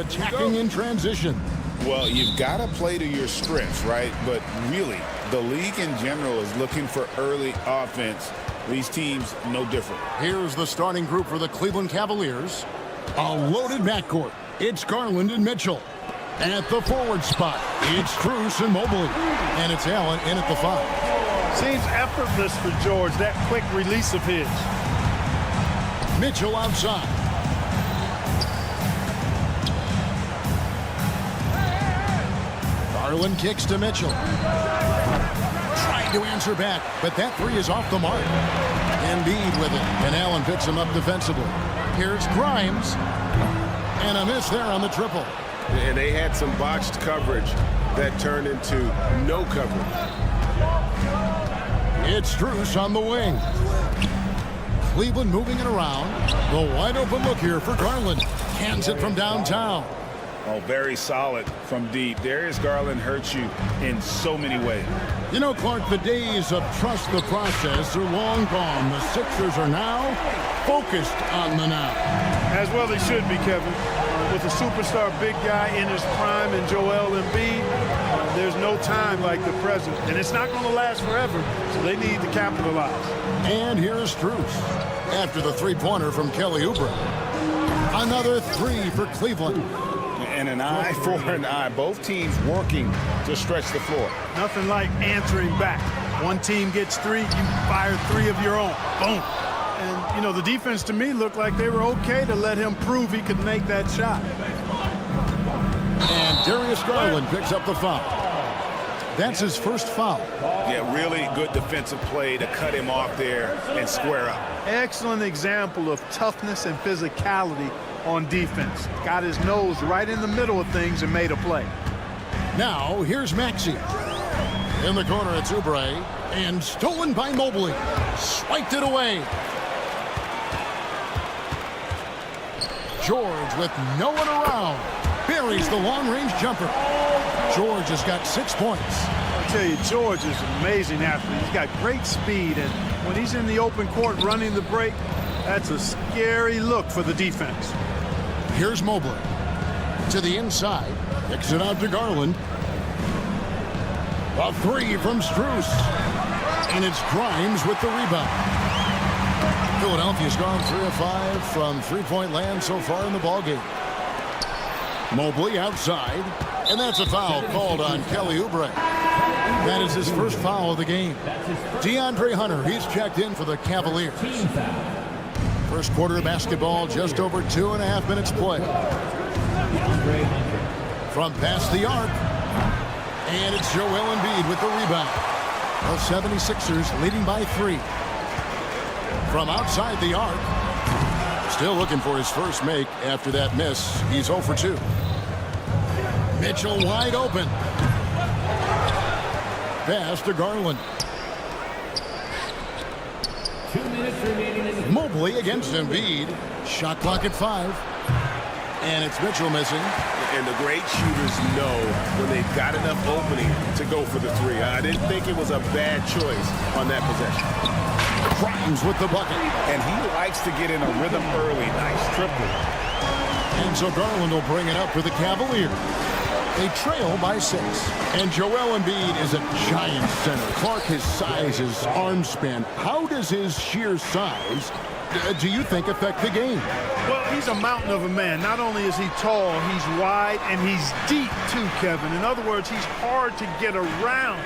attacking in transition. Well, you've got to play to your strengths, right? But really, the league in general is looking for early offense. These teams, no different. Here's the starting group for the Cleveland Cavaliers. A loaded backcourt. It's Garland and Mitchell. At the forward spot, it's Strus and Mobley. And it's Allen in at the 5. Seems effortless for George, that quick release of his. Mitchell outside. Garland kicks to Mitchell. Trying to answer back, but that 3 is off the mark. Embiid with it, and Allen picks him up defensively. Here's Grimes. And a miss there on the triple. And they had some botched coverage that turned into no coverage. It's Strus on the wing. Cleveland moving it around. The wide open look here for Garland. Hands it from downtown. Oh, very solid from deep. Darius Garland hurts you in so many ways. You know, Clark, the days of trust the process are long gone. The Sixers are now focused on the now. As well they should be, Kevin. With a superstar big guy in his prime and Joel Embiid, there's no time like the present. And it's not going to last forever, so they need to capitalize. And here's Strus after the three-pointer from Kelly Oubre. Another 3 for Cleveland. And an eye for an eye. Both teams working to stretch the floor. Nothing like answering back. One team gets 3, you fire 3 of your own. Boom. And, you know, the defense to me looked like they were okay to let him prove he could make that shot. And Darius Garland picks up the foul. That's his first foul. Yeah, really good defensive play to cut him off there and square up. Excellent example of toughness and physicality on defense. Got his nose right in the middle of things and made a play. Now, here's Maxey. In the corner, it's Oubre. And stolen by Mobley. Swiped it away. George with no one around. Buries the long-range jumper. George has got 6 points. I'll tell you, George is an amazing athlete. He's got great speed, and when he's in the open court running the break, that's a scary look for the defense. Here's Mobley. To the inside. Kicks it out to Garland. A 3 from Strus. And it's Grimes with the rebound. Philadelphia's gone 3 of 5 from three-point land so far in the ballgame. Mobley outside. And that's a foul called on Kelly Oubre. That is his first foul of the game. DeAndre Hunter, he's checked in for the Cavaliers. First quarter of basketball, just over 2.5 minutes play. From past the arc. And it's Joel Embiid with the rebound. The 76ers leading by 3. From outside the arc. Still looking for his first make after that miss. He's 0 for 2. Mitchell wide open. Pass to Garland. 2 minutes remaining. Mobley against Embiid. Shot clock at 5. And it's Mitchell missing. And the great shooters know when they've got enough opening to go for the 3. I didn't think it was a bad choice on that possession. Grimes with the bucket. And he likes to get in a rhythm early. Nice triple. And so Garland will bring it up for the Cavaliers. They trail by 6. And Joel Embiid is a giant center. Clark, his size, his arm span. How does his sheer size, do you think, affect the game? Well, he's a mountain of a man. Not only is he tall, he's wide, and he's deep too, Kevin. In other words, he's hard to get around.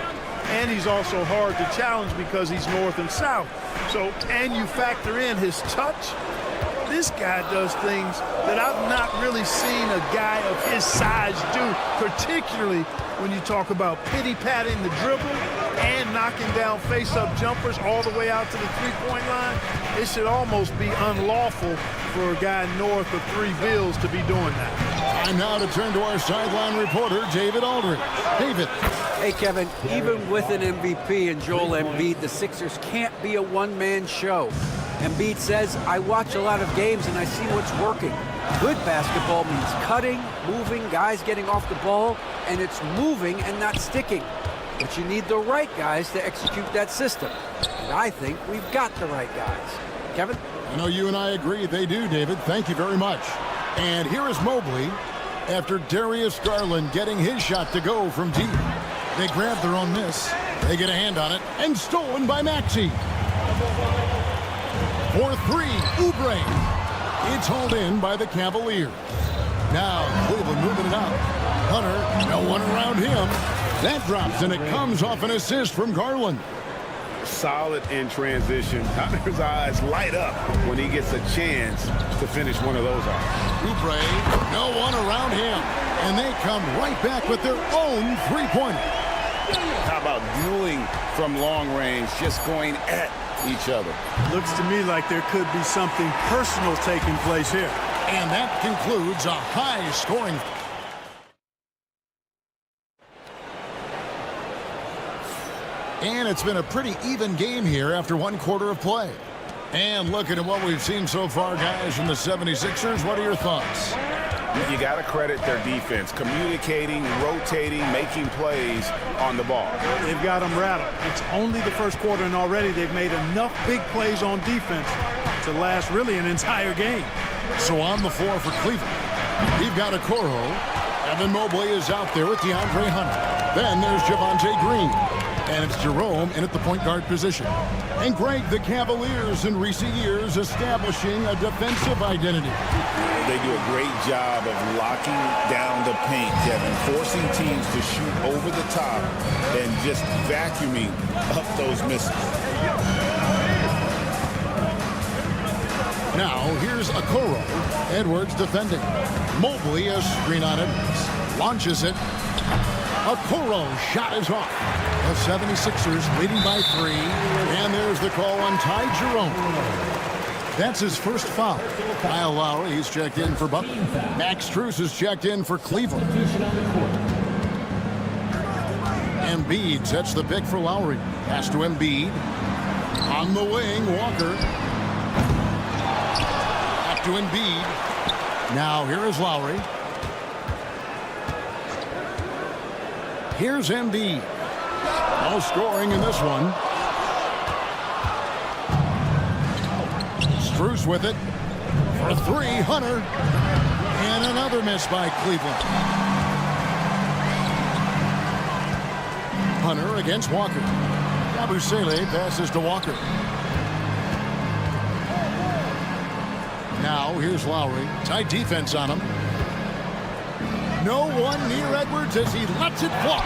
And he's also hard to challenge because he's north and south. So, and you factor in his touch. This guy does things that I've not really seen a guy of his size do, particularly when you talk about pity-patting the dribble and knocking down face-up jumpers all the way out to the three-point line. It should almost be unlawful for a guy north of 3 bills to be doing that. Time now to turn to our sideline reporter, David Aldridge. David. Hey, Kevin, even with an MVP and Joel Embiid, the Sixers can't be a one-man show. Embiid says, I watch a lot of games and I see what's working. Good basketball means cutting, moving, guys getting off the ball, and it's moving and not sticking. But you need the right guys to execute that system. And I think we've got the right guys. Kevin? I know you and I agree they do, David. Thank you very much. And here is Mobley. after Darius Garland getting his shot to go from deep. They grab their own miss. They get a hand on it, and stolen by Maxey. For three, Oubre. It's hauled in by the Cavaliers. Now Cleveland moving it up. Hunter, no one around him. That drops, and it comes off an assist from Garland. Solid in transition. Hunter's eyes light up when he gets a chance to finish one of those off. Oubre, no one around him. And they come right back with their own three-pointer. How about dueling from long range, just going at each other? Looks to me like there could be something personal taking place here. And that concludes a high-scoring. And it's been a pretty even game here after one quarter of play. And looking at what we've seen so far, guys, from the 76ers, what are your thoughts? You got to credit their defense, communicating, rotating, making plays on the ball. They've got them rattled. It's only the first quarter, and already they've made enough big plays on defense to last really an entire game. So on the floor for Cleveland, we've got Okoro. Evan Mobley is out there with DeAndre Hunter. Then there's Javonte Green. And it's Jerome in at the point guard position. And Greg, the Cavaliers in recent years establishing a defensive identity. They do a great job of locking down the paint, Kevin, forcing teams to shoot over the top and just vacuuming up those misses. Now here's Okoro. Edwards defending. Mobley a screen on Edwards. Launches it. Okoro shot is off. The 76ers leading by 3. And there's the call on Ty Jerome. That's his first foul. Kyle Lowry, he's checked in for Butler. Max Strus is checked in for Cleveland. Embiid sets the pick for Lowry. Pass to Embiid. On the wing, Walker. Back to Embiid. Now here is Lowry. Here's Embiid. No scoring in this one. Strus with it. For 3, Hunter. And another miss by Cleveland. Hunter against Walker. Yabusele passes to Walker. Now here's Lowry. Tight defense on him. No one near Edwards as he lets it fly.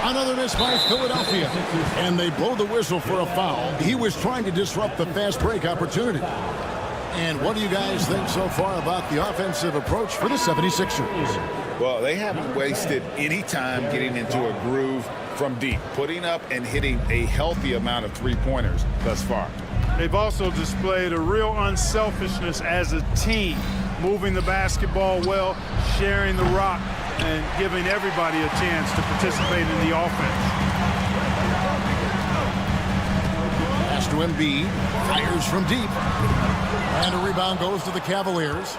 Another miss by Philadelphia. And they blow the whistle for a foul. He was trying to disrupt the fast break opportunity. And what do you guys think so far about the offensive approach for the 76ers? Well, they haven't wasted any time getting into a groove from deep, putting up and hitting a healthy amount of three-pointers thus far. They've also displayed a real unselfishness as a team, moving the basketball well, sharing the rock, and giving everybody a chance to participate in the offense. Pass to Embiid. Fires from deep. And a rebound goes to the Cavaliers.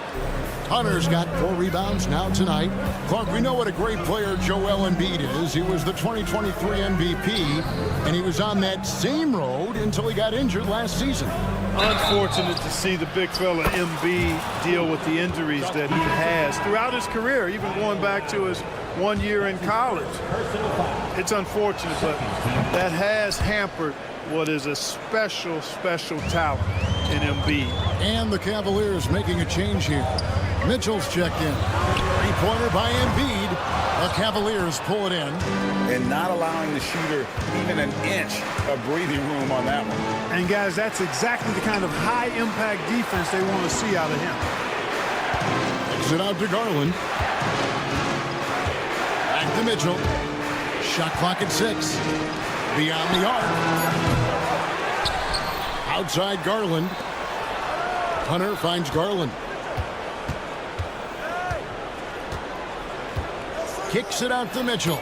Hunter's got 4 rebounds now tonight. Clark, we know what a great player Joel Embiid is. He was the 2023 MVP, and he was on that same road until he got injured last season. Unfortunate to see the big fella Embiid deal with the injuries that he has throughout his career, even going back to his 1 year in college. It's unfortunate, but that has hampered what is a special, special talent in Embiid. And the Cavaliers making a change here. Mitchell's checked in. Three-pointer by Embiid. The Cavaliers pull it in. And not allowing the shooter even an inch of breathing room on that one. And guys, that's exactly the kind of high-impact defense they want to see out of him. Takes it out to Garland. Back to Mitchell. Shot clock at 6. Beyond the arc. Outside Garland. Hunter finds Garland. Kicks it out to Mitchell.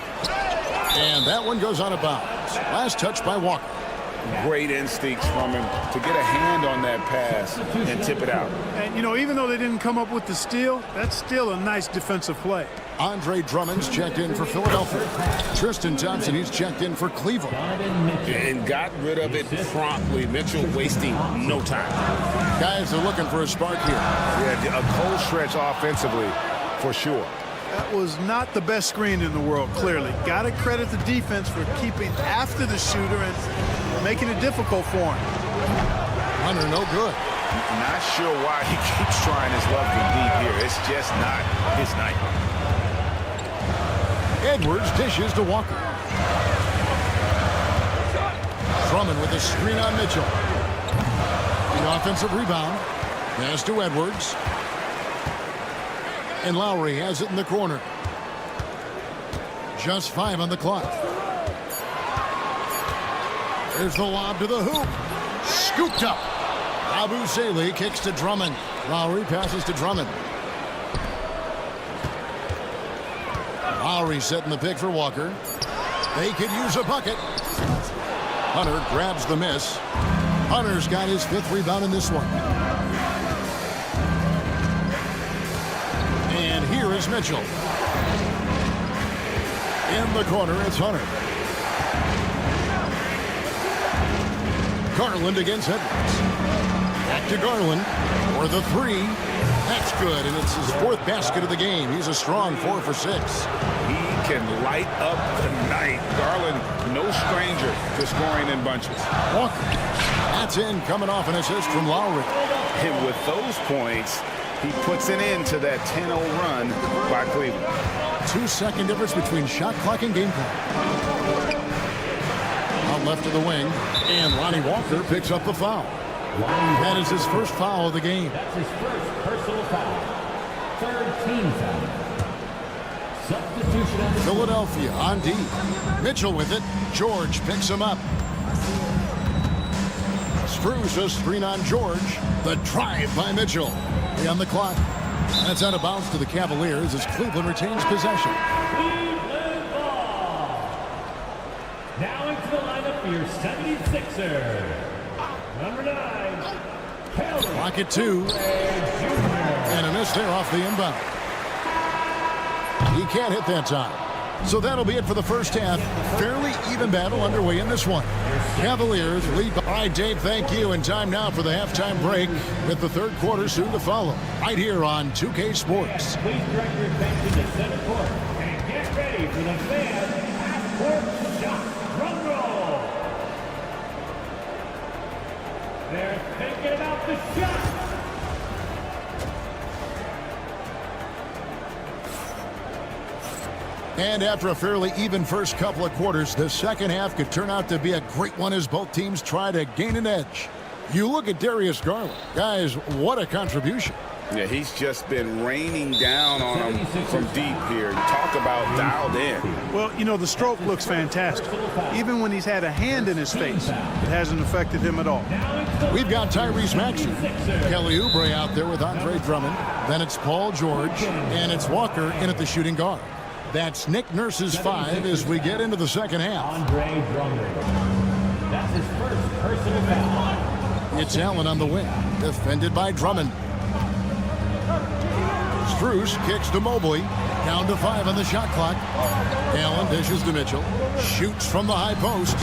And that one goes out of bounds. Last touch by Walker. Great instincts from him to get a hand on that pass and tip it out. And, you know, even though they didn't come up with the steal, that's still a nice defensive play. Andre Drummond's checked in for Philadelphia. Tristan Thompson, he's checked in for Cleveland. And got rid of it promptly. Mitchell wasting no time. Guys are looking for a spark here. Yeah, a cold stretch offensively for sure. That was not the best screen in the world, clearly. Got to credit the defense for keeping after the shooter and making it difficult for him. Hunter, no good. Not sure why he keeps trying his luck from deep here. It's just not his night. Edwards dishes to Walker. Drummond with a screen on Mitchell. The offensive rebound. Pass to Edwards. And Lowry has it in the corner. Just 5 on the clock. There's the lob to the hoop. Scooped up. Abu Saleh kicks to Drummond. Lowry passes to Drummond. Lowry setting the pick for Walker. They could use a bucket. Hunter grabs the miss. Hunter's got his 5th rebound in this one. And here is Mitchell. In the corner, it's Hunter. Garland against Edwards. Back to Garland for the 3. That's good, and it's his 4th basket of the game. He's a strong 4 for 6. He can light up the night. Garland, no stranger to scoring in bunches. Walker. That's in, coming off an assist from Lowry. And with those points, he puts an end to that 10-0 run by Cleveland. 2-second difference between shot clock and game clock. Out left of the wing, and Lonnie Walker picks up the foul. That is his first foul of the game. That's his first personal foul. 3rd team foul. Substitution on the Philadelphia on D. Mitchell with it. George picks him up. Strus a screen on George. The drive by Mitchell. 3 on the clock. That's out of bounds to the Cavaliers as Cleveland retains possession. Cleveland ball. Now into the lineup for your 76ers. Number 9, Kelly. Clock at 2. And a miss there off the inbound. He can't hit that time. So that'll be it for the first half. Fairly even battle underway in this one. Cavaliers lead. All right, Dave, thank you. And time now for the halftime break with the 3rd quarter soon to follow. Right here on 2K Sports. Please direct your attention to center court and get ready for the fan half-court shot. Drum roll. They're thinking about the shot. And after a fairly even first couple of quarters, the second half could turn out to be a great one as both teams try to gain an edge. You look at Darius Garland. Guys, what a contribution. Yeah, he's just been raining down on him from deep here. Talk about dialed in. Well, you know, the stroke looks fantastic. Even when he's had a hand in his face, it hasn't affected him at all. We've got Tyrese Maxey, Kelly Oubre out there with Andre Drummond. Then it's Paul George, and it's Walker in at the shooting guard. That's Nick Nurse's 5 as we get into the second half. Andre Drummond. That's his first personal foul. It's Allen on the wing, defended by Drummond. Strus kicks to Mobley. Down to 5 on the shot clock. Allen dishes to Mitchell. Shoots from the high post.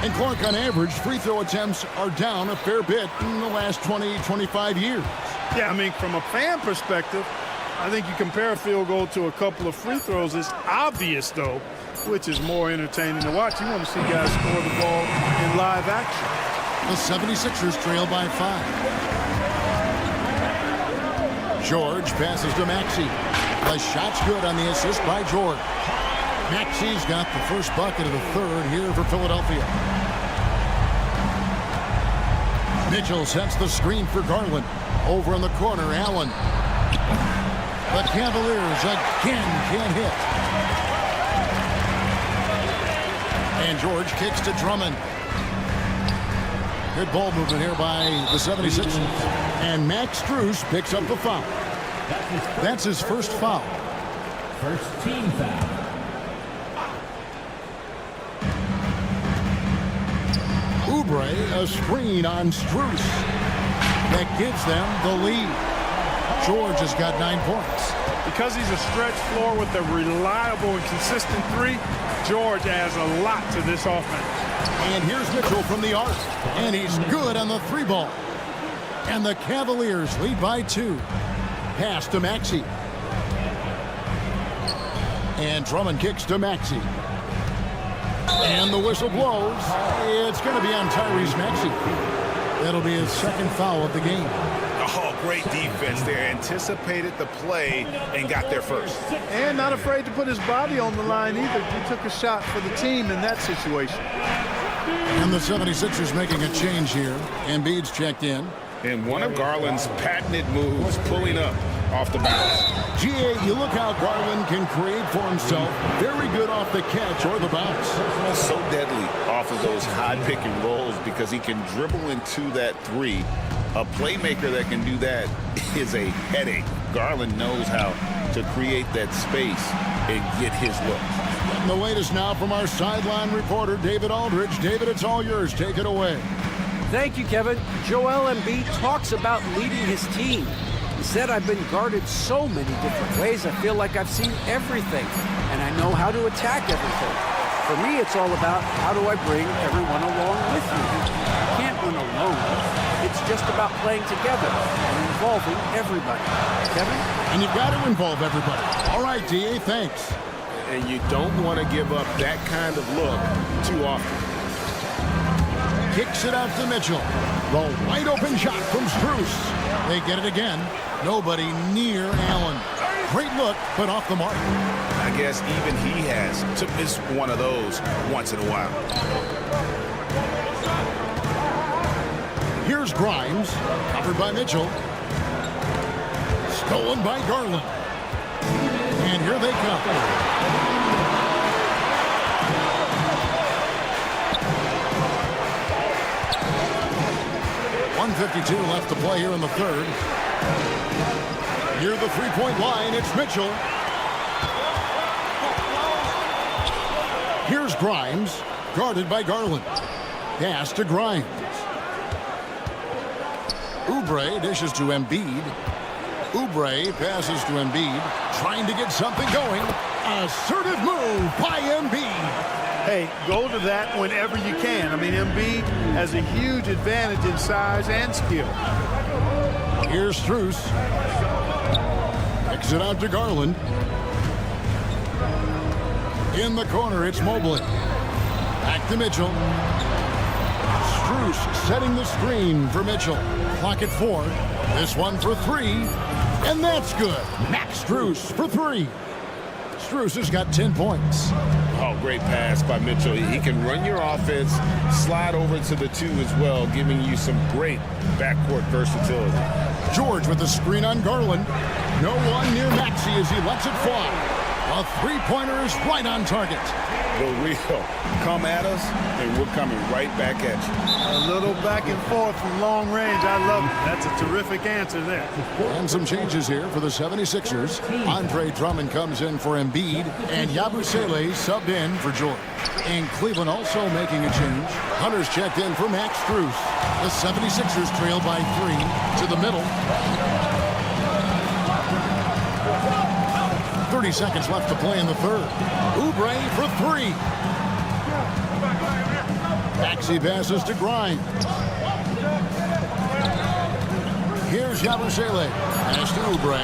And Clark, on average, free throw attempts are down a fair bit in the last 20, 25 years. Yeah, I mean, from a fan perspective, I think you compare a field goal to a couple of free throws. It's obvious, though, which is more entertaining to watch. You want to see guys score the ball in live action. The 76ers trail by 5. George passes to Maxey. The shot's good on the assist by George. Maxey's got the first bucket of the 3rd here for Philadelphia. Mitchell sets the screen for Garland. Over in the corner, Allen. The Cavaliers again can't hit. And George kicks to Drummond. Good ball movement here by the 76ers. And Max Strus picks up the foul. That's his first foul. First team foul. Oubre, a screen on Strus. That gives them the lead. George has got 9 points. Because he's a stretch floor with a reliable and consistent 3, George adds a lot to this offense. And here's Mitchell from the arc. And he's good on the 3 ball. And the Cavaliers lead by 2. Pass to Maxey. And Drummond kicks to Maxey. And the whistle blows. It's going to be on Tyrese Maxey. That'll be his second foul of the game. Oh, great defense there. Anticipated the play and got there first. And not afraid to put his body on the line either. He took a shot for the team in that situation. And the 76ers making a change here. Embiid's checked in. And one of Garland's patented moves, pulling up off the bounce. GA, you look how Garland can create for himself. Very good off the catch or the bounce. So deadly off of those high pick and rolls because he can dribble into that three. A playmaker that can do that is a headache. Garland knows how to create that space and get his look. And the latest now from our sideline reporter, David Aldridge. David, it's all yours. Take it away. Thank you, Kevin. Joel Embiid talks about leading his team. He said, I've been guarded so many different ways. I feel like I've seen everything, and I know how to attack everything. For me, it's all about how do I bring everyone along with me. You can't win alone. It's just about playing together and involving everybody. Kevin? And you've got to involve everybody. All right, DA, thanks. And you don't want to give up that kind of look too often. Kicks it out to Mitchell. The wide open shot from Strus. They get it again. Nobody near Allen. Great look, but off the mark. I guess even he has to miss one of those once in a while. Here's Grimes, covered by Mitchell. Stolen by Garland. And here they come. 1:52 left to play here in the third. Near the three-point line, it's Mitchell. Here's Grimes, guarded by Garland. Pass to Grimes. Oubre dishes to Embiid. Oubre passes to Embiid, trying to get something going. Assertive move by Embiid. Hey, go to that whenever you can. I mean, Embiid has a huge advantage in size and skill. Here's Strus. Kicks it out to Garland. In the corner, it's Mobley. Back to Mitchell. Strus setting the screen for Mitchell. Clock at 4. This one for 3. And that's good. Max Strus for 3. Strus has got 10 points. Oh, great pass by Mitchell. He can run your offense, slide over to the 2 as well, giving you some great backcourt versatility. George with the screen on Garland. No one near Maxey as he lets it fly. A three-pointer is right on target. The real come at us, and we're coming right back at you. A little back and forth from long range. I love it. That's a terrific answer there. And some changes here for the 76ers. Andre Drummond comes in for Embiid, and Yabusele subbed in for George. And Cleveland also making a change. Hunter's checked in for Max Strus. The 76ers trail by 3 to the middle. 30 seconds left to play in the third. Oubre for 3. Maxey passes to Grimes. Here's Yabusele. Pass to Oubre.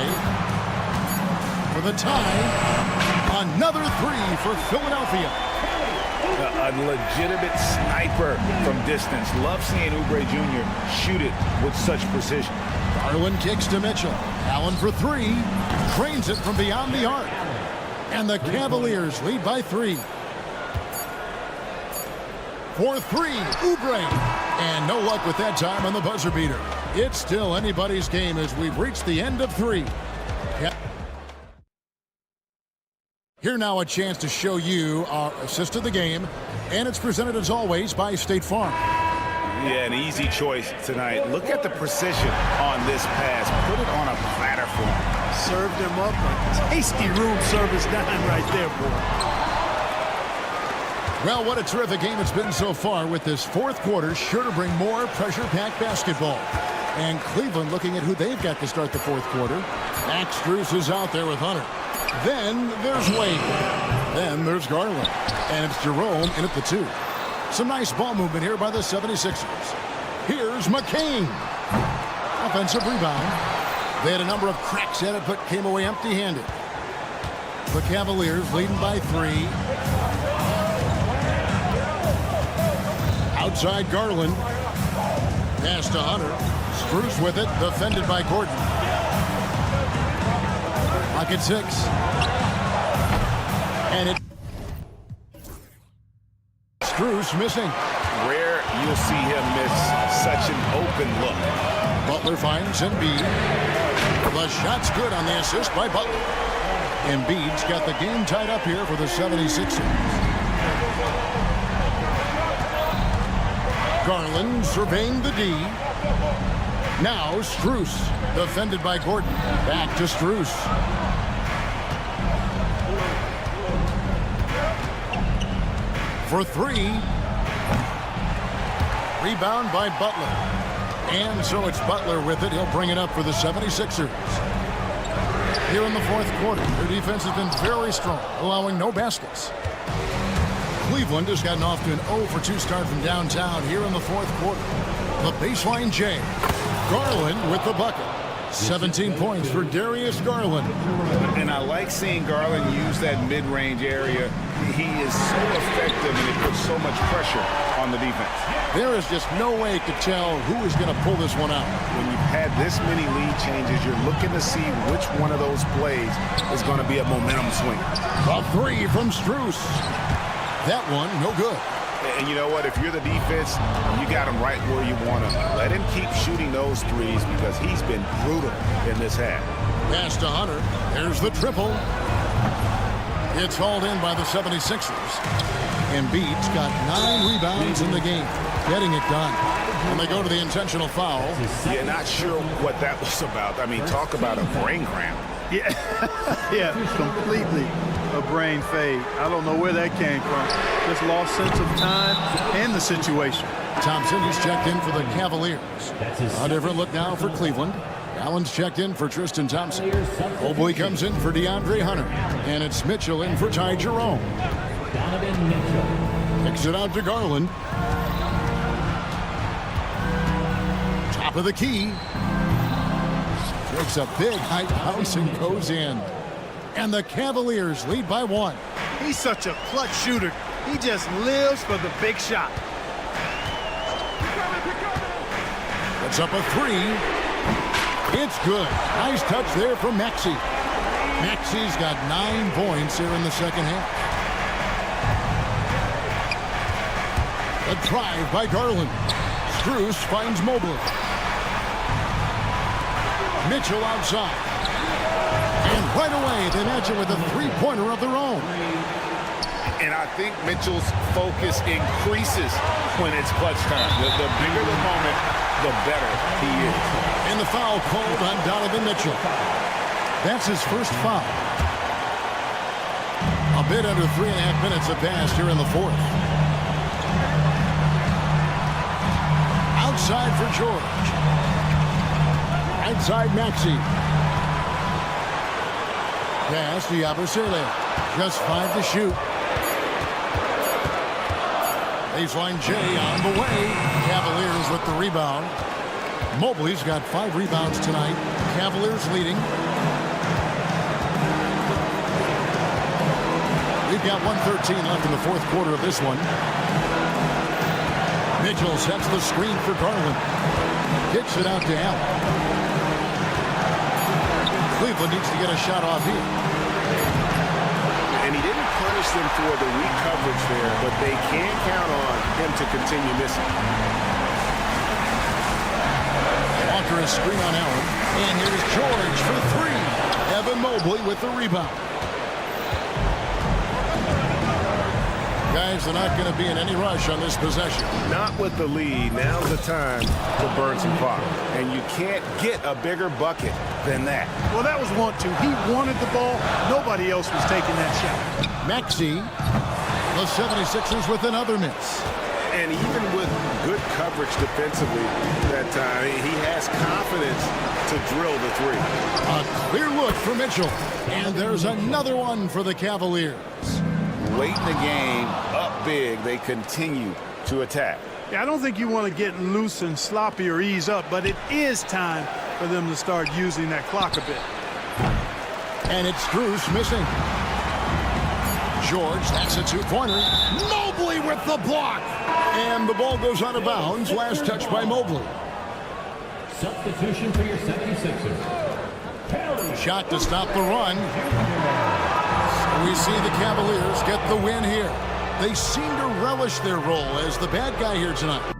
For the tie. Another 3 for Philadelphia. A legitimate sniper from distance. Love seeing Oubre Jr. shoot it with such precision. Garland kicks to Mitchell. Allen for 3. Trains it from beyond the arc. And the Cavaliers lead by 3. For 3, Oubre. And no luck with that time on the buzzer beater. It's still anybody's game as we've reached the end of 3. Here now a chance to show you our assist of the game. And it's presented as always by State Farm. Yeah, an easy choice tonight. Look at the precision on this pass. Put it on a platter for him. Served him up a tasty room service dime right there, boy. Well, what a terrific game it's been so far, with this fourth quarter sure to bring more pressure-packed basketball. And Cleveland looking at who they've got to start the fourth quarter. Max Strus is out there with Hunter. Then there's Wade. Then there's Garland. And it's Jerome in at the 2. Some nice ball movement here by the 76ers. Here's McCain. Offensive rebound. They had a number of cracks at it, but came away empty-handed. The Cavaliers leading by 3. Outside Garland. Pass to Hunter. Strus with it. Defended by Gordon. Lock at 6. And it. Strus missing. Rare you'll see him miss such an open look. Butler finds Embiid. The shot's good on the assist by Butler. Embiid's got the game tied up here for the 76ers. Garland surveying the D. Now Strus, defended by Gordon. Back to Strus. For 3. Rebound by Butler. And so it's Butler with it. He'll bring it up for the 76ers. Here in the fourth quarter, their defense has been very strong, allowing no baskets. Cleveland has gotten off to an 0-for-2 start from downtown here in the fourth quarter. The baseline J. Garland with the bucket. 17 points for Darius Garland. And I like seeing Garland use that mid-range area. He is so effective, and it puts so much pressure on the defense. There is just no way to tell who is going to pull this one out. When you've had this many lead changes, you're looking to see which one of those plays is going to be a momentum swing. A 3 from Strus. That one, no good. And you know what? If you're the defense, you got him right where you want him. Let him keep shooting those threes because he's been brutal in this half. Pass to Hunter. There's the triple. It's hauled in by the 76ers. Embiid's got 9 rebounds in the game, getting it done. And they go to the intentional foul. Yeah, not sure what that was about. I mean, talk about a brain cramp. Yeah, yeah, completely a brain fade. I don't know where that came from. Just lost sense of time and the situation. Thompson is checked in for the Cavaliers. A different look now for Cleveland. Allen's checked in for Tristan Thompson. Mobley comes in for DeAndre Hunter. And it's Mitchell in for Ty Jerome. Kicks it out to Garland. Top of the key. Takes a big high bounce and goes in. And the Cavaliers lead by 1. He's such a clutch shooter. He just lives for the big shot. It's up a 3. It's good. Nice touch there from Maxey. Maxey's got 9 points here in the second half. A drive by Garland. Strus finds Mobley. Mitchell outside. And right away, they match it with a 3-pointer of their own. And I think Mitchell's focus increases when it's clutch time. The bigger the moment, the better he is. And the foul called on Donovan Mitchell. That's his first foul. A bit under 3.5 minutes have passed here in the fourth. Outside for George. Outside Maxey. Pass to Yabusele. Just 5 to shoot. Baseline J on the way. Cavaliers with the rebound. Mobley's got 5 rebounds tonight. Cavaliers leading. We've got 1:13 left in the fourth quarter of this one. Mitchell sets the screen for Garland. Kicks it out to Allen. Cleveland needs to get a shot off here. And he didn't punish them for the weak coverage there, but they can count on him to continue missing. Walker is screen on Allen. And here's George for 3. Evan Mobley with the rebound. Guys, they're not going to be in any rush on this possession. Not with the lead. Now's the time to burn some clock. And you can't get a bigger bucket than that. Well, that was want to. He wanted the ball. Nobody else was taking that shot. Maxey, the 76ers with another miss. And even with good coverage defensively that time, he has confidence to drill the 3. A clear look for Mitchell. And there's another one for the Cavaliers. Late in the game, up big, they continue to attack. Yeah, I don't think you want to get loose and sloppy or ease up, but it is time for them to start using that clock a bit. And it's Strus missing. George, that's a two-pointer. Mobley with the block. And the ball goes out of bounds. Last touch by Mobley. Substitution for your 76ers. Shot to stop the run. So we see the Cavaliers get the win here. They seem to relish their role as the bad guy here tonight.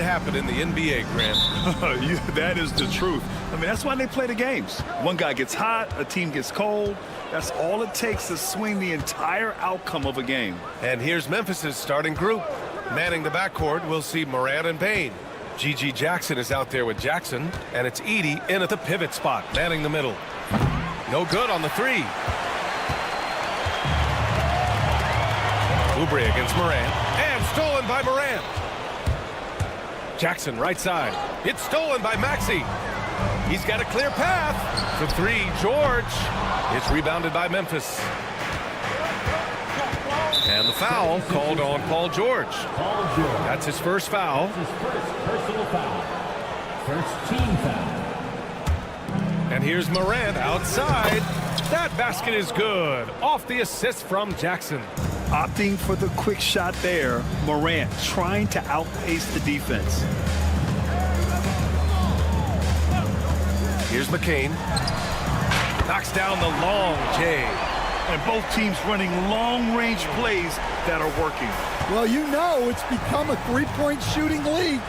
happen in the NBA, Grant. That is the truth. I mean, that's why they play the games. One guy gets hot, a team gets cold. That's all it takes to swing the entire outcome of a game. And here's Memphis's starting group. Manning the backcourt, we'll see Morant and Payne. G.G. Jackson is out there with Jackson, and it's Edey in at the pivot spot, manning the middle. No good on the three. Oubre against Morant, and stolen by Morant. Jackson right side. It's stolen by Maxey. He's got a clear path. For three, George. It's rebounded by Memphis. And the foul called on Paul George. That's his first foul. His first personal foul. First team foul. And here's Morant outside. That basket is good. Off the assist from Jackson. Opting for the quick shot there. Morant trying to outpace the defense. Here's McCain. Knocks down the long J. And both teams running long-range plays that are working. Well, you know it's become a three-point shooting league.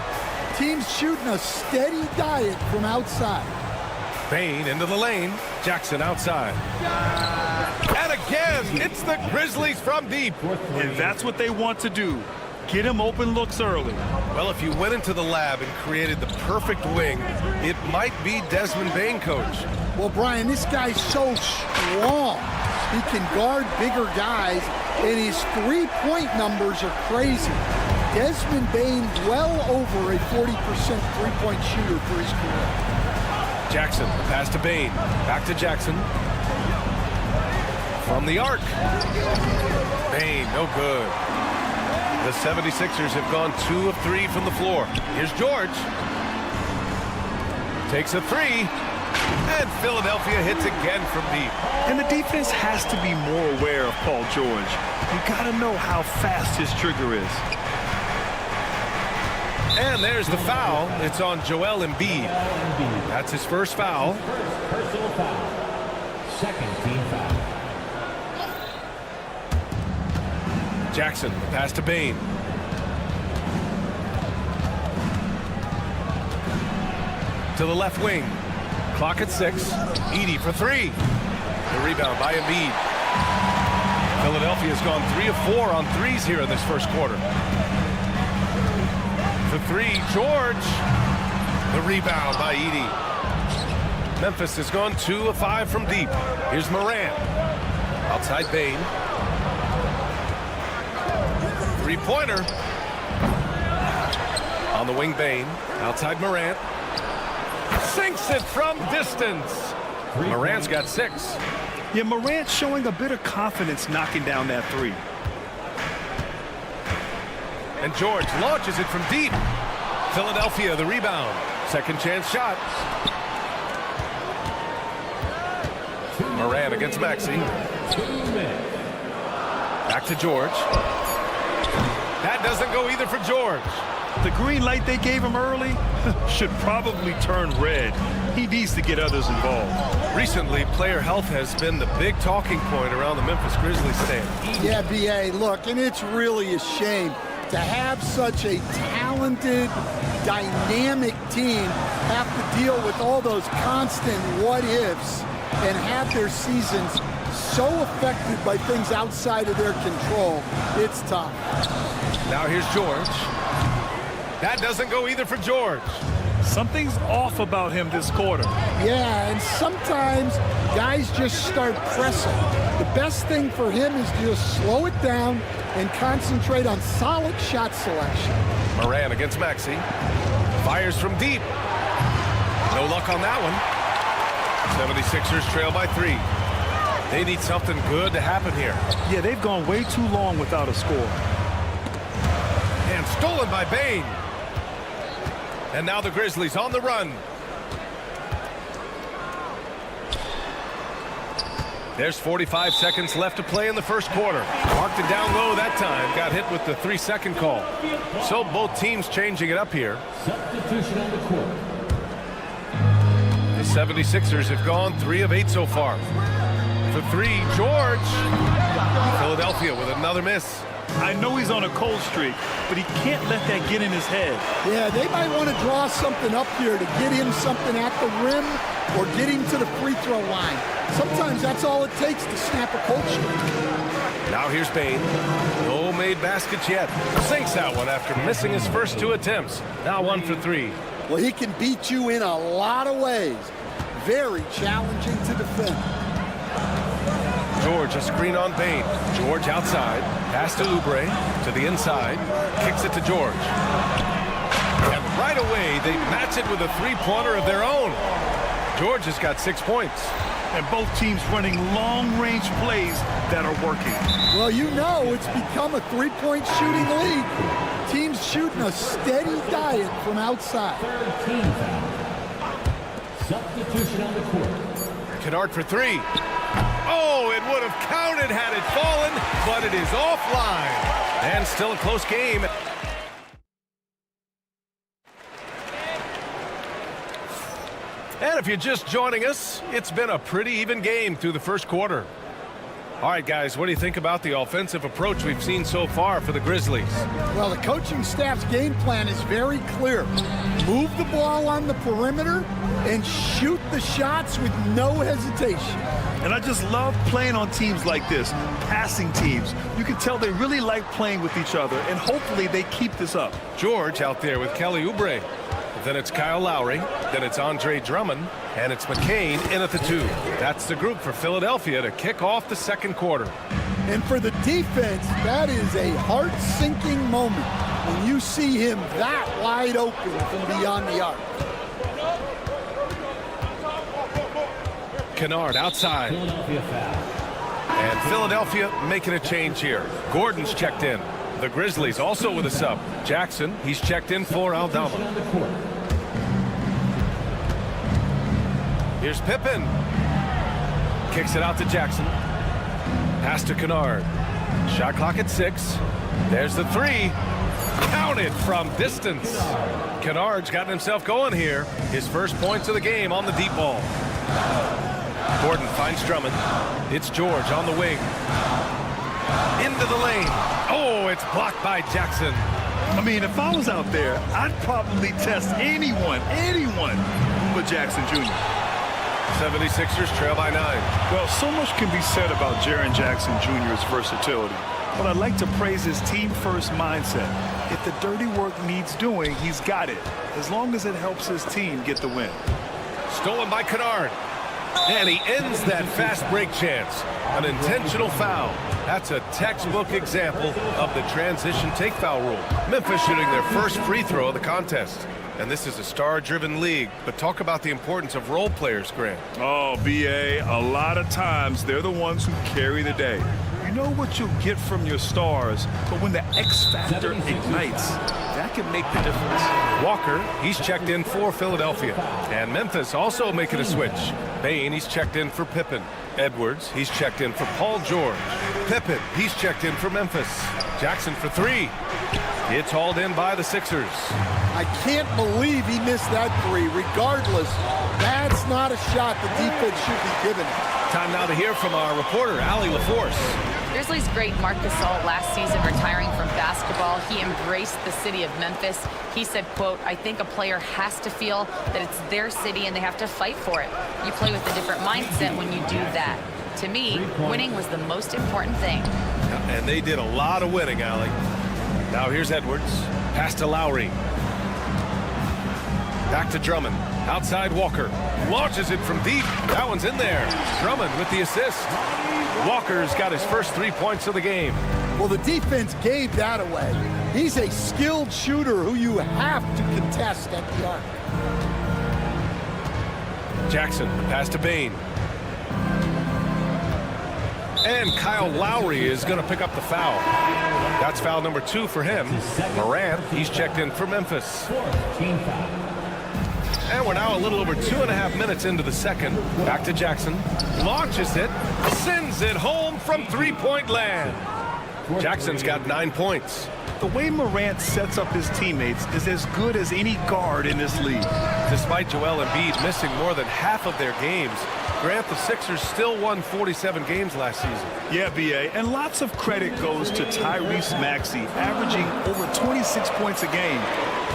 Teams shooting a steady diet from outside. Payne into the lane. Jackson outside. And again, it's the Grizzlies from deep. And that's what they want to do. Get him open looks early. Well, if you went into the lab and created the perfect wing, it might be Desmond Bane, coach. Well, Brian, this guy's so strong. He can guard bigger guys, and his three-point numbers are crazy. Desmond Bane well over a 40% three-point shooter for his career. Jackson, pass to Bane. Back to Jackson. From the arc. Bane, no good. The 76ers have gone 2 of 3 from the floor. Here's George. Takes a three. And Philadelphia hits again from deep. And the defense has to be more aware of Paul George. You got to know how fast his trigger is. And there's the foul. It's on Joel Embiid. That's his first foul. First personal foul. Second team foul. Jackson, pass to Bane. To the left wing. Clock at 6. Edey for three. The rebound by Embiid. Philadelphia's gone 3 of 4 on threes here in this first quarter. For three, George. The rebound by Edey. Memphis has gone 2 of 5 from deep. Here's Morant. Outside Bane. Three-pointer. On the wing, Bane. Outside Morant. Sinks it from distance. Morant's got 6. Yeah, Morant showing a bit of confidence knocking down that three. And George launches it from deep. Philadelphia, the rebound. Second chance shot. Morant against Maxey. Back to George. That doesn't go either for George. The green light they gave him early should probably turn red. He needs to get others involved. Recently, player health has been the big talking point around the Memphis Grizzlies stand. Yeah, B.A., look, and it's really a shame to have such a talented, dynamic team have to deal with all those constant what-ifs and have their seasons so affected by things outside of their control. It's tough. Now here's George. That doesn't go either for George. Something's off about him this quarter. Yeah, and sometimes guys just start pressing. The best thing for him is to just slow it down and concentrate on solid shot selection. Morant against Maxey. Fires from deep. No luck on that one. 76ers trail by 3. They need something good to happen here. Yeah, they've gone way too long without a score. And stolen by Bane. And now the Grizzlies on the run. There's 45 seconds left to play in the first quarter. Marked it down low that time. Got hit with the 3-second call. So both teams changing it up here. Substitution on the court. The 76ers have gone 3 of 8 so far. For 3, George. Philadelphia with another miss. I know he's on a cold streak, but he can't let that get in his head. Yeah, they might want to draw something up here to get him something at the rim or get him to the free throw line. Sometimes that's all it takes to snap a cold streak. Now here's Bain. No made baskets yet. Sinks that one after missing his first 2 attempts. Now 1 for 3. Well, he can beat you in a lot of ways. Very challenging to defend. George, a screen on Bain. George outside. Pass to Oubre. To the inside. Kicks it to George. And right away, they match it with a three-pointer of their own. George has got 6 points. And both teams running long-range plays that are working. Well, you know it's become a three-point shooting league. Teams shooting a steady diet from outside. Third team foul. Substitution on the court. Kennard for 3. Oh, it would have counted had it fallen, but it is offline. And still a close game. And if you're just joining us, it's been a pretty even game through the first quarter. All right, guys, what do you think about the offensive approach we've seen so far for the Grizzlies? Well, the coaching staff's game plan is very clear. Move the ball on the perimeter and shoot the shots with no hesitation. And I just love playing on teams like this, passing teams. You can tell they really like playing with each other, and hopefully they keep this up. George out there with Kelly Oubre. Then it's Kyle Lowry. Then it's Andre Drummond. And it's McCain in at the 2. That's the group for Philadelphia to kick off the second quarter. And for the defense, that is a heart-sinking moment when you see him that wide open from beyond the arc. Kennard outside. Philadelphia foul. And Philadelphia making a change here. Gordon's checked in. The Grizzlies also with a sub. Jackson, he's checked in for Aldama. On the court. Here's Pippen. Kicks it out to Jackson. Pass to Kennard. Shot clock at 6. There's the 3. Counted from distance. Kennard's gotten himself going here. His first points of the game on the deep ball. Gordon finds Drummond. It's George on the wing. Into the lane. Oh, it's blocked by Jackson. I mean, if I was out there, I'd probably test anyone but Jackson Jr. 76ers trail by 9. Well, so much can be said about Jaren Jackson Jr.'s versatility, but I'd like to praise his team-first mindset. If the dirty work needs doing, he's got it, as long as it helps his team get the win. Stolen by Kennard. And he ends that fast break chance. An intentional foul. That's a textbook example of the transition take foul rule. Memphis shooting their first free throw of the contest. And this is a star-driven league. But talk about the importance of role players, Grant. Oh, B.A., a lot of times they're the ones who carry the day. You know what you'll get from your stars, but when the X factor ignites, that can make the difference. Walker, he's checked in for Philadelphia. And Memphis also making a switch. Bain, he's checked in for Pippen. Edwards, he's checked in for Paul George. Pippen, he's checked in for Memphis. Jackson for 3. It's hauled in by the Sixers. I can't believe he missed that 3. Regardless, that's not a shot the defense should be giving him. Time now to hear from our reporter, Allie LaForce. Grizzlies great Marc Gasol last season retiring from basketball. He embraced the city of Memphis. He said, quote, "I think a player has to feel that it's their city and they have to fight for it. You play with a different mindset when you do that. To me, winning was the most important thing." And they did a lot of winning, Allie. Now here's Edwards. Pass to Lowry. Back to Drummond. Outside Walker. Launches it from deep. That one's in there. Drummond with the assist. Walker's got his first 3 points of the game. Well, the defense gave that away. He's a skilled shooter who you have to contest at the arc. Jackson, pass to Bain. And Kyle Lowry is going to pick up the foul. That's foul number 2 for him. Morant, he's checked in for Memphis. Team foul. And we're now a little over 2.5 minutes into the second. Back to Jackson. Launches it. Sends it home from three-point land. Jackson's got 9 points. The way Morant sets up his teammates is as good as any guard in this league. Despite Joel Embiid missing more than half of their games, Grant, the Sixers still won 47 games last season. Yeah, B.A., and lots of credit goes to Tyrese Maxey, averaging over 26 points a game.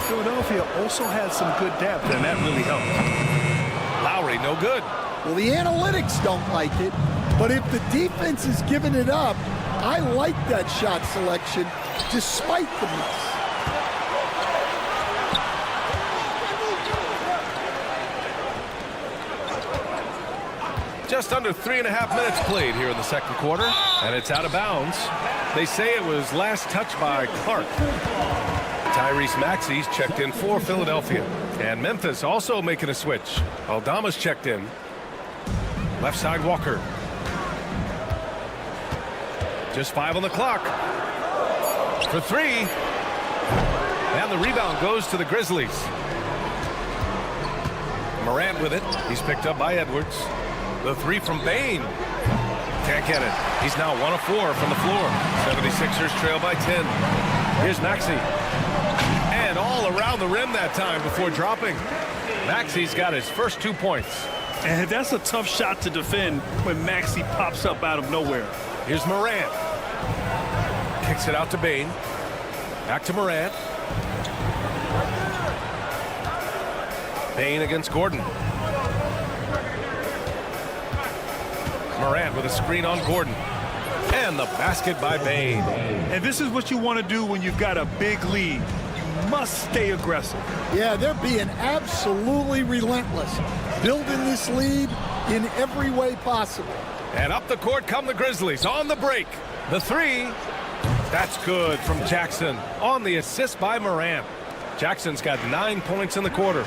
Philadelphia also had some good depth, and that really helped. Lowry, no good. Well, the analytics don't like it, but if the defense is giving it up, I like that shot selection despite the miss. Just under 3.5 minutes played here in the second quarter, and it's out of bounds. They say it was last touched by Clark. Tyrese Maxey's checked in for Philadelphia. And Memphis also making a switch. Aldama's checked in. Left side Walker. Just 5 on the clock. For 3. And the rebound goes to the Grizzlies. Morant with it. He's picked up by Edwards. The 3 from Bane. Can't get it. He's now 1 of 4 from the floor. 76ers trail by 10. Here's Maxey. And all around the rim that time before dropping. Maxey's got his first 2 points. And that's a tough shot to defend when Maxey pops up out of nowhere. Here's Morant. Kicks it out to Bane. Back to Morant. Bane against Gordon. Morant with a screen on Gordon. And the basket by Bane. And this is what you want to do when you've got a big lead. You must stay aggressive. Yeah, they're being absolutely relentless, building this lead in every way possible. And up the court come the Grizzlies on the break. The 3. That's good from Jackson on the assist by Morant. Jackson's got 9 points in the quarter.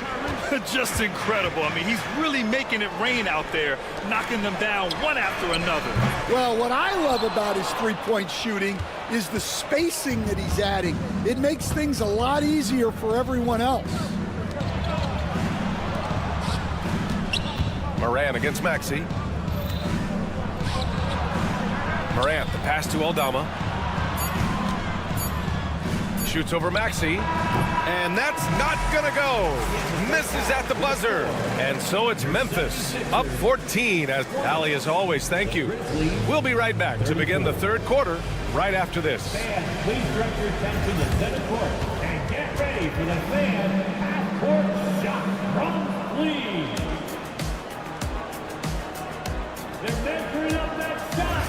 Just incredible. I mean, he's really making it rain out there, knocking them down one after another. Well, what I love about his three-point shooting is the spacing that he's adding. It makes things a lot easier for everyone else. Morant against Maxey. Morant, the pass to Aldama. Shoots over Maxey. And that's not gonna go. Misses at the buzzer. And so it's Memphis up 14. As Ali, as always, thank you. We'll be right back to begin the third quarter right after this. Fans, please direct your attention to center court and get ready for the fan half-court shot from Lee. The measuring up that shot.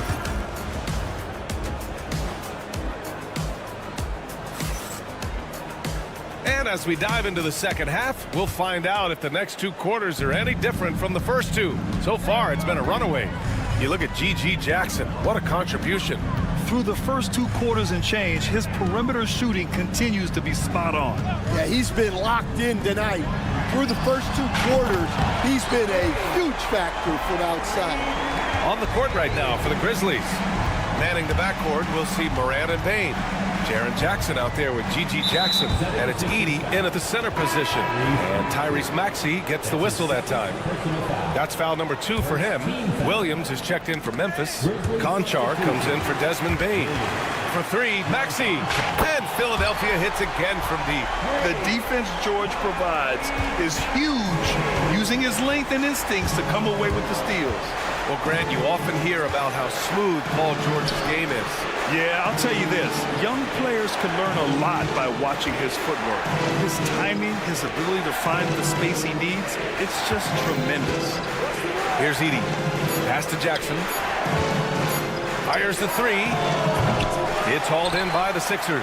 And as we dive into the second half, we'll find out if the next 2 quarters are any different from the first 2. So far, it's been a runaway. You look at G.G. Jackson. What a contribution. Through the first 2 quarters and change, his perimeter shooting continues to be spot on. Yeah, he's been locked in tonight. Through the first 2 quarters, he's been a huge factor from outside. On the court right now for the Grizzlies. Manning the backcourt, we'll see Morant and Bane. Jaren Jackson out there with G.G. Jackson. And it's Edey in at the center position. And Tyrese Maxey gets the whistle that time. That's foul number 2 for him. Williams is checked in for Memphis. Conchar comes in for Desmond Bane. For 3, Maxey. And Philadelphia hits again from deep. The defense George provides is huge, using his length and instincts to come away with the steals. Well, Grant, you often hear about how smooth Paul George's game is. Yeah, I'll tell you this. Young players can learn a lot by watching his footwork. His timing, his ability to find the space he needs, it's just tremendous. Here's Edey. Pass to Jackson. Fires the 3. It's hauled in by the Sixers.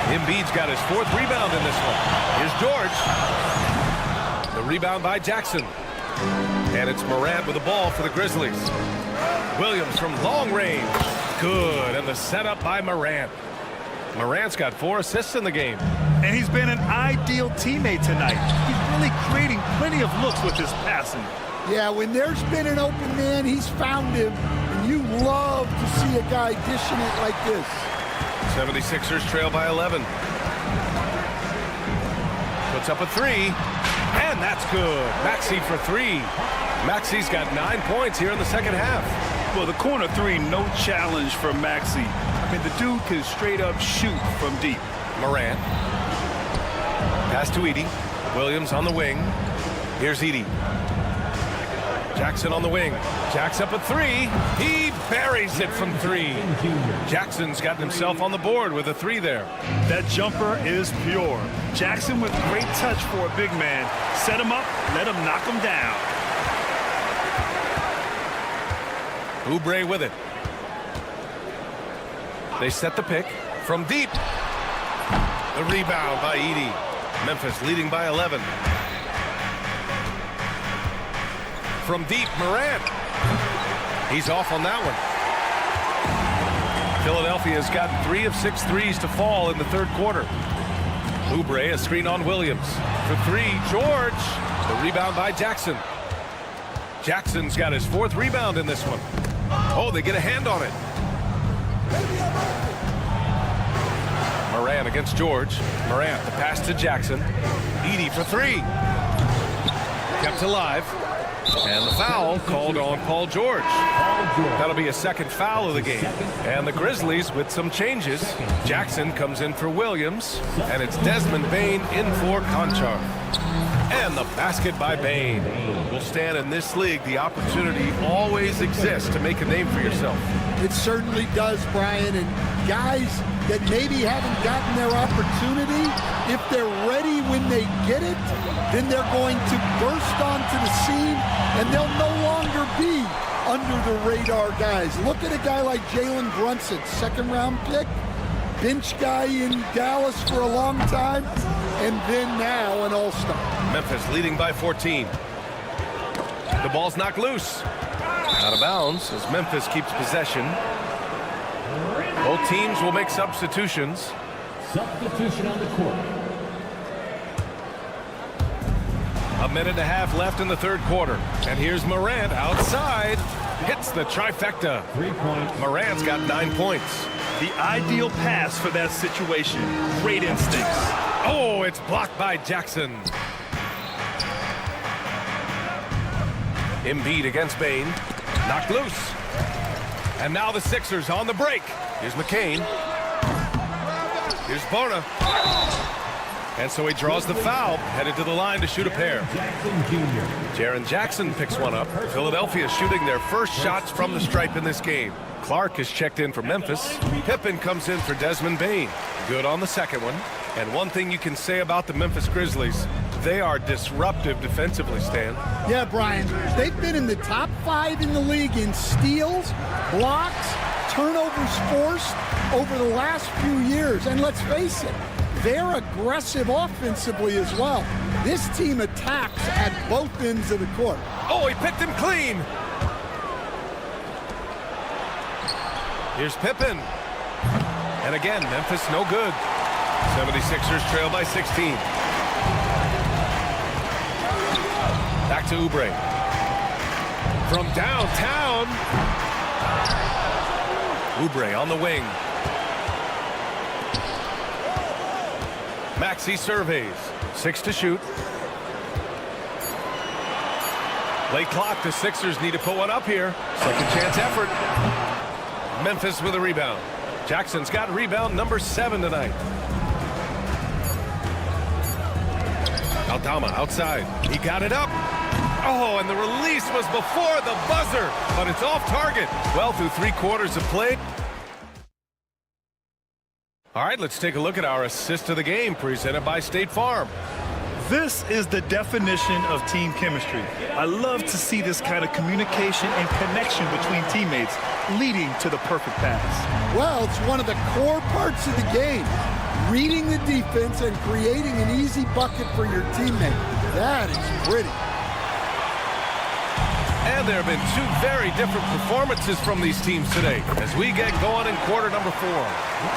Embiid's got his 4th rebound in this one. Here's George. The rebound by Jackson. And it's Morant with the ball for the Grizzlies. Williams from long range. Good. And the setup by Morant. Morant's got 4 assists in the game. And he's been an ideal teammate tonight. He's really creating plenty of looks with his passing. Yeah, when there's been an open man, he's found him. And you love to see a guy dishing it like this. 76ers trail by 11. Puts up a 3. And that's good. Maxey for 3. Maxey's got 9 points here in the second half. Well, the corner three, no challenge for Maxey. I mean, the dude can straight up shoot from deep. Morant. Pass to Edie. Williams on the wing. Here's Edie. Jackson on the wing. Jack's up a three. He buries it from three. Jackson's gotten himself on the board with a three there. That jumper is pure. Jackson with great touch for a big man. Set him up, let him knock him down. Oubre with it. They set the pick from deep. The rebound by Edie. Memphis leading by 11. From deep, Morant. He's off on that one. Philadelphia's gotten 3 of 6 threes to fall in the third quarter. Oubre, a screen on Williams. For 3, George. The rebound by Jackson. Jackson's got his 4th rebound in this one. Oh, they get a hand on it. Morant against George. Morant, the pass to Jackson. Edie for 3. Kept alive. And the foul called on Paul George. That'll be a second foul of the game. And the Grizzlies with some changes. Jackson comes in for Williams. And it's Desmond Bane in for Conchar. And the basket by Bane. Will stand in this league. The opportunity always exists to make a name for yourself. It certainly does, Brian. And guys that maybe haven't gotten their opportunity, if they're ready when they get it, then they're going to burst onto the scene and they'll no longer be under the radar guys. Look at a guy like Jalen Brunson, 2nd round pick, bench guy in Dallas for a long time, and then now an all-star. Memphis leading by 14. The ball's knocked loose. Out of bounds as Memphis keeps possession. Both teams will make substitutions. Substitution on the court. A minute and a half left in the third quarter. And here's Morant outside. Hits the trifecta. 3-point. Morant's got 9 points. The ideal pass for that situation. Great instincts. Oh, it's blocked by Jackson. Embiid against Bane. Knocked loose. And now the Sixers on the break. Here's McCain. Here's Bona. And so he draws the foul, headed to the line to shoot a pair. Jaren Jackson picks one up. Philadelphia shooting their first shots from the stripe in this game. Clark is checked in for Memphis. Pippen comes in for Desmond Bane. Good on the second one. And one thing you can say about the Memphis Grizzlies, they are disruptive defensively, Stan. Yeah, Brian, they've been in the top 5 in the league in steals, blocks, turnovers forced over the last few years. And let's face it, they're aggressive offensively as well. This team attacks at both ends of the court. Oh, he picked him clean. Here's Pippen. And again, Memphis no good. 76ers trail by 16. Back to Oubre. From downtown. Oubre on the wing. Maxey surveys. 6 to shoot. Late clock. The Sixers need to put one up here. Second chance effort. Memphis with a rebound. Jackson's got rebound number 7 tonight. Aldama outside. He got it up. Oh, and the release was before the buzzer, but it's off target. Well, through 3 quarters of play. All right, let's take a look at our assist of the game presented by State Farm. This is the definition of team chemistry. I love to see this kind of communication and connection between teammates leading to the perfect pass. Well, it's one of the core parts of the game. Reading the defense and creating an easy bucket for your teammate. That is pretty. And there have been 2 very different performances from these teams today as we get going in quarter number 4.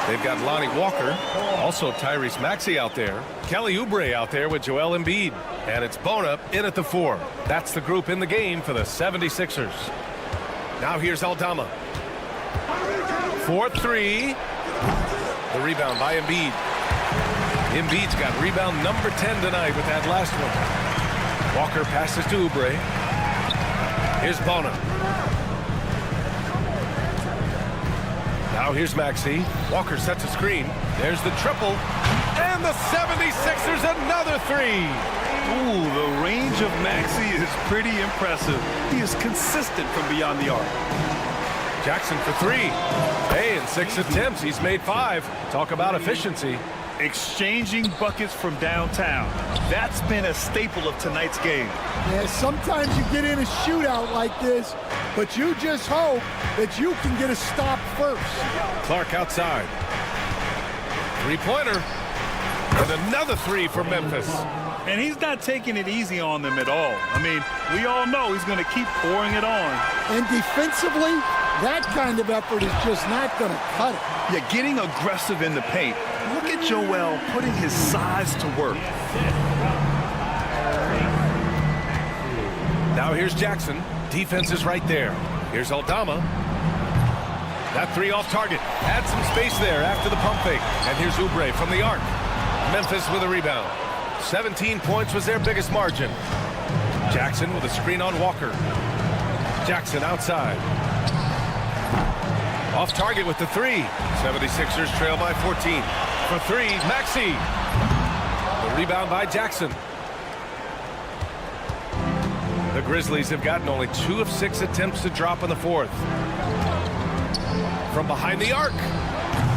They've got Lonnie Walker, also Tyrese Maxey out there, Kelly Oubre out there with Joel Embiid, and it's Bona in at the 4. That's the group in the game for the 76ers. Now here's Aldama. 4-3. The rebound by Embiid. Embiid's got rebound number 10 tonight with that last one. Walker passes to Oubre. Here's Bona. Now here's Maxey. Walker sets a screen. There's the triple. And the 76ers another three. Ooh, the range of Maxey is pretty impressive. He is consistent from beyond the arc. Jackson for three. Hey, in 6 attempts, he's made 5. Talk about efficiency. Exchanging buckets from downtown. That's been a staple of tonight's game. Yeah, sometimes you get in a shootout like this, but you just hope that you can get a stop first. Clark outside. Three-pointer. And another three for Memphis. And he's not taking it easy on them at all. I mean, we all know he's going to keep pouring it on. And defensively, that kind of effort is just not going to cut it. Yeah, getting aggressive in the paint. Look at Joel putting his size to work. Now here's Jackson. Defense is right there. Here's Aldama. That three off target. Add some space there after the pump fake. And here's Oubre from the arc. Memphis with a rebound. 17 points was their biggest margin. Jackson with a screen on Walker. Jackson outside. Off target with the three. 76ers trail by 14. For three, Maxey. The rebound by Jackson. The Grizzlies have gotten only 2 of 6 attempts to drop in the fourth. From behind the arc.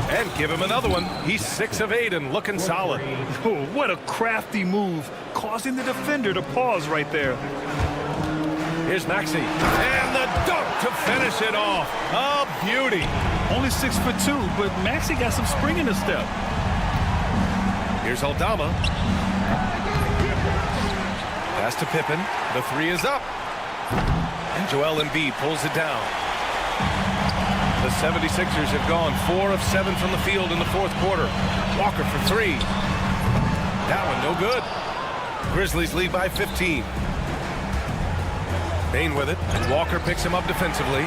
And give him another one. He's 6 of 8 and looking solid. Oh, what a crafty move, causing the defender to pause right there. Here's Maxey. And the dunk to finish it off. A beauty. Only 6'2", but Maxey got some spring in his step. Here's Aldama. Pass to Pippen. The three is up. And Joel Embiid pulls it down. The 76ers have gone 4 of 7 from the field in the fourth quarter. Walker for three. That one no good. Grizzlies lead by 15. Bane with it, and Walker picks him up defensively.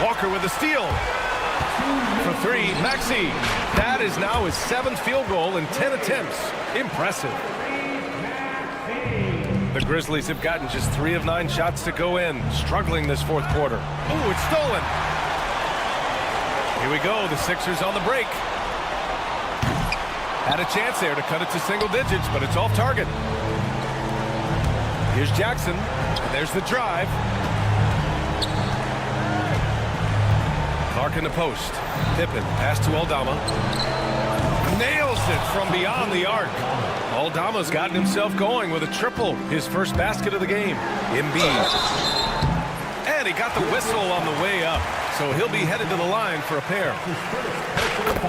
Walker with a steal. For three, Maxey. That is now his 7th field goal in 10 attempts. Impressive. The Grizzlies have gotten just 3 of 9 shots to go in, struggling this fourth quarter. Ooh, it's stolen. Here we go, the Sixers on the break. Had a chance there to cut it to single digits, but it's off target. Here's Jackson, and there's the drive. Clark in the post. Pippen, pass to Aldama. Nails it from beyond the arc. Aldama's gotten himself going with a triple, his first basket of the game. Embiid. And he got the whistle on the way up, so he'll be headed to the line for a pair.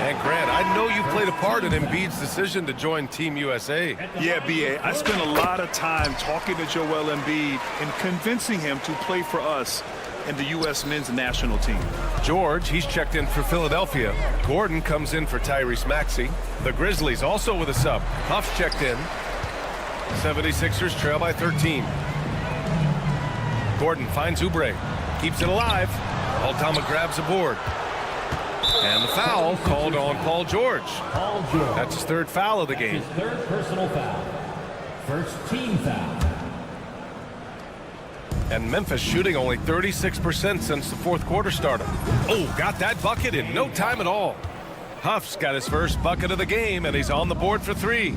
And Grant, I know you played a part in Embiid's decision to join Team USA. Yeah, B.A., I spent a lot of time talking to Joel Embiid and convincing him to play for us and the U.S. men's national team. George, he's checked in for Philadelphia. Gordon comes in for Tyrese Maxey. The Grizzlies also with a sub. Huff's checked in. 76ers trail by 13. Gordon finds Oubre. Keeps it alive. Aldama grabs a board. And the foul called on Paul George. That's his 3rd foul of the game. His 3rd personal foul. First team foul. And Memphis shooting only 36% since the fourth quarter started. Oh, got that bucket in no time at all. Huff's got his first bucket of the game, and he's on the board for 3.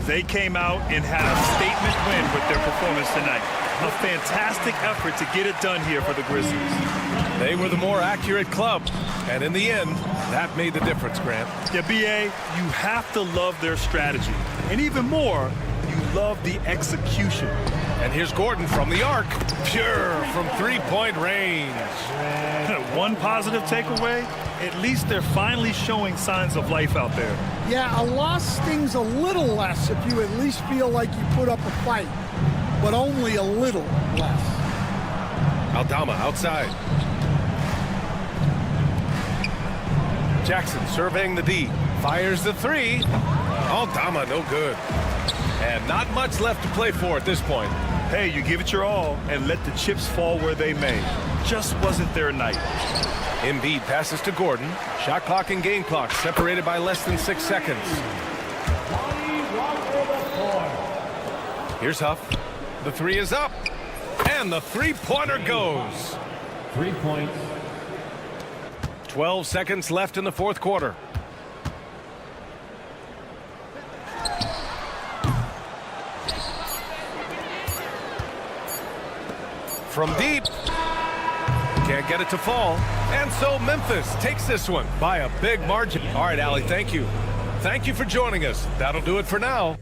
They came out and had a statement win with their performance tonight. A fantastic effort to get it done here for the Grizzlies. They were the more accurate club, and in the end, that made the difference, Grant. Yeah, B.A., you have to love their strategy. And even more, you love the execution. And here's Gordon from the arc. Pure from 3-point range. One positive takeaway, at least they're finally showing signs of life out there. Yeah, a loss stings a little less if you at least feel like you put up a fight, but only a little less. Aldama outside. Jackson surveying the D. Fires the 3. Aldama no good. And not much left to play for at this point. Hey, you give it your all and let the chips fall where they may. Just wasn't their night. Embiid passes to Gordon. Shot clock and game clock separated by less than 6 seconds. Here's Huff. The 3 is up. And the 3-pointer goes. 3 points. 12 seconds left in the fourth quarter. From deep. Can't get it to fall. And so Memphis takes this one by a big margin. All right, Allie, thank you. Thank you for joining us. That'll do it for now.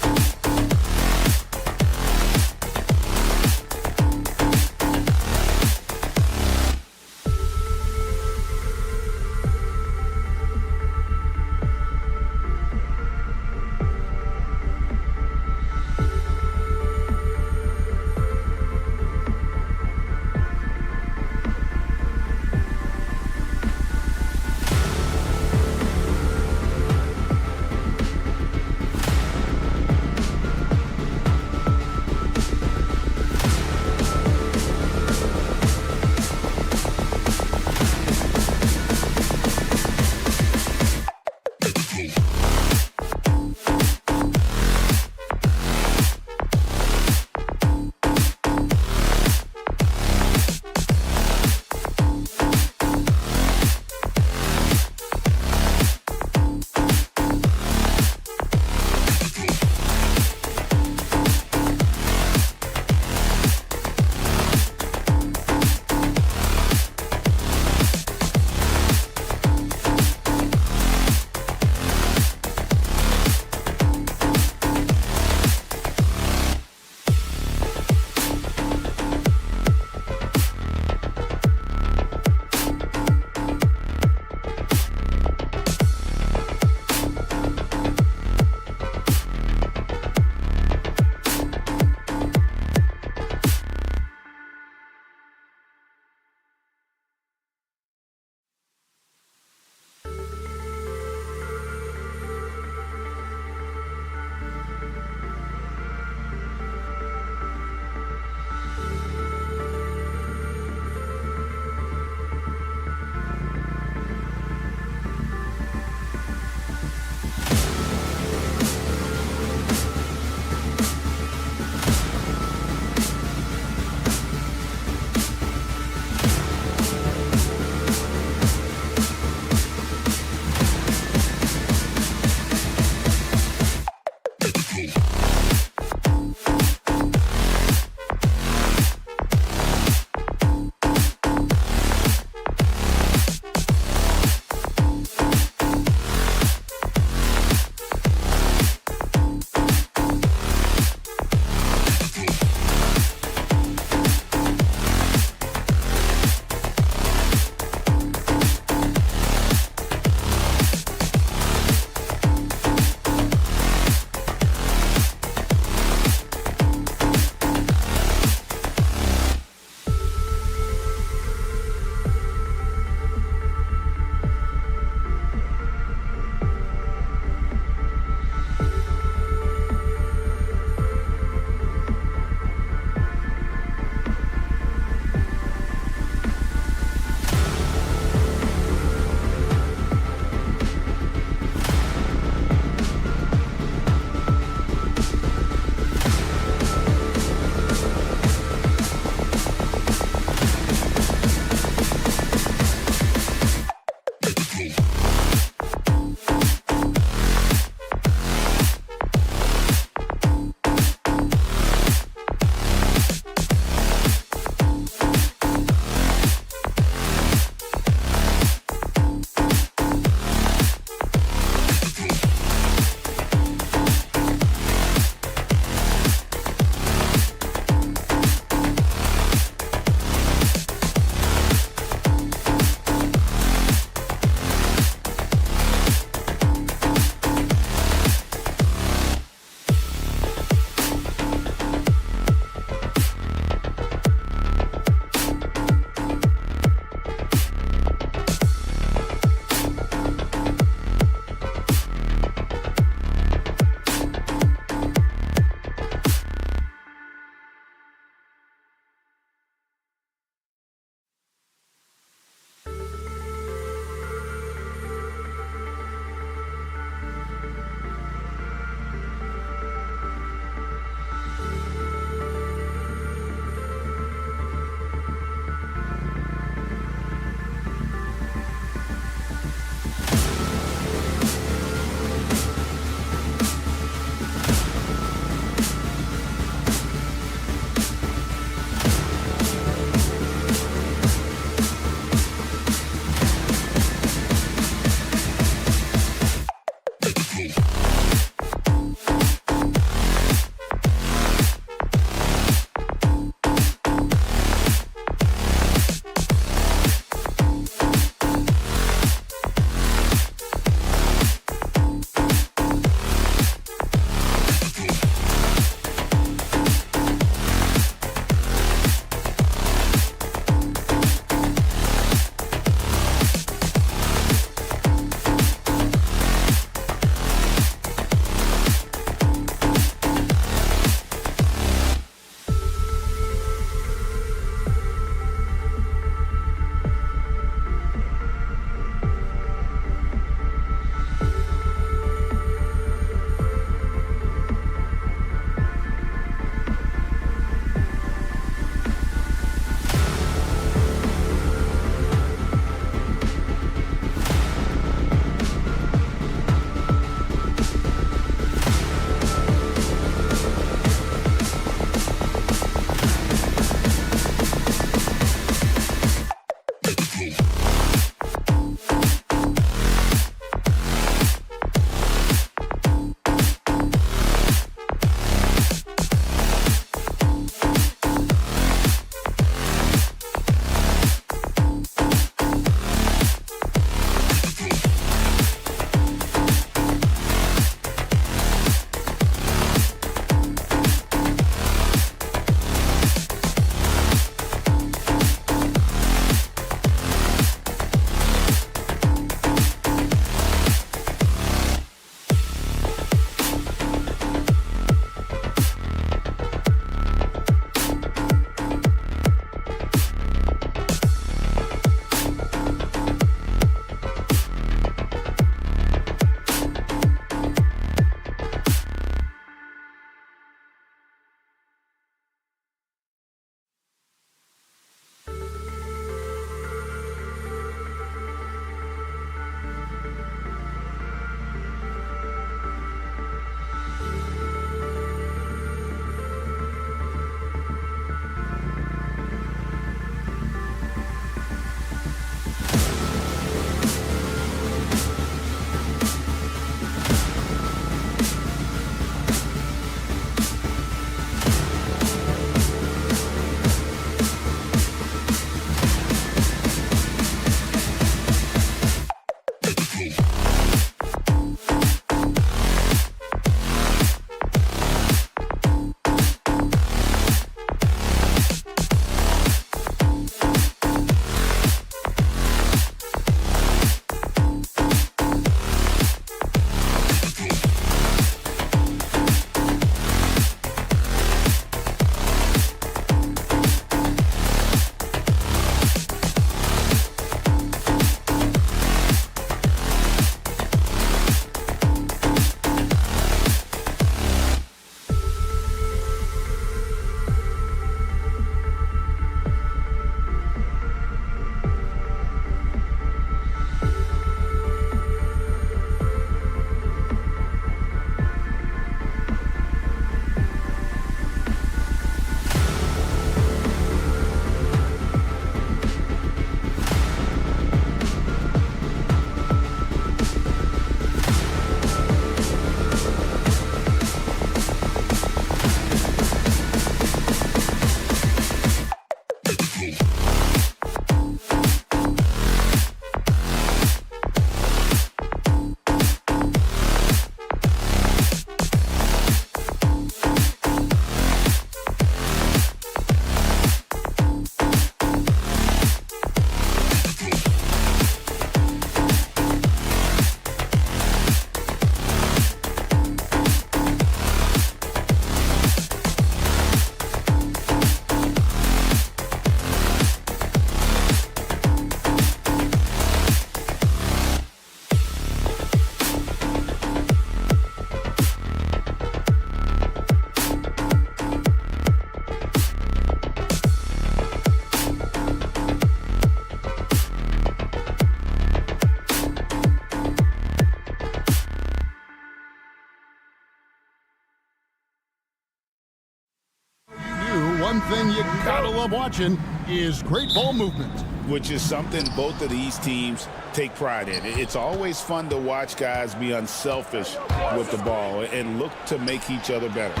One thing you gotta love watching is great ball movement. Which is something both of these teams take pride in. It's always fun to watch guys be unselfish with the ball and look to make each other better.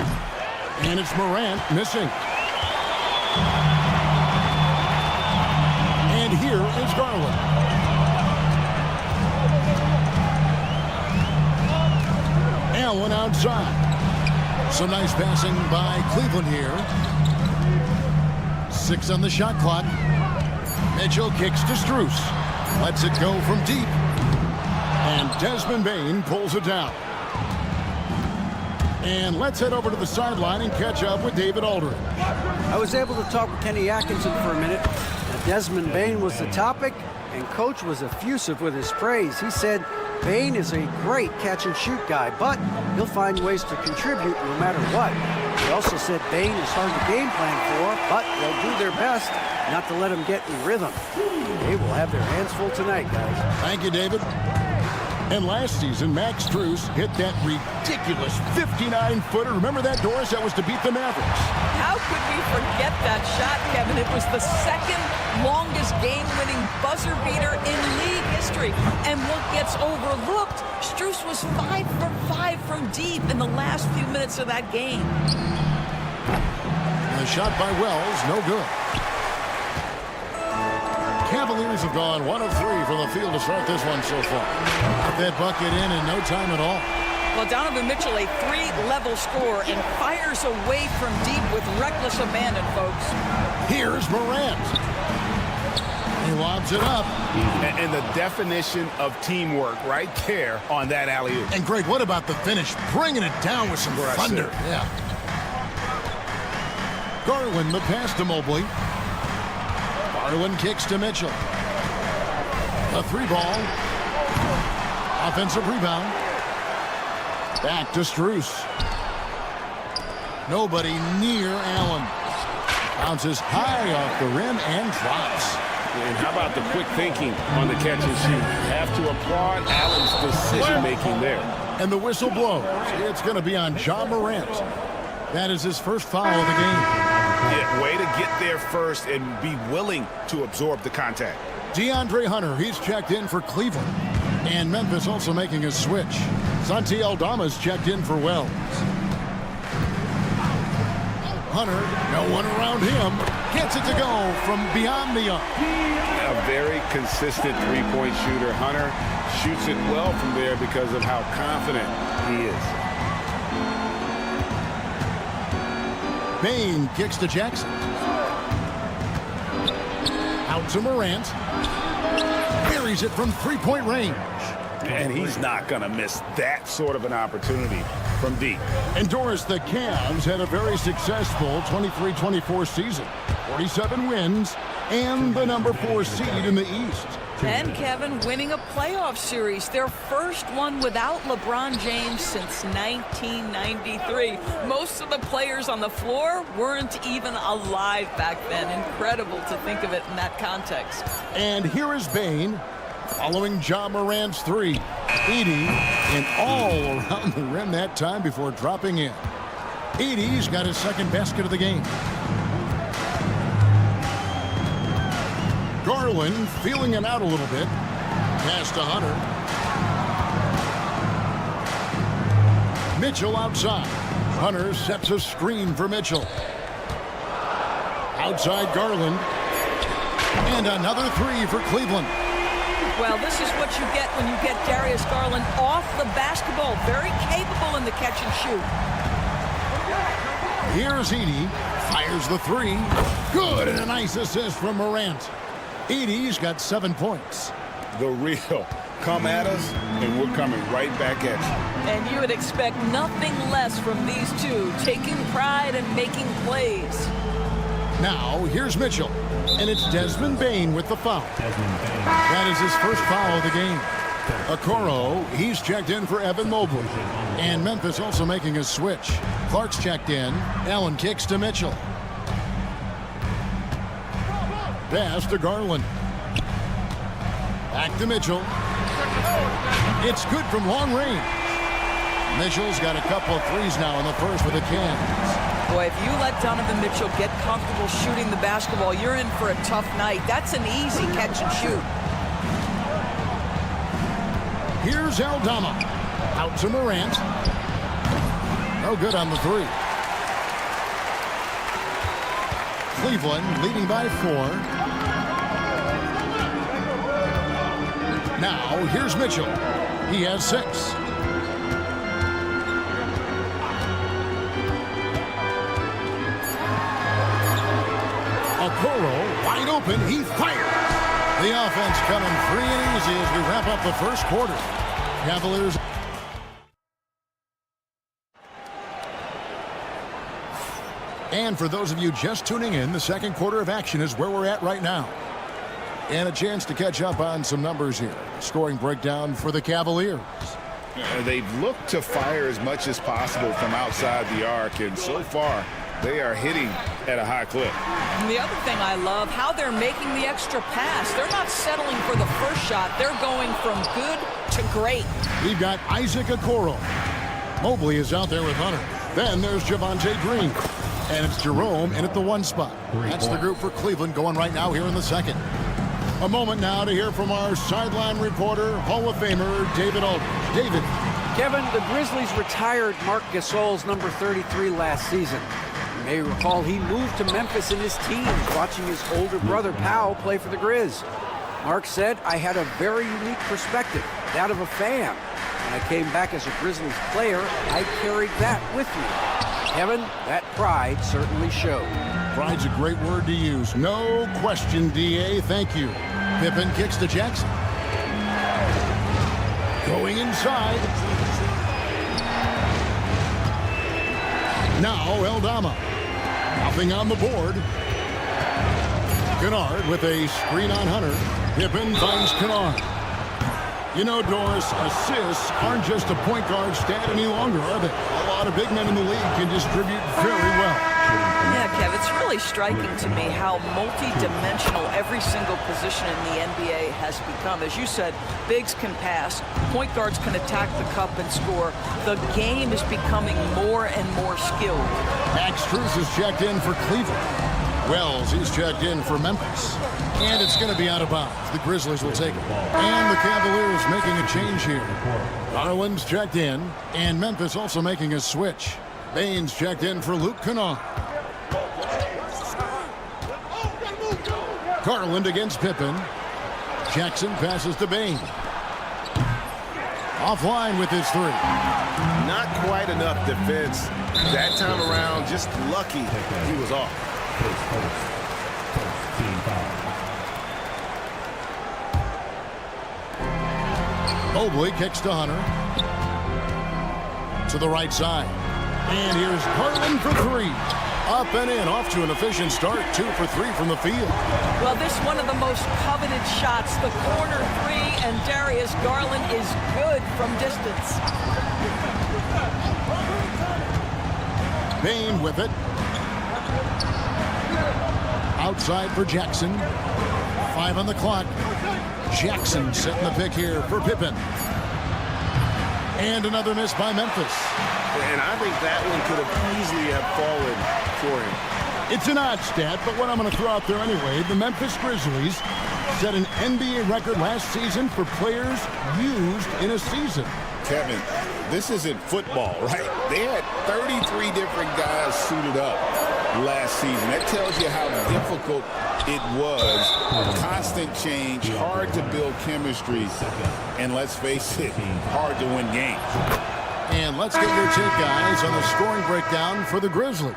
And it's Morant missing. And here is Garland. Allen outside. Some nice passing by Cleveland here. 6 on the shot clock. Mitchell kicks to Strus. Lets it go from deep. And Desmond Bane pulls it down. And let's head over to the sideline and catch up with David Aldridge. I was able to talk with Kenny Atkinson for a minute. Desmond Bane was the topic, and Coach was effusive with his praise. He said Bane is a great catch-and-shoot guy, but he'll find ways to contribute no matter what. He also said Bane is hard to game plan for, but they'll do their best not to let him get in rhythm. They will have their hands full tonight, guys. Thank you, David. And last season, Max Strus hit that ridiculous 59-footer. Remember that, Doris? That was to beat the Mavericks. How could we forget that shot, Kevin? It was the second longest game-winning buzzer beater in league history. And what gets overlooked, Strus was 5 for 5 from deep in the last few minutes of that game. A shot by Wells, no good. Cavaliers have gone 1 of 3 from the field to start this one so far. Got that bucket in no time at all. Well, Donovan Mitchell, a 3-level scorer, and fires away from deep with reckless abandon, folks. Here's Morant. He lobs it up. And the definition of teamwork right there on that alley-oop. And Greg, what about the finish? Bringing it down with some thunder. Yeah. Garland, the pass to Mobley. Garland kicks to Mitchell. A 3-ball. Offensive rebound. Back to Strus. Nobody near Allen. Bounces high off the rim and drops. And how about the quick thinking on the catch and shoot? Have to applaud Allen's decision-making there. And the whistle blows. It's going to be on John Morant. That is his first foul of the game. Yeah, way to get there first and be willing to absorb the contact. DeAndre Hunter, he's checked in for Cleveland. And Memphis also making a switch. Santi Aldama's checked in for Wells. Hunter, no one around him. Gets it to go from beyond the arc. A very consistent three-point shooter. Hunter shoots it well from there because of how confident he is. Bane kicks to Jackson. Out to Morant. Buries it from 3-point range. And he's not going to miss that sort of an opportunity from deep. And Doris, the Cavs had a very successful 23-24 season. 47 wins and the number 4 seed in the East. And Kevin winning a playoff series, their first one without LeBron James since 1993. Most of the players on the floor weren't even alive back then. Incredible to think of it in that context. And here is Bane following John Morant's 3. Edie and all around the rim that time before dropping in. Edie's got his second basket of the game. Garland feeling it out a little bit. Pass to Hunter. Mitchell outside. Hunter sets a screen for Mitchell. Outside Garland. And another three for Cleveland. Well, this is what you get when you get Darius Garland off the basketball. Very capable in the catch and shoot. Here's Edey. Fires the three. Good, and a nice assist from Morant. Edey's got 7 points. The real. Come at us, and we're coming right back at you. And you would expect nothing less from these two, taking pride and making plays. Now, here's Mitchell. And it's Desmond Bane with the foul. That is his first foul of the game. Okoro, he's checked in for Evan Mobley. And Memphis also making a switch. Clark's checked in. Allen kicks to Mitchell. Pass to Garland. Back to Mitchell. It's good from long range. Mitchell's got a couple of threes now in the first with the Cavs. Boy, if you let Donovan Mitchell get comfortable shooting the basketball, you're in for a tough night. That's an easy catch and shoot. Here's Aldama. Out to Morant. No good on the three. Cleveland leading by 4. Now, here's Mitchell. He has 6. Okoro, wide open, he fires. The offense coming free and easy as we wrap up the first quarter. Cavaliers. And for those of you just tuning in, the second quarter of action is where we're at right now. And a chance to catch up on some numbers here. Scoring breakdown for the Cavaliers. They've looked to fire as much as possible from outside the arc, and so far they are hitting at a high clip. And the other thing I love, how they're making the extra pass. They're not settling for the first shot. They're going from good to great. We've got Isaac Okoro. Mobley is out there with Hunter. Then there's Javonte Green. And it's Jerome in at the 1 spot. That's the group for Cleveland going right now here in the second. A moment now to hear from our sideline reporter, Hall of Famer David Aldridge. David. Kevin, the Grizzlies retired Marc Gasol's number 33 last season. You may recall he moved to Memphis in his teens, watching his older brother Powell play for the Grizz. Mark said, I had a very unique perspective, that of a fan. When I came back as a Grizzlies player, I carried that with me. Kevin, that pride certainly showed. Pride's a great word to use. No question, D.A. Thank you. Pippen kicks to Jackson. Going inside. Now Aldama. Nothing on the board. Kennard with a screen on Hunter. Pippen finds Kennard. You know, Doris, assists aren't just a point guard stat any longer, are they? A lot of big men in the league can distribute very well. Yeah, Kev, it's really striking to me how multi-dimensional every single position in the NBA has become. As you said, bigs can pass, point guards can attack the cup and score. The game is becoming more and more skilled. Max Strus is checked in for Cleveland. Wells, he's checked in for Memphis. And it's going to be out of bounds. The Grizzlies will take it. And the Cavaliers making a change here. Garland's checked in, and Memphis also making a switch. Baines checked in for Luke Kennard. Garland against Pippen. Jackson passes to Bane. Offline with his 3. Not quite enough defense. That time around, just lucky he was off. Mobley kicks to Hunter. To the right side. And here's Garland for 3. Up and in, off to an efficient start. 2 for 3 from the field. Well, this is one of the most coveted shots, the corner 3, and Darius Garland is good from distance. Bane with it. Outside for Jackson. 5 on the clock. Jackson setting the pick here for Pippen. And another miss by Memphis. And I think that one could have easily have fallen for him. It's an odd stat, but what I'm going to throw out there anyway, the Memphis Grizzlies set an NBA record last season for players used in a season. Kevin, this isn't football, right? They had 33 different guys suited up last season. That tells you how difficult It was constant change, hard to build chemistry, and let's face it, hard to win games. And let's get your take, guys, on the scoring breakdown for the Grizzlies.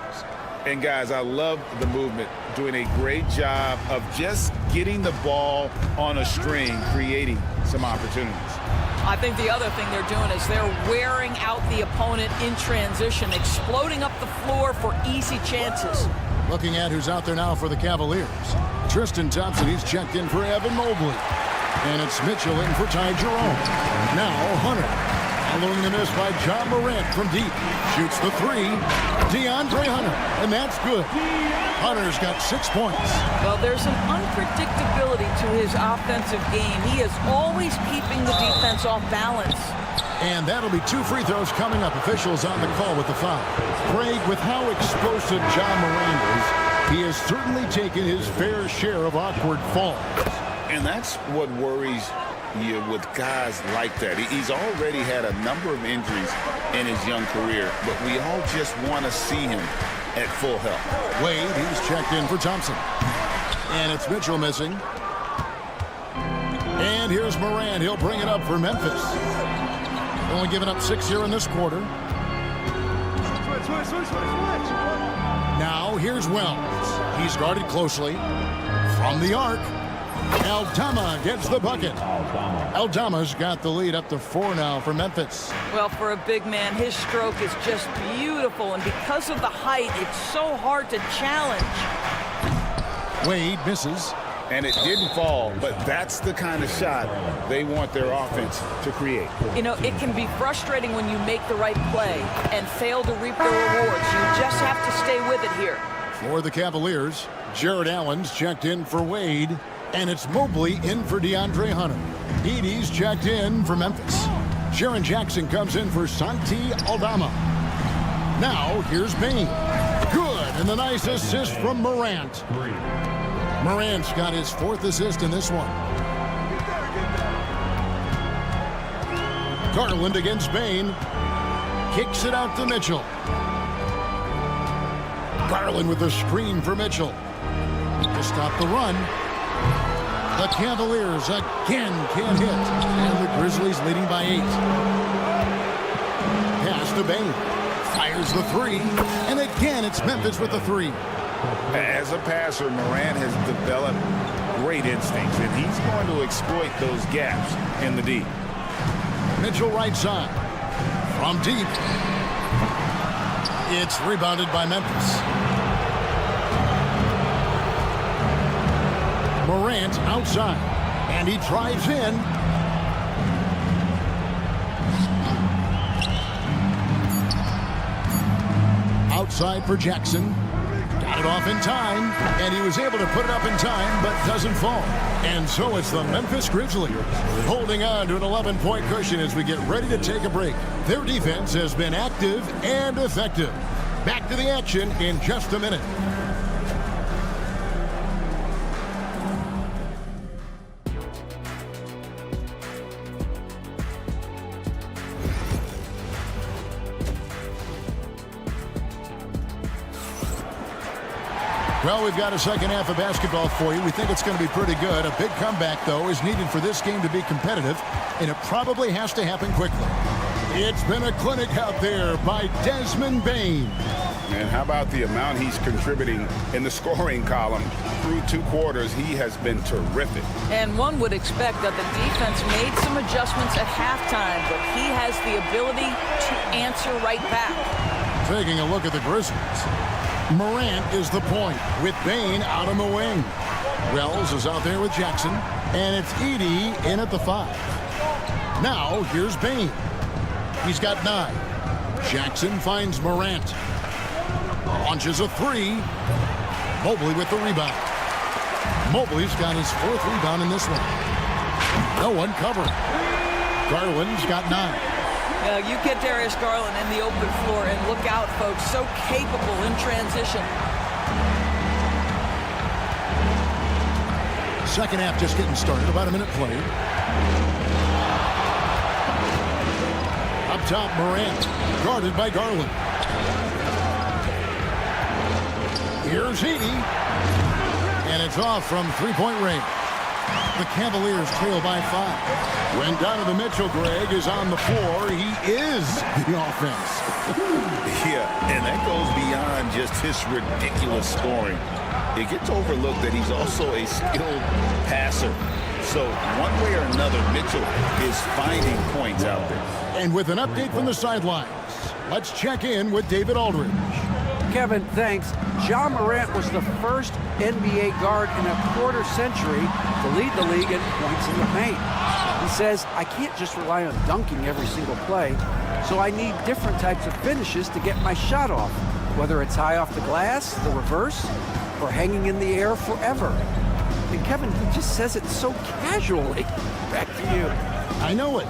And, guys, I love the movement, doing a great job of just getting the ball on a string, creating some opportunities. I think the other thing they're doing is they're wearing out the opponent in transition, exploding up the floor for easy chances. Looking at who's out there now for the Cavaliers. Tristan Thompson, he's checked in for Evan Mobley. And it's Mitchell in for Ty Jerome. Now Hunter. Following the miss by John Morant from deep. Shoots the three. DeAndre Hunter. And that's good. Hunter's got 6 points. Well, there's an unpredictability to his offensive game. He is always keeping the defense off balance. And that'll be 2 free throws coming up. Officials on the call with the foul. Craig, with how explosive John Morant is, he has certainly taken his fair share of awkward falls. And that's what worries you with guys like that. He's already had a number of injuries in his young career, but we all just want to see him at full health. Wade, he's checked in for Thompson. And it's Mitchell missing. And here's Morant. He'll bring it up for Memphis. Only giving up 6 here in this quarter. Now here's Wells. He's guarded closely. From the arc, Aldama gets the bucket. Aldama's got the lead up to 4 now for Memphis. Well, for a big man, his stroke is just beautiful, and because of the height, it's so hard to challenge. Wade misses. And it didn't fall, but that's the kind of shot they want their offense to create. You know, it can be frustrating when you make the right play and fail to reap the rewards. You just have to stay with it here. For the Cavaliers, Jared Allen's checked in for Wade, and it's Mobley in for DeAndre Hunter. Edie's checked in for Memphis. Jaren Jackson comes in for Santi Aldama. Now, here's Bain. Good, and the nice assist from Morant. Morant's got his 4th assist in this one. Garland against Bain. Kicks it out to Mitchell. Garland with a screen for Mitchell. To stop the run. The Cavaliers again can't hit. And the Grizzlies leading by 8. Pass to Bain. Fires the 3. And again it's Memphis with the 3. As a passer, Morant has developed great instincts, and he's going to exploit those gaps in the D. Mitchell right side. From deep. It's rebounded by Memphis. Morant outside. And he drives in. Outside for Jackson. Got it off in time, and he was able to put it up in time, but doesn't fall. And so it's the Memphis Grizzlies holding on to an 11-point cushion as we get ready to take a break. Their defense has been active and effective. Back to the action in just a minute. Well, we've got a second half of basketball for you. We think it's going to be pretty good. A big comeback, though, is needed for this game to be competitive, and it probably has to happen quickly. It's been a clinic out there by Desmond Bain. And how about the amount he's contributing in the scoring column? Through 2 quarters, he has been terrific. And one would expect that the defense made some adjustments at halftime, but he has the ability to answer right back. Taking a look at the Grizzlies. Morant is the point with Bain out on the wing. Wells is out there with Jackson, and it's Edie in at the 5. Now here's Bain. He's got 9. Jackson finds Morant. Launches a 3. Mobley with the rebound. Mobley's got his 4th rebound in this one. No one covering. Garland's got 9. You get Darius Garland in the open floor, and look out, folks. So capable in transition. Second half just getting started. About a minute played. Up top, Morant. Guarded by Garland. Here's Edie. And it's off from three-point range. The Cavaliers trail by 5. When Donovan Mitchell, Greg, is on the floor, he is the offense. Yeah, and that goes beyond just his ridiculous scoring. It gets overlooked that he's also a skilled passer. So one way or another, Mitchell is finding points out there. And with an update from the sidelines, let's check in with David Aldridge. Kevin, thanks. Ja Morant was the first NBA guard in a quarter century to lead the league in points in the paint. He says, I can't just rely on dunking every single play, so I need different types of finishes to get my shot off, whether it's high off the glass, the reverse, or hanging in the air forever. And Kevin, he just says it so casually. Back to you. I know it.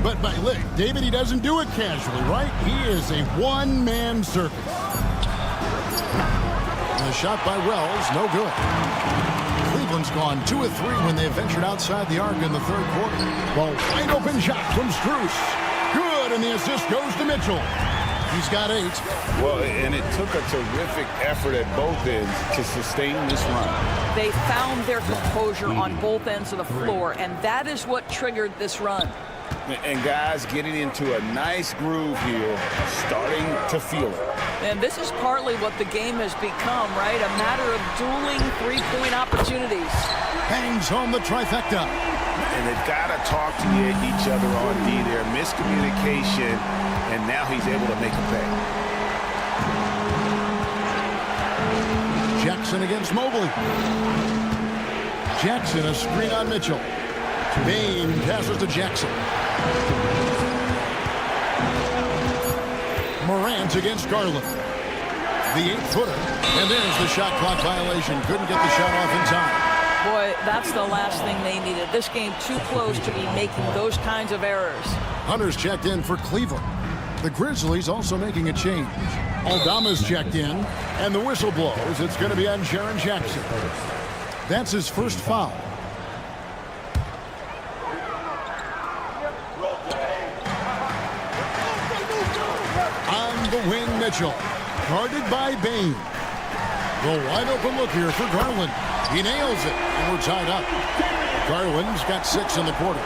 But look, David, he doesn't do it casually, right? He is a one-man circus. And a shot by Wells, no good. Cleveland's gone 2 of 3 when they ventured outside the arc in the third quarter. Well, wide open shot from Strus. Good, and the assist goes to Mitchell. He's got 8. Well, and it took a terrific effort at both ends to sustain this run. They found their composure on both ends of the floor, and that is what triggered this run. And guys getting into a nice groove here, starting to feel it. And this is partly what the game has become, right? A matter of dueling three-point opportunities. Bangs home the trifecta. And they've got to talk to each other on D there. Miscommunication, and now he's able to make a pay. Jackson against Mobley. Jackson, a screen on Mitchell. Bain passes to Jackson. Morant against Garland. The 8-footer. And there's the shot clock violation. Couldn't get the shot off in time. Boy, that's the last thing they needed. This game too close to be making those kinds of errors. Hunter's checked in for Cleveland. The Grizzlies also making a change. Aldama's checked in, and the whistle blows. It's going to be on Jaren Jackson. That's his first foul. On the wing, Mitchell. Guarded by Bain. The wide open look here for Garland. He nails it, and we're tied up. Garland's got 6 in the quarter.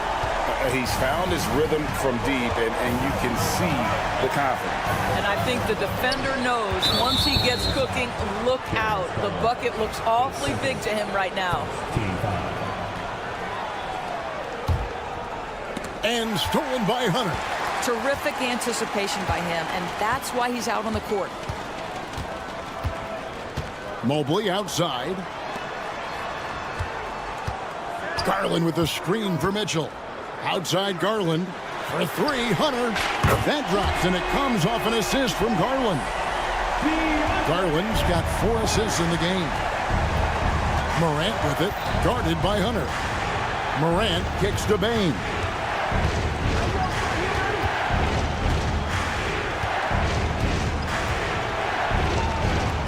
He's found his rhythm from deep, and you can see the confidence. And I think the defender knows once he gets cooking, look out. The bucket looks awfully big to him right now. And stolen by Hunter. Terrific anticipation by him, and that's why he's out on the court. Mobley outside. Garland with the screen for Mitchell. Outside Garland for 3. Hunter. That drops, and it comes off an assist from Garland. Garland's got 4 assists in the game. Morant with it, guarded by Hunter. Morant kicks to Bain.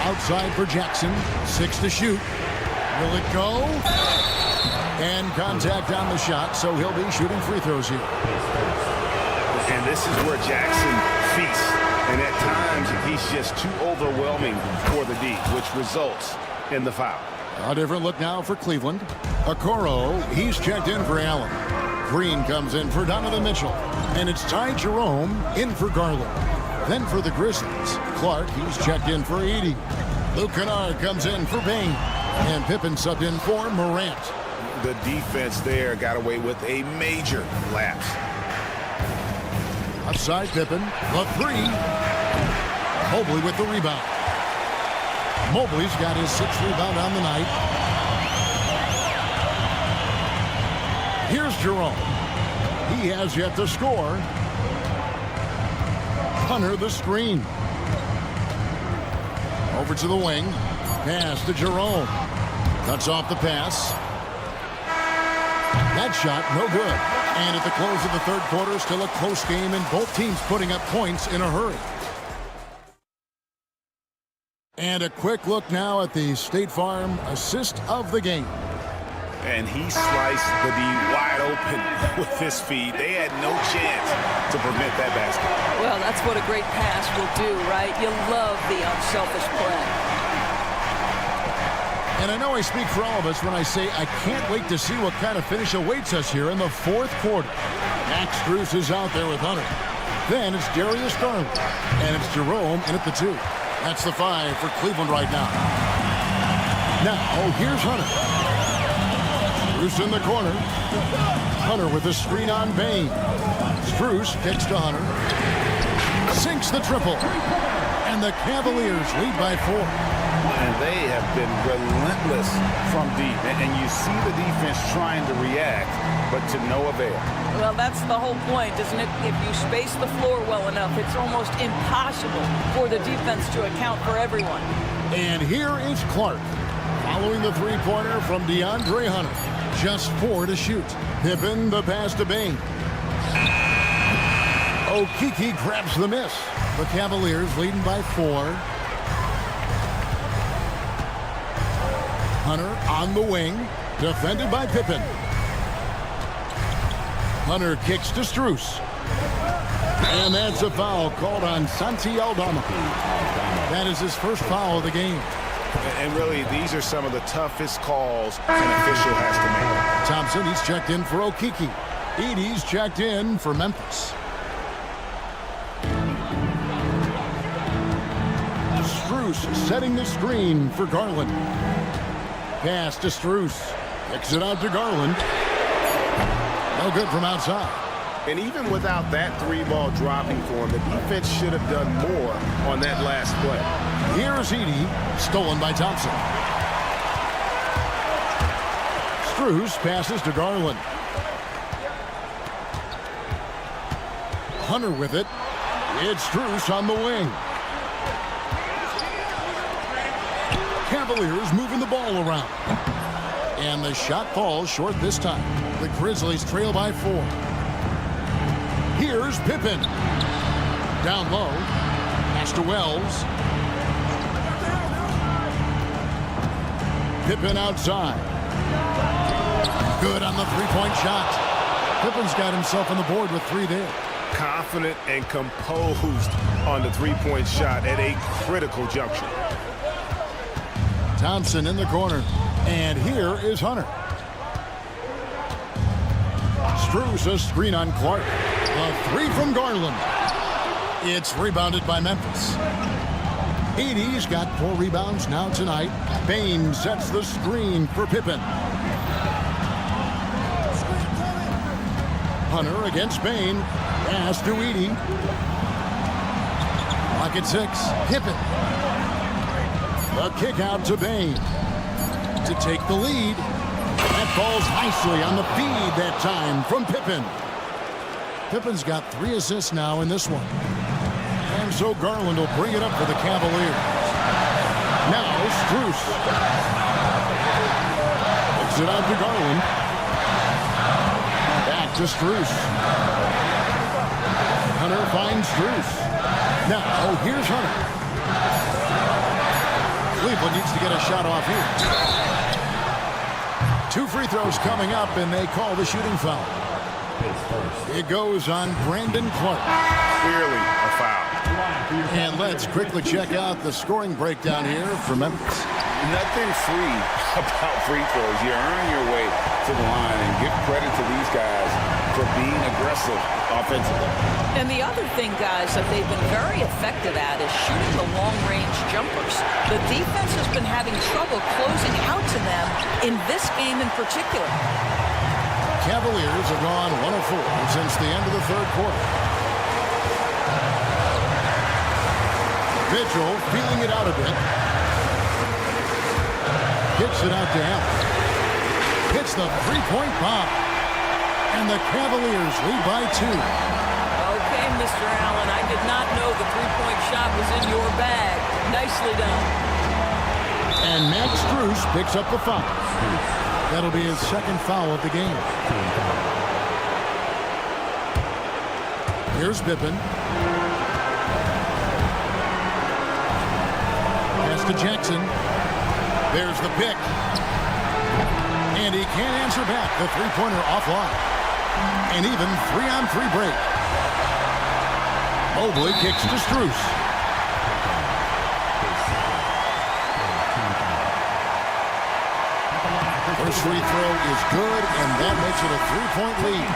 Outside for Jackson. 6 to shoot. Will it go? And contact on the shot, so he'll be shooting free throws here. And this is where Jackson feasts. And at times, he's just too overwhelming for the D, which results in the foul. A different look now for Cleveland. Okoro, he's checked in for Allen. Green comes in for Donovan Mitchell. And it's Ty Jerome in for Garland. Then for the Grizzlies, Clark, he's checked in for Edey. Luke Kennard comes in for Bain. And Pippen subbed in for Morant. The defense there got away with a major lapse. Outside Pippen, the 3. Mobley with the rebound. Mobley's got his 6th rebound on the night. Here's Jerome. He has yet to score. Hunter the screen. Over to the wing. Pass to Jerome. Cuts off the pass. That shot, no good. And at the close of the third quarter, still a close game, and both teams putting up points in a hurry. And a quick look now at the State Farm assist of the game. And he sliced the D wide open with his feet. They had no chance to prevent that basket. Well, that's what a great pass will do, right? You love the unselfish play. And I know I speak for all of us when I say I can't wait to see what kind of finish awaits us here in the fourth quarter. Max Strus is out there with Hunter. Then it's Darius Garland. And it's Jerome in at the 2. That's the 5 for Cleveland right now. Now, here's Hunter. Strus in the corner. Hunter with a screen on Bane. Strus kicks to Hunter. Sinks the triple. And the Cavaliers lead by 4. And they have been relentless from deep. And you see the defense trying to react, but to no avail. Well, that's the whole point, isn't it? If you space the floor well enough, it's almost impossible for the defense to account for everyone. And here is Clark, following the three-pointer from DeAndre Hunter. Just 4 to shoot. Pippen the pass to Bane. Okeke grabs the miss. The Cavaliers leading by 4. Hunter on the wing, defended by Pippen. Hunter kicks to Strus. And that's a foul called on Santi Aldama. That is his first foul of the game. And really, these are some of the toughest calls an official has to make. Thompson, he's checked in for Okeke. Edey's checked in for Memphis. Strus setting the screen for Garland. Pass to Strus. Kicks it out to Garland. No good from outside. And even without that 3-ball dropping for him, the defense should have done more on that last play. Here's Edey, stolen by Thompson. Strus passes to Garland. Hunter with it. It's Strus on the wing. Cavaliers moving the ball around. And the shot falls short this time. The Grizzlies trail by 4. Here's Pippen. Down low. Pass to Wells. Pippen outside. Good on the three-point shot. Pippen's got himself on the board with 3 there. Confident and composed on the three-point shot at a critical juncture. Thompson in the corner. And here is Hunter. Strus a screen on Clark. A 3 from Garland. It's rebounded by Memphis. Edey's got 4 rebounds now tonight. Bane sets the screen for Pippen. Hunter against Bane. Pass to Edey. Clock at 6. Pippen. The kick out to Bane. To take the lead. That falls nicely on the feed that time from Pippen. Pippen's got 3 assists now in this one. And so Garland will bring it up for the Cavaliers. Now Strus. Kicks it out to Garland. Back to Strus. Hunter finds Strus. Now, here's Hunter. Cleveland needs to get a shot off here. 2 free throws coming up, and they call the shooting foul. It goes on Brandon Clark. Clearly a foul. And let's quickly check out the scoring breakdown here for Memphis. Nothing free about free throws. You earn your way to the line, and give credit to these guys for being aggressive offensively. And the other thing, guys, that they've been very effective at is shooting the long-range jumpers. The defense has been having trouble closing out to them in this game in particular. Cavaliers have gone 1 of 4 since the end of the third quarter. Mitchell feeling it out a bit. Kicks it out to Allen. Hits the three-point bomb. And the Cavaliers lead by 2. Okay, Mr. Allen, I did not know the three-point shot was in your bag. Nicely done. And Max Strus picks up the foul. That'll be his second foul of the game. Here's Pippen. Pass to Jackson. There's the pick. And he can't answer back. The three-pointer offline. And even 3-on-3 break. Mobley kicks to Strus. First free throw is good, and that makes it a 3-point lead.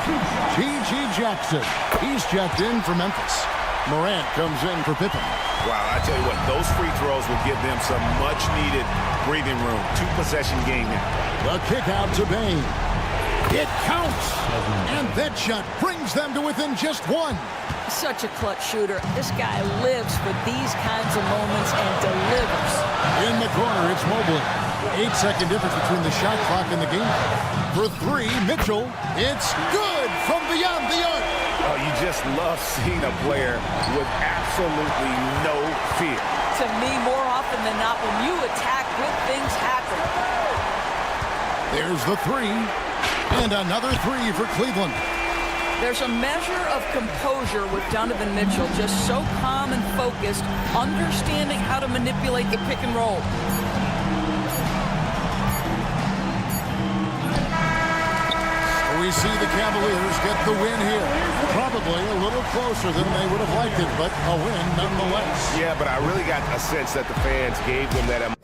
G.G. Jackson, he's checked in for Memphis. Morant comes in for Pippen. Wow, I tell you what, those free throws will give them some much-needed breathing room. 2-possession game now. The kick out to Bain. It counts, and that shot brings them to within just one. Such a clutch shooter. This guy lives for these kinds of moments and delivers. In the corner, it's Mobley. 8-second difference between the shot clock and the game. For three, Mitchell. It's good from beyond the arc. Oh, you just love seeing a player with absolutely no fear. To me, more often than not, when you attack, good things happen. There's the three. And another three for Cleveland. There's a measure of composure with Donovan Mitchell, just so calm and focused, understanding how to manipulate the pick and roll. We see the Cavaliers get the win here. Probably a little closer than they would have liked it, but a win nonetheless. Yeah, but I really got a sense that the fans gave them that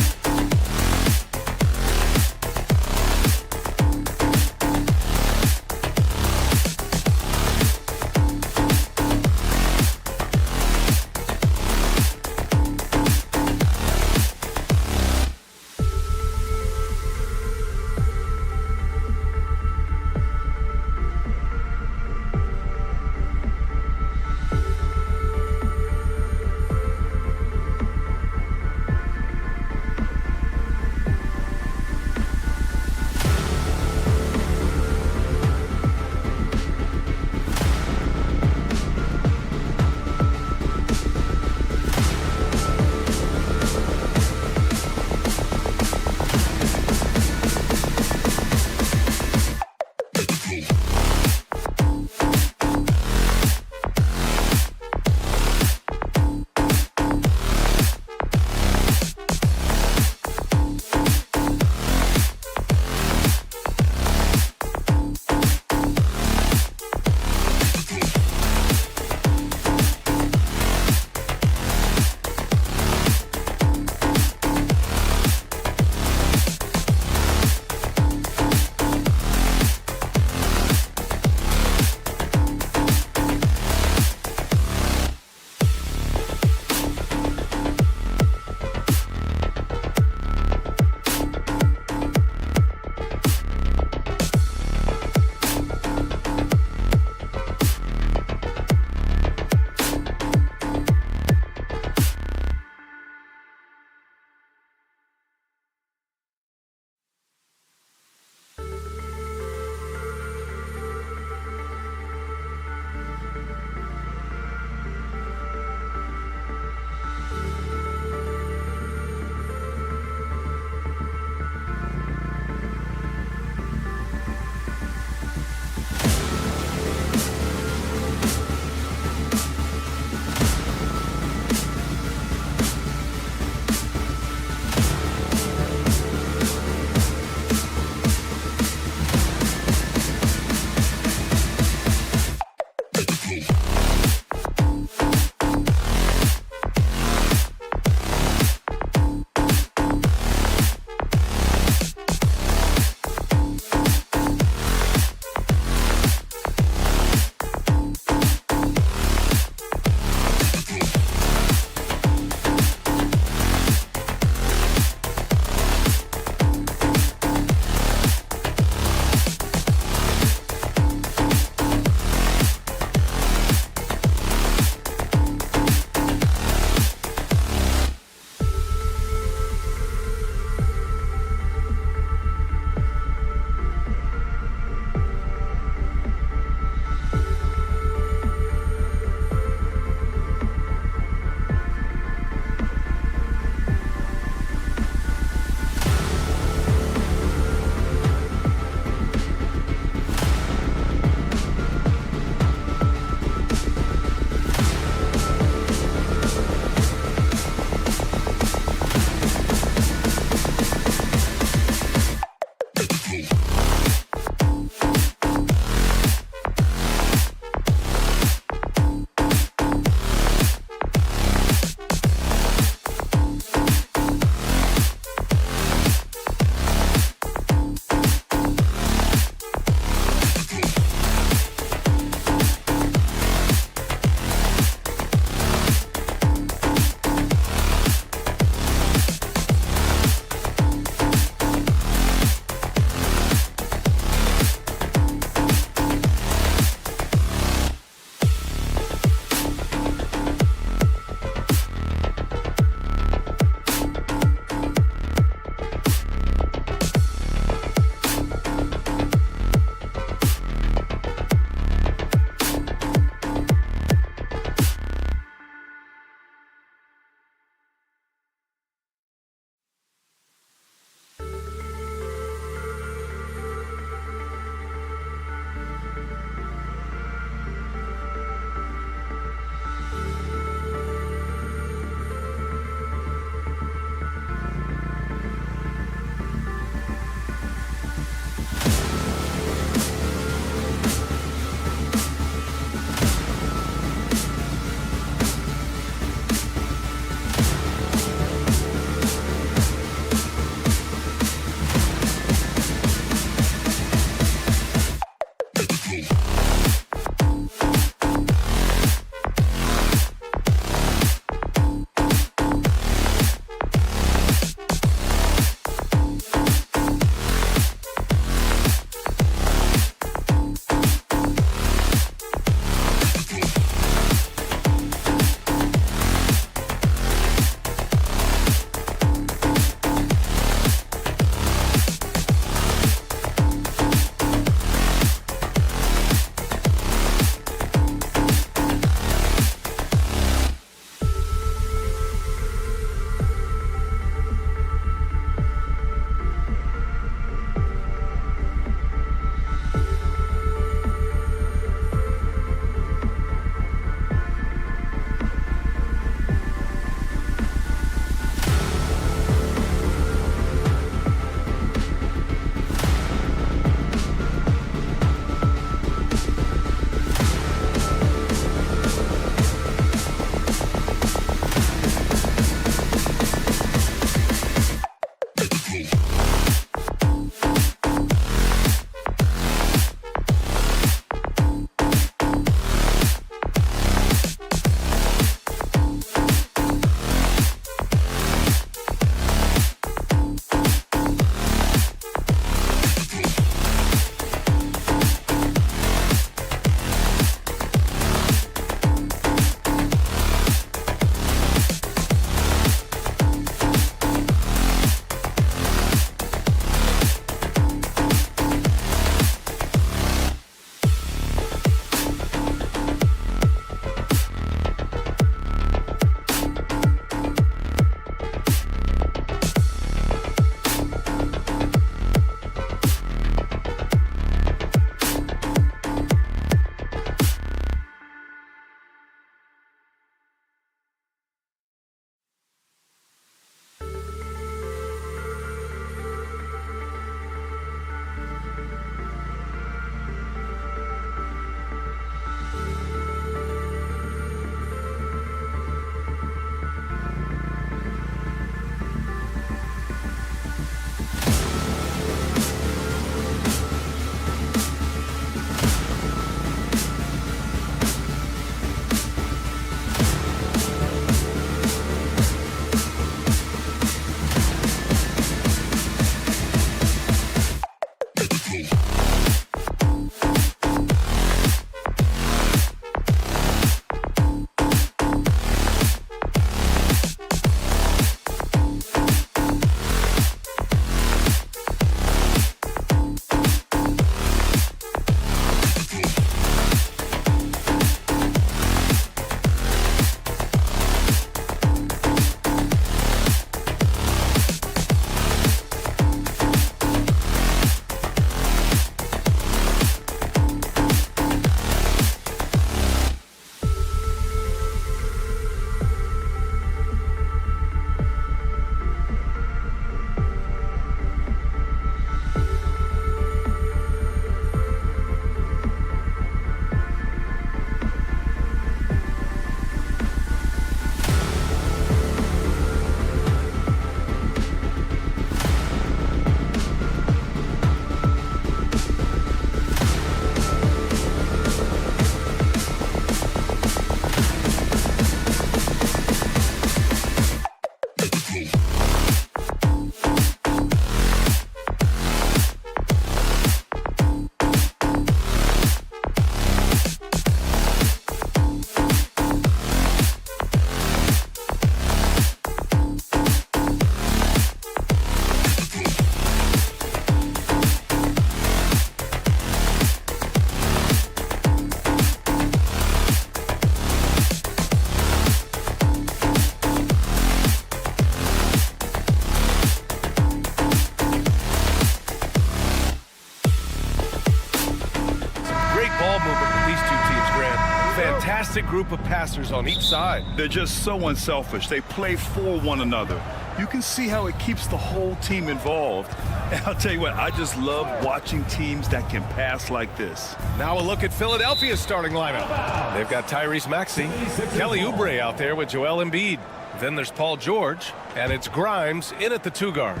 fantastic group of passers on each side. They're just so unselfish. They play for one another. You can see how it keeps the whole team involved. And I'll tell you what, I just love watching teams that can pass like this. Now a look at Philadelphia's starting lineup. They've got Tyrese Maxey, Kelly Oubre out there with Joel Embiid. Then there's Paul George, and it's Grimes in at the 2 guard.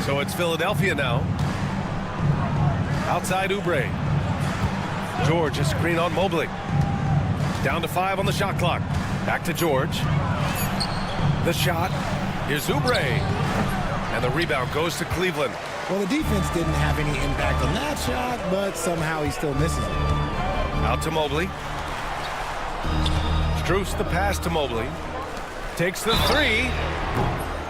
So it's Philadelphia now. Outside Oubre. George, a screen on Mobley. Down to 5 on the shot clock. Back to George. The shot. Here's Oubre. And the rebound goes to Cleveland. Well, the defense didn't have any impact on that shot, but somehow he still misses it. Out to Mobley. Strus the pass to Mobley. Takes the 3.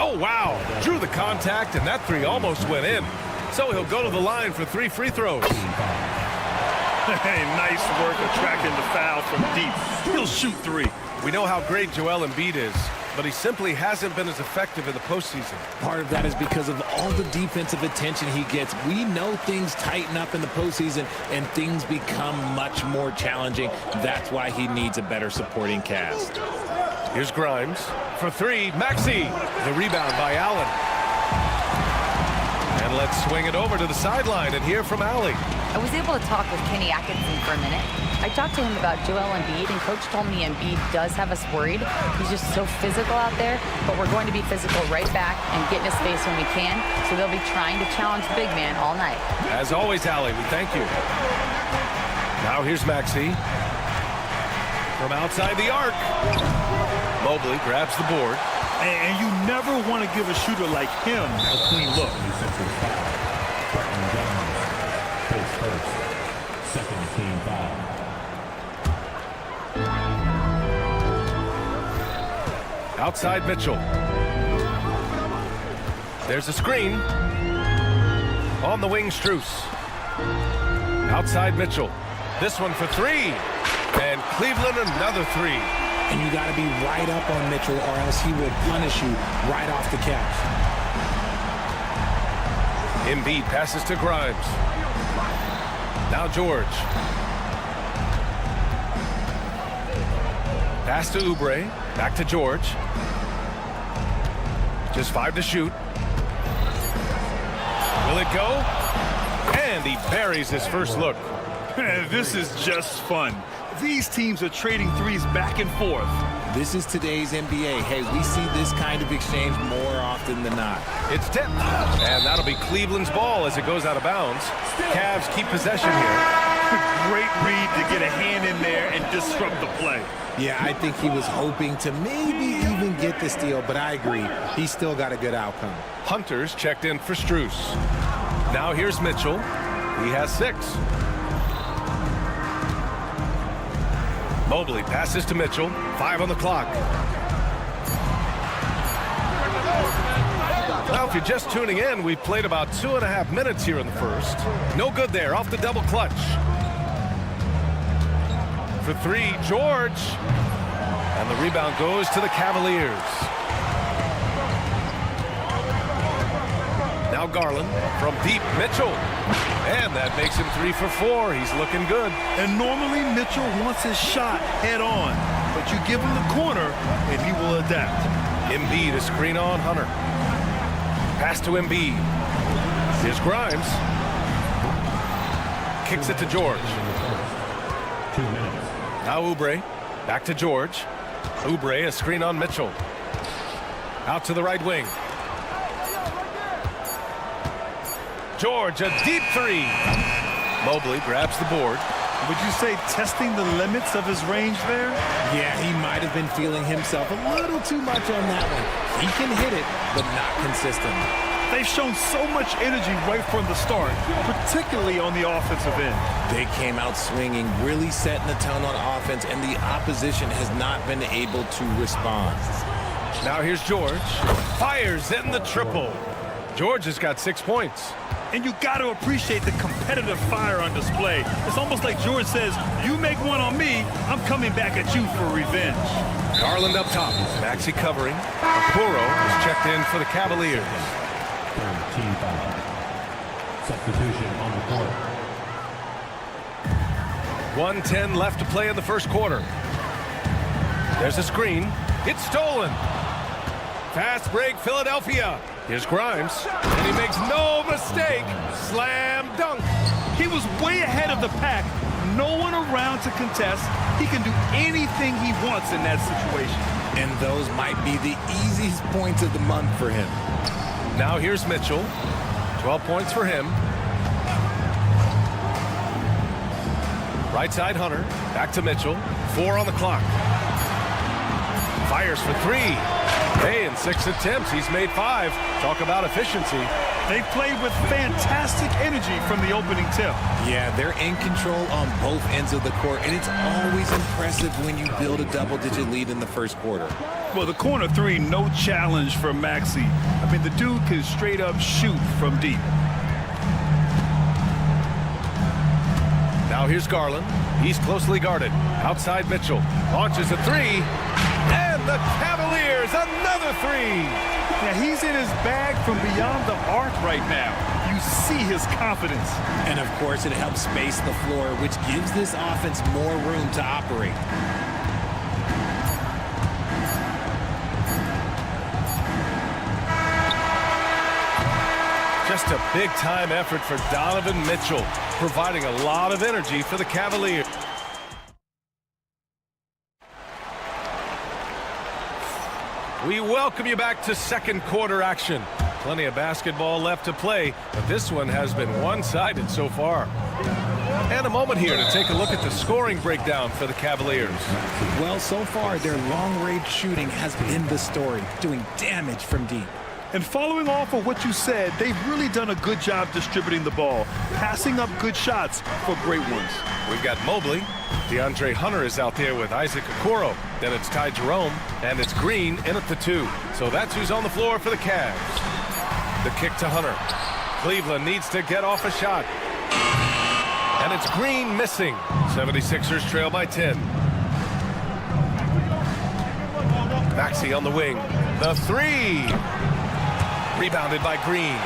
Oh, wow. Drew the contact, and that 3 almost went in. So he'll go to the line for 3 free throws. Hey, nice work attracting the foul from deep. He'll shoot 3. We know how great Joel Embiid is, but he simply hasn't been as effective in the postseason. Part of that is because of all the defensive attention he gets. We know things tighten up in the postseason and things become much more challenging. That's why he needs a better supporting cast. Here's Grimes for 3. Maxey. The rebound by Allen. And let's swing it over to the sideline and hear from Allie. I was able to talk with Kenny Atkinson for a minute. I talked to him about Joel Embiid, and Coach told me Embiid does have us worried. He's just so physical out there, but we're going to be physical right back and get in his face when we can, so they'll be trying to challenge the big man all night. As always, Allie, we thank you. Now here's Maxey. From outside the arc. Mobley grabs the board. And you never want to give a shooter like him a clean look. Second team foul. Outside Mitchell. There's a screen. On the wing, Strus. Outside Mitchell. This one for 3. And Cleveland another 3. And you got to be right up on Mitchell, or else he will punish you right off the catch. Embiid passes to Grimes. Now George. Pass to Oubre. Back to George. Just 5 to shoot. Will it go? And he buries his first look. This is just fun. These teams are trading threes back and forth. This is today's NBA. Hey, we see this kind of exchange more often than not. It's tipped. And that'll be Cleveland's ball as it goes out of bounds. Cavs keep possession here. Great read to get a hand in there and disrupt the play. Yeah, I think he was hoping to maybe even get the steal, but I agree. He still got a good outcome. Hunter's checked in for Strus. Now here's Mitchell. He has 6. Mobley passes to Mitchell. 5 on the clock. Now, if you're just tuning in, we've played about 2.5 minutes here in the first. No good there, off the double clutch. For 3, George. And the rebound goes to the Cavaliers. Now Garland from deep, Mitchell. And that makes him 3 for 4. He's looking good. And normally Mitchell wants his shot head on, but you give him the corner and he will adapt. Embiid, a screen on Hunter. Pass to Embiid. Here's Grimes. Kicks it to George. 2 minutes. Now Oubre. Back to George. Oubre, a screen on Mitchell. Out to the right wing. George, a deep 3. Mobley grabs the board. Would you say testing the limits of his range there? Yeah, he might have been feeling himself a little too much on that one. He can hit it, but not consistently. They've shown so much energy right from the start, particularly on the offensive end. They came out swinging, really setting the tone on offense, and the opposition has not been able to respond. Now here's George. Fires in the triple. George has got 6 points. And you got to appreciate the competitive fire on display. It's almost like George says, you make one on me, I'm coming back at you for revenge. Garland up top. Maxey covering. Okoro is checked in for the Cavaliers. Team foul. Substitution on the court. 1:10 left to play in the first quarter. There's a screen. It's stolen. Fast break, Philadelphia. Here's Grimes, and he makes no mistake. Slam dunk. He was way ahead of the pack. No one around to contest. He can do anything he wants in that situation. And those might be the easiest points of the month for him. Now here's Mitchell. 12 points for him. Right side Hunter. Back to Mitchell. 4 on the clock. Fires for 3. Hey, in 6 attempts, he's made 5. Talk about efficiency. They played with fantastic energy from the opening tip. Yeah, they're in control on both ends of the court, and it's always impressive when you build a double-digit lead in the first quarter. Well, the corner 3, no challenge for Maxey. I mean, the dude can straight up shoot from deep. Now here's Garland. He's closely guarded. Outside Mitchell. Launches a 3. And the Cavaliers, another 3. Yeah, he's in his bag from beyond the arc right now. You see his confidence. And, of course, it helps space the floor, which gives this offense more room to operate. Just a big-time effort for Donovan Mitchell, providing a lot of energy for the Cavaliers. We welcome you back to second quarter action. Plenty of basketball left to play, but this one has been one-sided so far. And a moment here to take a look at the scoring breakdown for the Cavaliers. Well, so far, their long-range shooting has been the story, doing damage from deep. And following off of what you said, they've really done a good job distributing the ball, passing up good shots for great ones. We've got Mobley. DeAndre Hunter is out there with Isaac Okoro. Then it's Ty Jerome, and it's Green in at the 2. So that's who's on the floor for the Cavs. The kick to Hunter. Cleveland needs to get off a shot. And it's Green missing. 76ers trail by 10. Maxey on the wing. The 3. Rebounded by Green.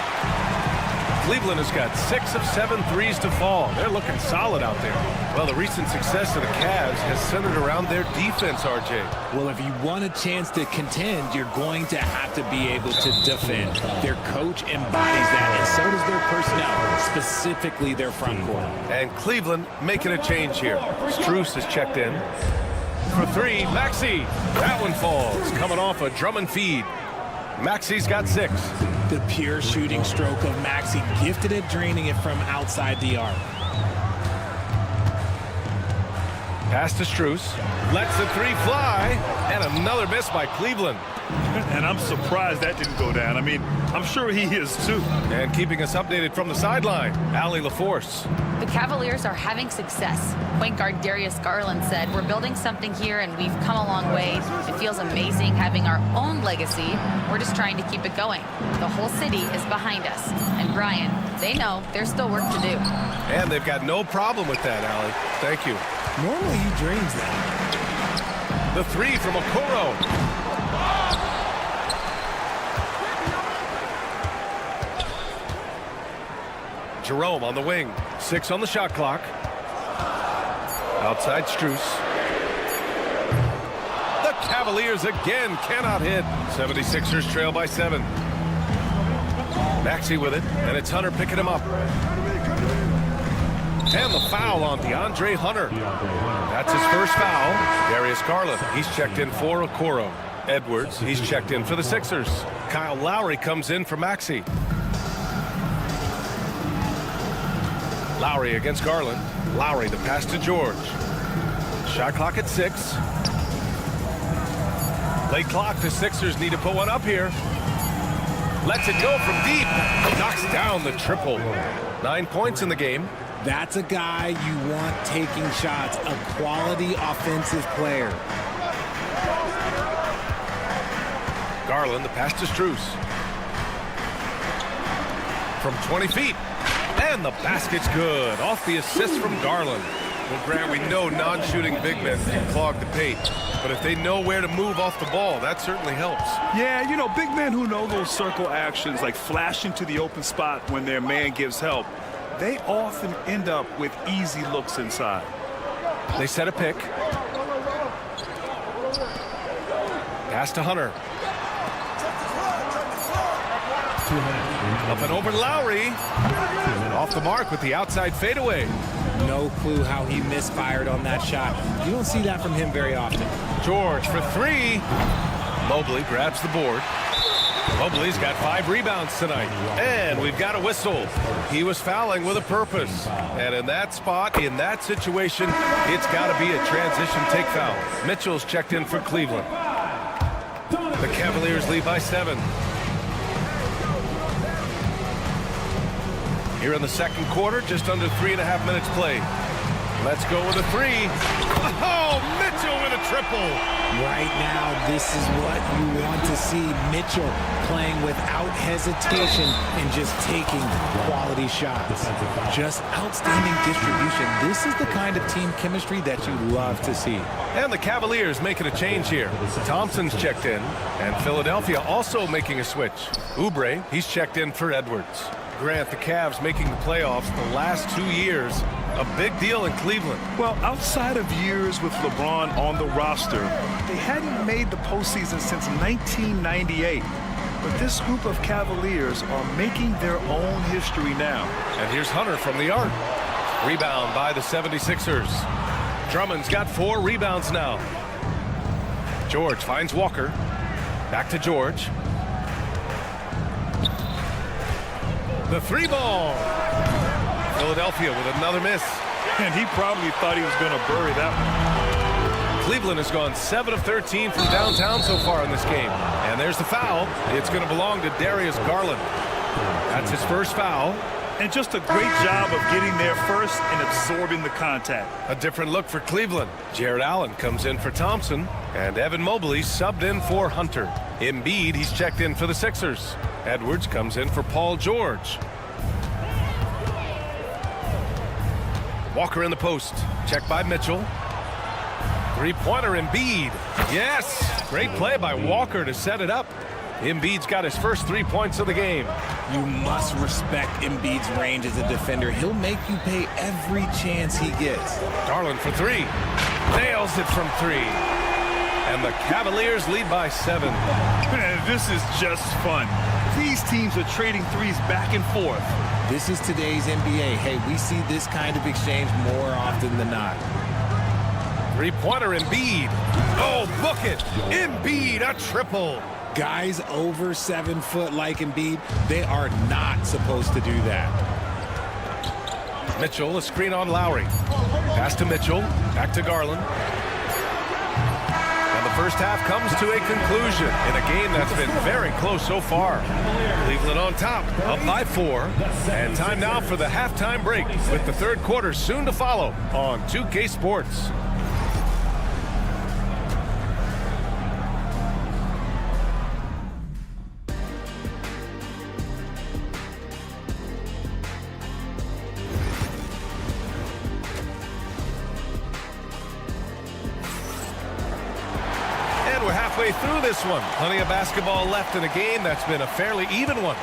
Cleveland has got 6 of 7 threes to fall. They're looking solid out there. Well, the recent success of the Cavs has centered around their defense, RJ. Well, if you want a chance to contend, you're going to have to be able to defend. Their coach embodies that, and so does their personnel, specifically their front court. And Cleveland making a change here. Strus is checked in. For 3, Maxey. That one falls, coming off a Drummond feed. Maxey's got 6. The pure shooting stroke of Maxey, gifted at draining it from outside the arc. Pass to Strus. Lets the 3 fly. And another miss by Cleveland. And I'm surprised that didn't go down. I mean, I'm sure he is too. And keeping us updated from the sideline, Allie LaForce. The Cavaliers are having success. Point guard Darius Garland said, "We're building something here and we've come a long way. It feels amazing having our own legacy. We're just trying to keep it going. The whole city is behind us." And Brian, they know there's still work to do. And they've got no problem with that, Allie. Thank you. Normally he dreams that. The 3 from Okoro. Jerome on the wing. 6 on the shot clock. Outside Strus. The Cavaliers again cannot hit. 76ers trail by 7. Maxey with it, and it's Hunter picking him up. And the foul on DeAndre Hunter. That's his first foul. Darius Garland, he's checked in for Okoro. Edwards, he's checked in for the Sixers. Kyle Lowry comes in for Maxey. Lowry against Garland. Lowry, the pass to George. Shot clock at 6. Late clock, the Sixers need to put one up here. Lets it go from deep. Knocks down the triple. 9 points in the game. That's a guy you want taking shots, a quality offensive player. Garland, the pass to Strus. From 20 feet. And the basket's good. Off the assist from Garland. Well, Grant, we know non-shooting big men can clog the paint. But if they know where to move off the ball, that certainly helps. Yeah, you know, big men who know those circle actions, like flashing to the open spot when their man gives help, they often end up with easy looks inside. They set a pick. Pass to Hunter. Up and over Lowry. Off the mark with the outside fadeaway. No clue how he misfired on that shot. You don't see that from him very often. George for three. Mobley grabs the board. Mobley's got 5 rebounds tonight. And we've got a whistle. He was fouling with a purpose. And in that spot, in that situation, it's got to be a transition take foul. Mitchell's checked in for Cleveland. The Cavaliers lead by 7. Here in the second quarter, just under 3.5 minutes played. Let's go with a 3. Oh, Mitchell with a triple. Right now, this is what you want to see. Mitchell playing without hesitation and just taking quality shots. Just outstanding distribution. This is the kind of team chemistry that you love to see. And the Cavaliers making a change here. Thompson's checked in, and Philadelphia also making a switch. Oubre, he's checked in for Edwards. Grant, the Cavs making the playoffs the last 2 years. A big deal in Cleveland. Well, outside of years with LeBron on the roster, they hadn't made the postseason since 1998. But this group of Cavaliers are making their own history now. And here's Hunter from the arc. Rebound by the 76ers. Drummond's got 4 rebounds now. George finds Walker. Back to George. The 3-ball. Philadelphia with another miss. And he probably thought he was going to bury that one. Cleveland has gone 7 of 13 from downtown so far in this game. And there's the foul. It's going to belong to Darius Garland. That's his first foul. And just a great job of getting there first and absorbing the contact. A different look for Cleveland. Jared Allen comes in for Thompson. And Evan Mobley subbed in for Hunter. Embiid, he's checked in for the Sixers. Edwards comes in for Paul George. Walker in the post. Checked by Mitchell. Three-pointer Embiid. Yes! Great play by Walker to set it up. Embiid's got his first 3 points of the game. You must respect Embiid's range as a defender. He'll make you pay every chance he gets. Garland for 3. Nails it from 3. And the Cavaliers lead by 7. Man, this is just fun. These teams are trading threes back and forth. This is today's NBA. Hey, we see this kind of exchange more often than not. Three-pointer Embiid. Oh, book it. Embiid, a triple. Guys over 7 foot like Embiid, they are not supposed to do that. Mitchell, a screen on Lowry. Pass to Mitchell. Back to Garland. And the first half comes to a conclusion in a game that's been very close so far. Cleveland on top, up by 4. And time now for the halftime break with the third quarter soon to follow on 2K Sports. Through this one. Plenty of basketball left in a game that's been a fairly even one.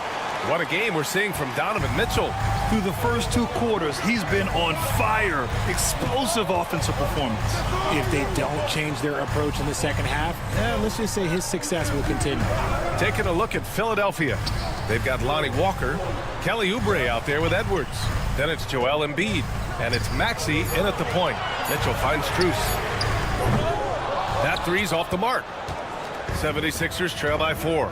What a game we're seeing from Donovan Mitchell. Through the first 2 quarters, he's been on fire. Explosive offensive performance. If they don't change their approach in the second half, let's just say his success will continue. Taking a look at Philadelphia. They've got Lonnie Walker, Kelly Oubre out there with Edwards. Then it's Joel Embiid, and it's Maxey in at the point. Mitchell finds Strus. That three's off the mark. 76ers trail by 4.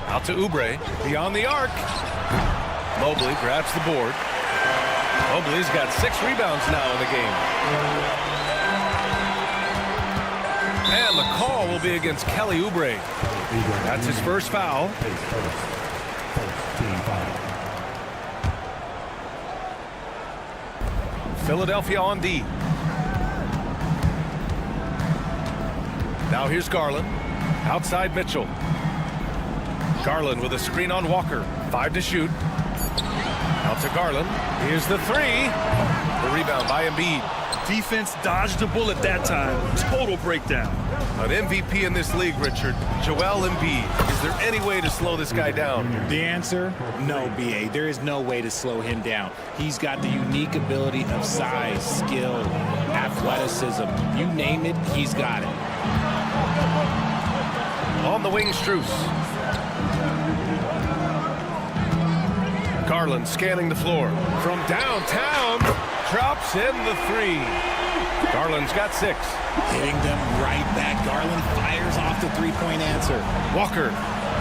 Out to Oubre, beyond the arc. Mobley grabs the board. Mobley's got 6 rebounds now in the game. And the call will be against Kelly Oubre. That's his first foul. Philadelphia on D. Now here's Garland. Outside Mitchell. Garland with a screen on Walker. 5 to shoot. Out to Garland. Here's the 3. The rebound by Embiid. Defense dodged a bullet that time. Total breakdown. An MVP in this league, Richard. Joel Embiid. Is there any way to slow this guy down? The answer? No, B.A. There is no way to slow him down. He's got the unique ability of size, skill, athleticism. You name it, he's got it. On the wing, Strus. Garland scanning the floor. From downtown, drops in the 3. Garland's got 6. Hitting them right back. Garland fires off the three-point answer. Walker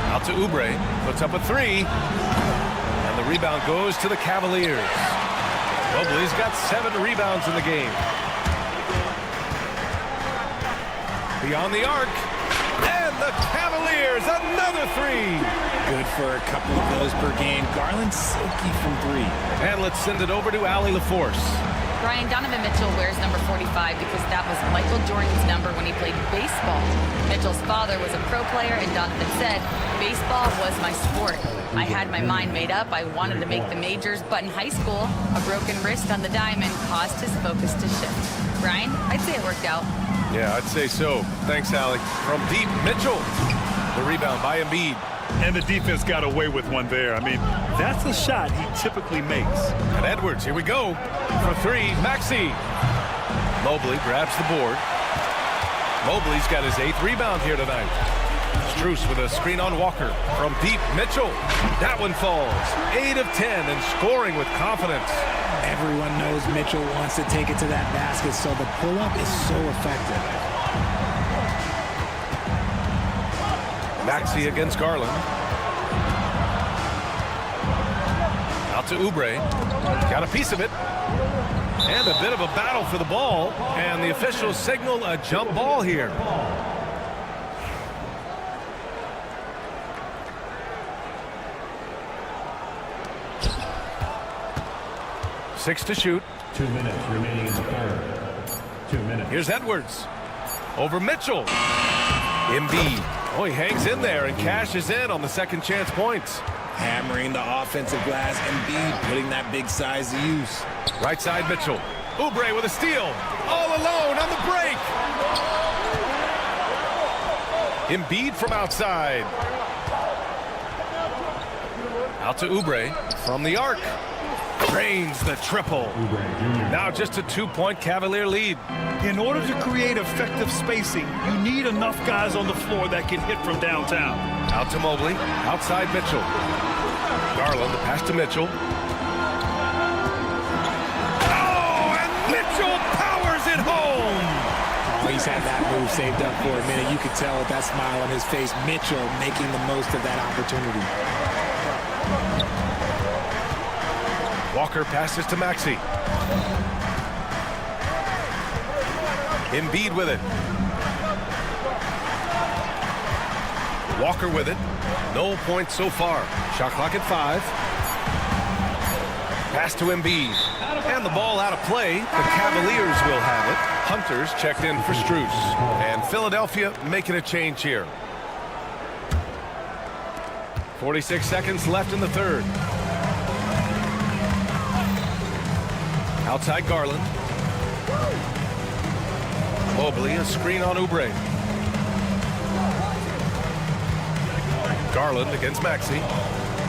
out to Oubre. Puts up a 3. And the rebound goes to the Cavaliers. Mobley's got 7 rebounds in the game. Beyond the arc. And the Cavaliers, another 3. Good for a couple of those per game. Garland silky from 3. And let's send it over to Allie LaForce. Brian, Donovan Mitchell wears number 45 because that was Michael Jordan's number when he played baseball. Mitchell's father was a pro player, and Donovan said, baseball was my sport. I had my mind made up. I wanted to make the majors, but in high school, a broken wrist on the diamond caused his focus to shift. Brian, I'd say it worked out. Yeah, I'd say so. Thanks, Allie. From deep, Mitchell. The rebound by Embiid. And the defense got away with one there. I mean, that's a shot he typically makes. And Edwards, here we go. For 3, Maxey. Mobley grabs the board. Mobley's got his 8th rebound here tonight. Strus with a screen on Walker. From deep, Mitchell. That one falls. 8 of 10 and scoring with confidence. Everyone knows Mitchell wants to take it to that basket, so the pull-up is so effective. Maxey against Garland. Out to Oubre. Got a piece of it. And a bit of a battle for the ball. And the officials signal a jump ball here. Six to shoot. 2 minutes remaining in the third. 2 minutes. Here's Edwards. Over Mitchell. Embiid. Oh, he hangs in there and cashes in on the second chance points. Hammering the offensive glass. Embiid putting that big size to use. Right side Mitchell. Oubre with a steal. All alone on the break. Embiid from outside. Out to Oubre from the arc. Drains the triple. Now just a 2-point Cavalier lead. In order to create effective spacing, you need enough guys on the floor that can hit from downtown. Out to Mobley. Outside Mitchell. Garland, the pass to Mitchell. Oh, and Mitchell powers it home. Oh, he's had that move saved up for a minute. You could tell with that smile on his face. Mitchell making the most of that opportunity. Walker passes to Maxey. Embiid with it. Walker with it. No points so far. Shot clock at 5. Pass to Embiid. And the ball out of play. The Cavaliers will have it. Hunter's checked in for Strus. And Philadelphia making a change here. 46 seconds left in the third. Outside Garland. Mobley, a screen on Oubre. Garland against Maxey.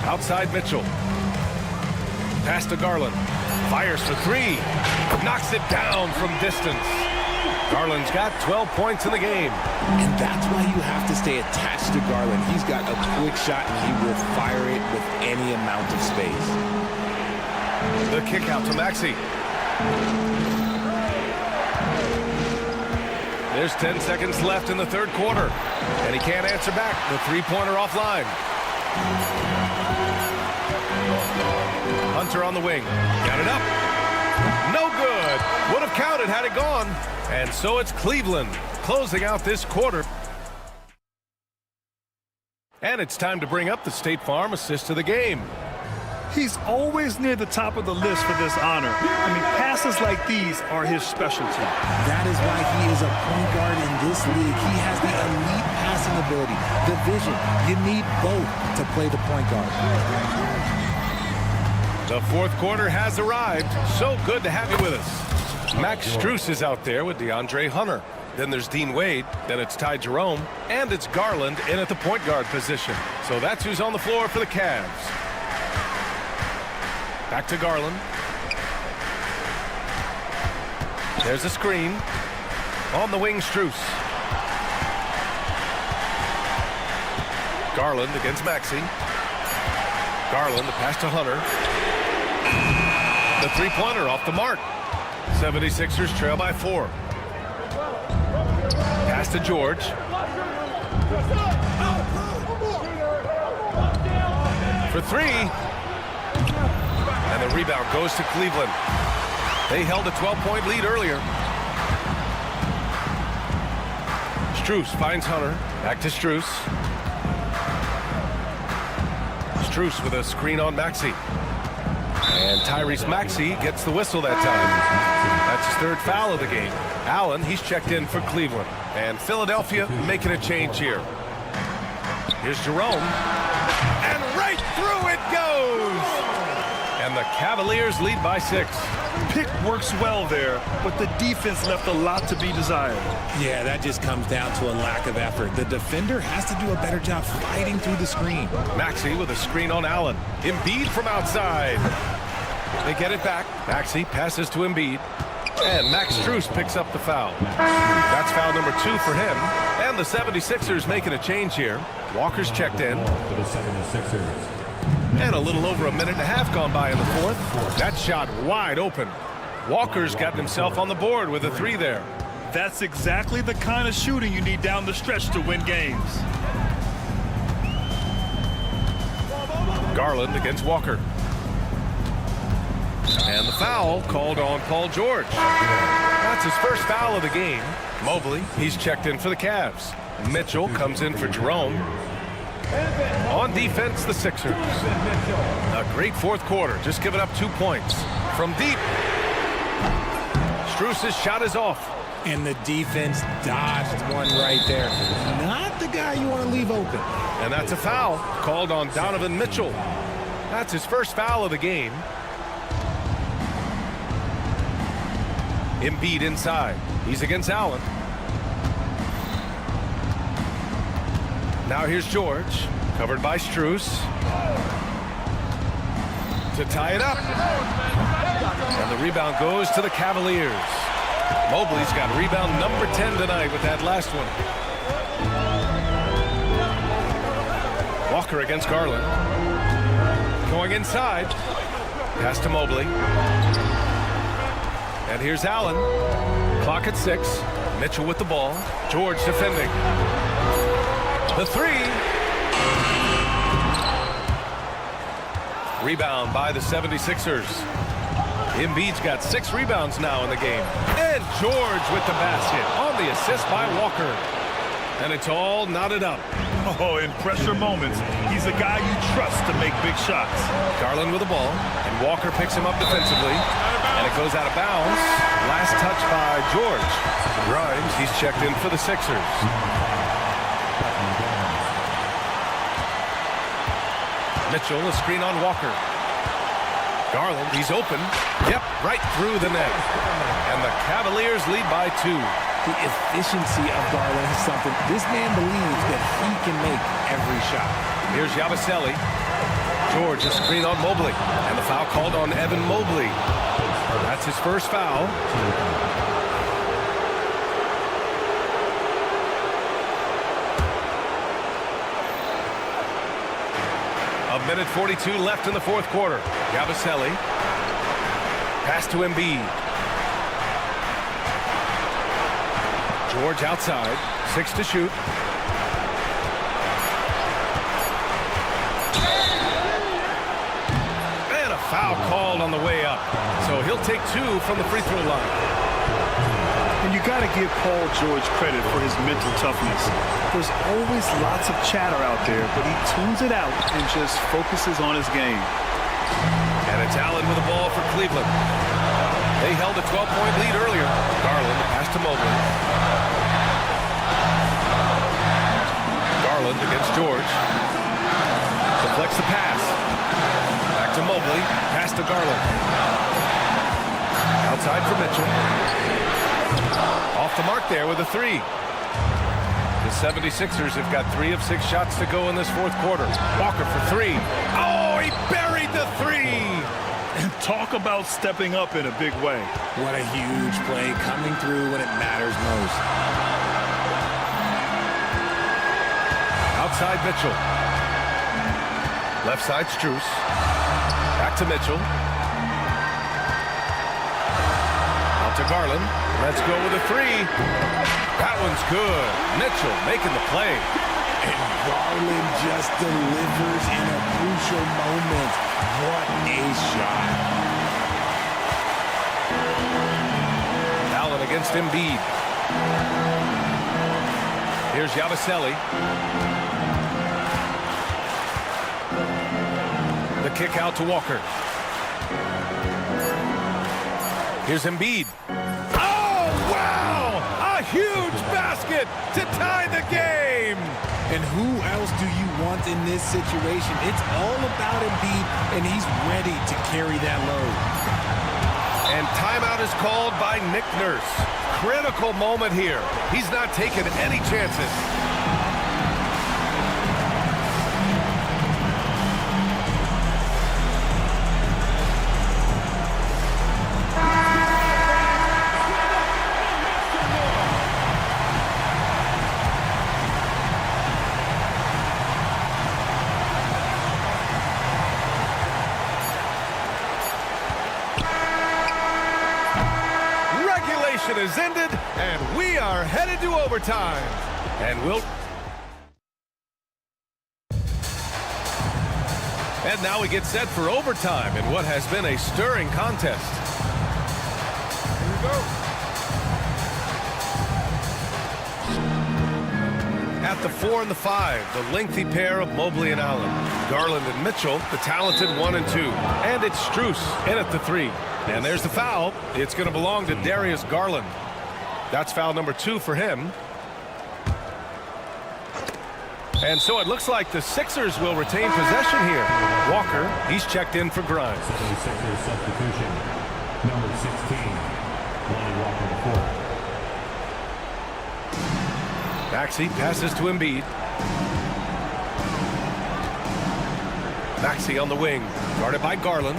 Outside Mitchell. Pass to Garland. Fires for 3. Knocks it down from distance. Garland's got 12 points in the game. And that's why you have to stay attached to Garland. He's got a quick shot and he will fire it with any amount of space. The kick out to Maxey. There's 10 seconds left in the third quarter. And he can't answer back. The three-pointer offline. Hunter on the wing. Got it up. No good. Would have counted had it gone. And so it's Cleveland closing out this quarter. And it's time to bring up the State Farm assist of the game. He's always near the top of the list for this honor. I mean, passes like these are his specialty. That is why he is a point guard in this league. He has the elite passing ability, the vision. You need both to play the point guard. The fourth quarter has arrived. So good to have you with us. Max Strus is out there with DeAndre Hunter. Then there's Dean Wade. Then it's Ty Jerome. And it's Garland in at the point guard position. So that's who's on the floor for the Cavs. Back to Garland. There's a screen. On the wing, Strus. Garland against Maxey. Garland, the pass to Hunter. The three-pointer off the mark. 76ers trail by 4. Pass to George. For 3. And the rebound goes to Cleveland. They held a 12-point lead earlier. Strus finds Hunter. Back to Strus. Strus with a screen on Maxey. And Tyrese Maxey gets the whistle that time. That's his 3rd foul of the game. Allen, he's checked in for Cleveland. And Philadelphia making a change here. Here's Jerome. And right through it goes! And the Cavaliers lead by 6. Pick works well there, but the defense left a lot to be desired. Yeah, that just comes down to a lack of effort. The defender has to do a better job fighting through the screen. Maxey with a screen on Allen. Embiid from outside. They get it back. Maxey passes to Embiid. And Max Strus picks up the foul. That's foul number 2 for him. And the 76ers making a change here. Walker's checked in. And a little over a minute and a half gone by in the 4th. That shot wide open. Walker's gotten himself on the board with a 3 there. That's exactly the kind of shooting you need down the stretch to win games. Garland against Walker. And the foul called on Paul George. That's his 1st foul of the game. Mobley, he's checked in for the Cavs. Mitchell comes in for Jerome. On defense, the Sixers. A great 4th quarter, just giving up 2 points. From deep. Strus's shot is off. And the defense dodged one right there. Not the guy you want to leave open. And that's a foul called on Donovan Mitchell. That's his 1st foul of the game. Embiid inside. He's against Allen. Now here's George, covered by Strus. To tie it up. And the rebound goes to the Cavaliers. Mobley's got rebound number 10 tonight with that last one. Walker against Garland. Going inside. Pass to Mobley. And here's Allen. Clock at 6. Mitchell with the ball. George defending. The 3. Rebound by the 76ers. Embiid's got 6 rebounds now in the game. And George with the basket on the assist by Walker. And it's all knotted up. Oh, in pressure moments, he's a guy you trust to make big shots. Garland with the ball. And Walker picks him up defensively. And it goes out of bounds. Last touch by George. Grimes, he's checked in for the Sixers. Mitchell, a screen on Walker. Garland, he's open. Yep, right through the net. And the Cavaliers lead by 2. The efficiency of Garland is something. This man believes that he can make every shot. Here's Yabusele. George, a screen on Mobley. And the foul called on Evan Mobley. That's his 1st foul. A minute 42 left in the 4th quarter. Yabusele. Pass to Embiid. George outside. 6 to shoot. And a foul called on the way up. So he'll take 2 from the free throw line. And you got to give Paul George credit for his mental toughness. There's always lots of chatter out there, but he tunes it out and just focuses on his game. And it's Allen with the ball for Cleveland. They held a 12-point lead earlier. Garland, pass to Mobley. Garland against George. Deflects the pass. Back to Mobley. Pass to Garland. Outside for Mitchell. Off the mark there with a 3. The 76ers have got 3 of 6 shots to go in this 4th quarter. Walker for 3. Oh, he buried the 3. And talk about stepping up in a big way. What a huge play coming through when it matters most. side, Mitchell. Left side, Strus. Back to Mitchell. Out to Garland. Let's go with a three. That one's good. Mitchell making the play. And Garland just delivers in a crucial moment. What a shot. Allen against Embiid. Here's Yabusele. The kick out to Walker. Here's Embiid. Oh, wow! A huge basket to tie the game! And who else do you want in this situation? It's all about Embiid, and he's ready to carry that load. And timeout is called by Nick Nurse. Critical moment here. He's not taking any chances. Is ended, and we are headed to overtime. And now we get set for overtime in what has been a stirring contest. Here we go. At the 4 and the 5, the lengthy pair of Mobley and Allen. Garland and Mitchell, the talented 1 and 2. And it's Strus in at the 3. And there's the foul. It's going to belong to Darius Garland. That's foul number 2 for him. And so it looks like the Sixers will retain possession here. Walker, he's checked in for Grimes. Sixers substitution, number 16, Lonnie Walker, 4. Maxey passes to Embiid. Maxey on the wing, guarded by Garland.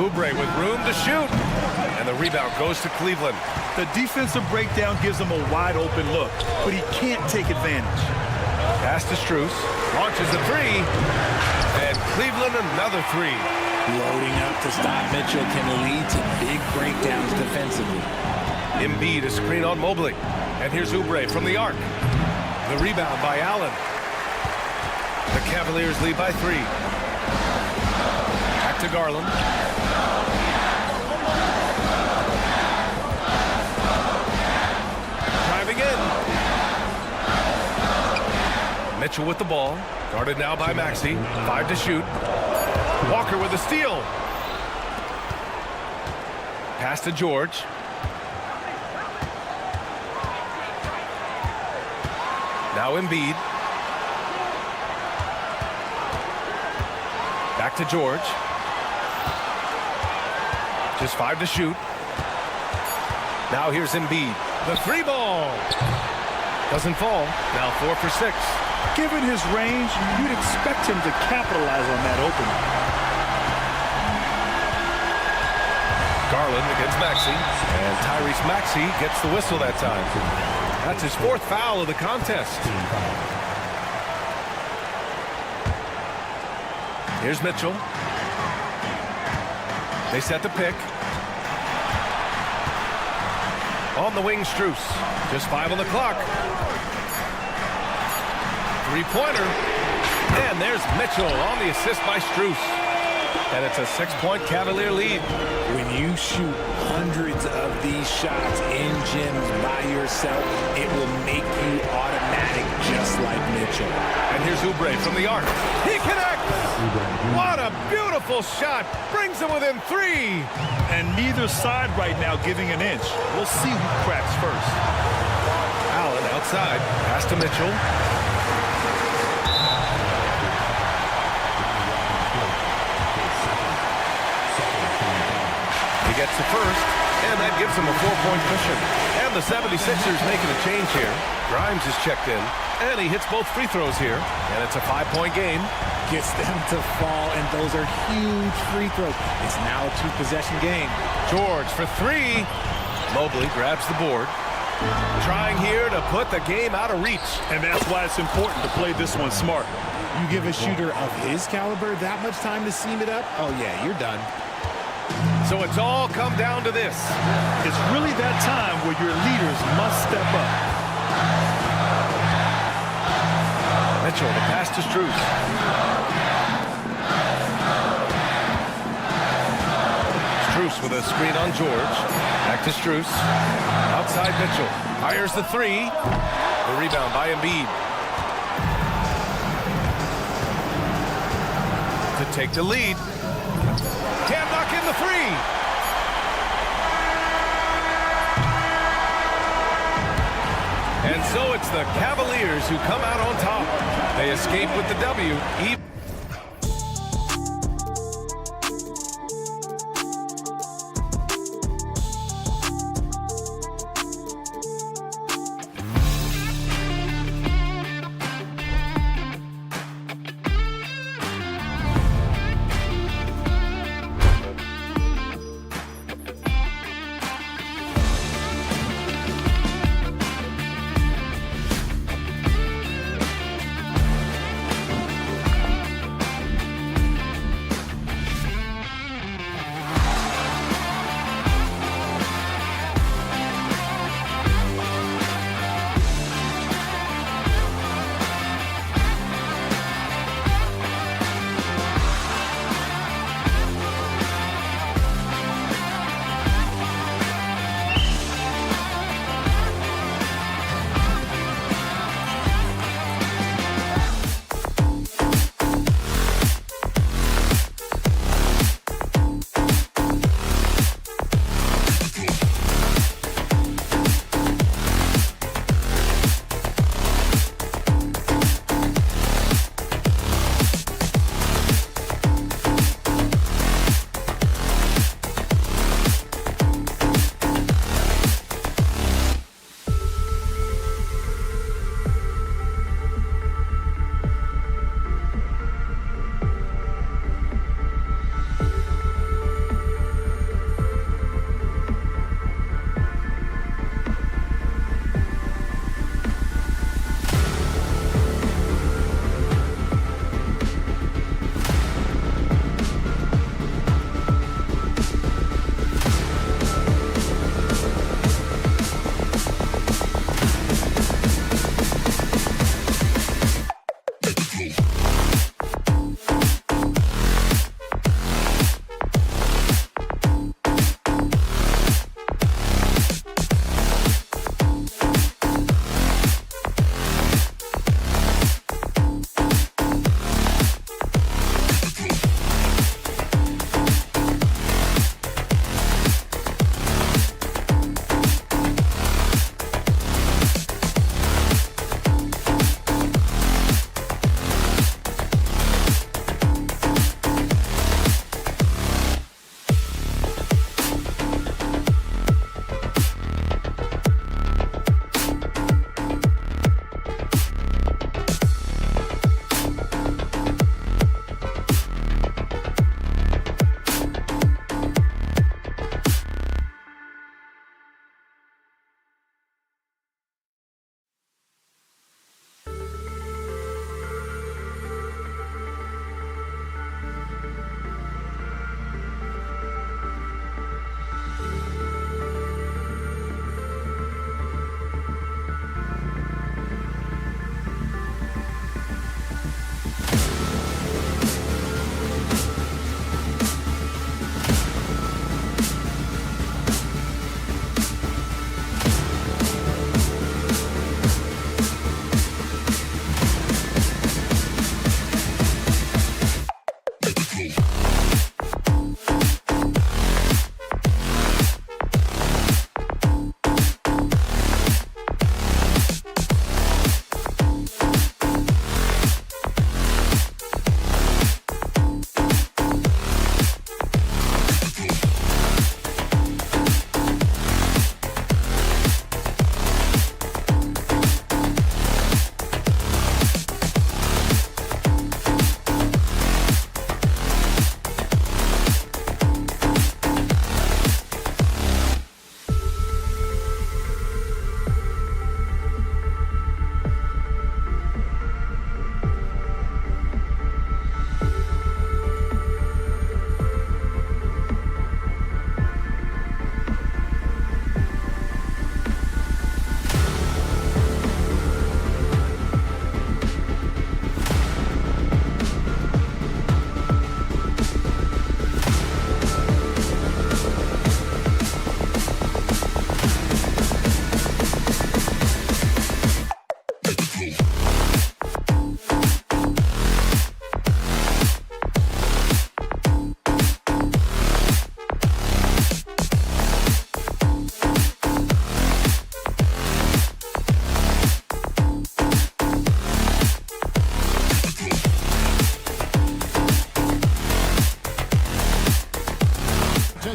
Oubre with room to shoot. And the rebound goes to Cleveland. The defensive breakdown gives him a wide open look, but he can't take advantage. Pass to Strus. Launches the three. And Cleveland another three. Loading up to stop Mitchell can lead to big breakdowns defensively. Embiid a screen on Mobley. And here's Oubre from the arc. The rebound by Allen. The Cavaliers lead by 3. Back to Garland. Driving in. Mitchell with the ball. Guarded now by Maxey. 5 to shoot. Walker with a steal. Pass to George. Now Embiid. Back to George. Just 5 to shoot. Now here's Embiid. The 3 ball. Doesn't fall. Now 4 for 6. Given his range, you'd expect him to capitalize on that opening. Garland against Maxey. And Tyrese Maxey gets the whistle that time. That's his 4th foul of the contest. Here's Mitchell. They set the pick. On the wing, Strus. Just 5 on the clock. 3-pointer. And there's Mitchell on the assist by Strus. And it's a 6-point Cavalier lead. When you shoot hundreds of these shots in gyms by yourself, it will make you automatic just like Mitchell. And here's Oubre from the arc. He connects! What a beautiful shot! Brings him within 3! And neither side right now giving an inch. We'll see who cracks first. Allen outside. Pass to Mitchell. He gets the first, and that gives him a 4-point cushion. And the 76ers making a change here. Grimes is checked in, and he hits both free throws here. And it's a 5-point game. Gets them to fall, and those are huge free throws. It's now a 2-possession game. George for 3. Mobley grabs the board. Trying here to put the game out of reach. And that's why it's important to play this one smart. You give a shooter of his caliber that much time to seam it up, oh yeah, you're done. So it's all come down to this. It's really that time where your leaders must step up. Mitchell, the pass to Strus. Strus with a screen on George. Back to Strus. Outside Mitchell. Fires the three. The rebound by Embiid. To take the lead. Can't knock in the three. And so it's the Cavaliers who come out on top. They escape with the W.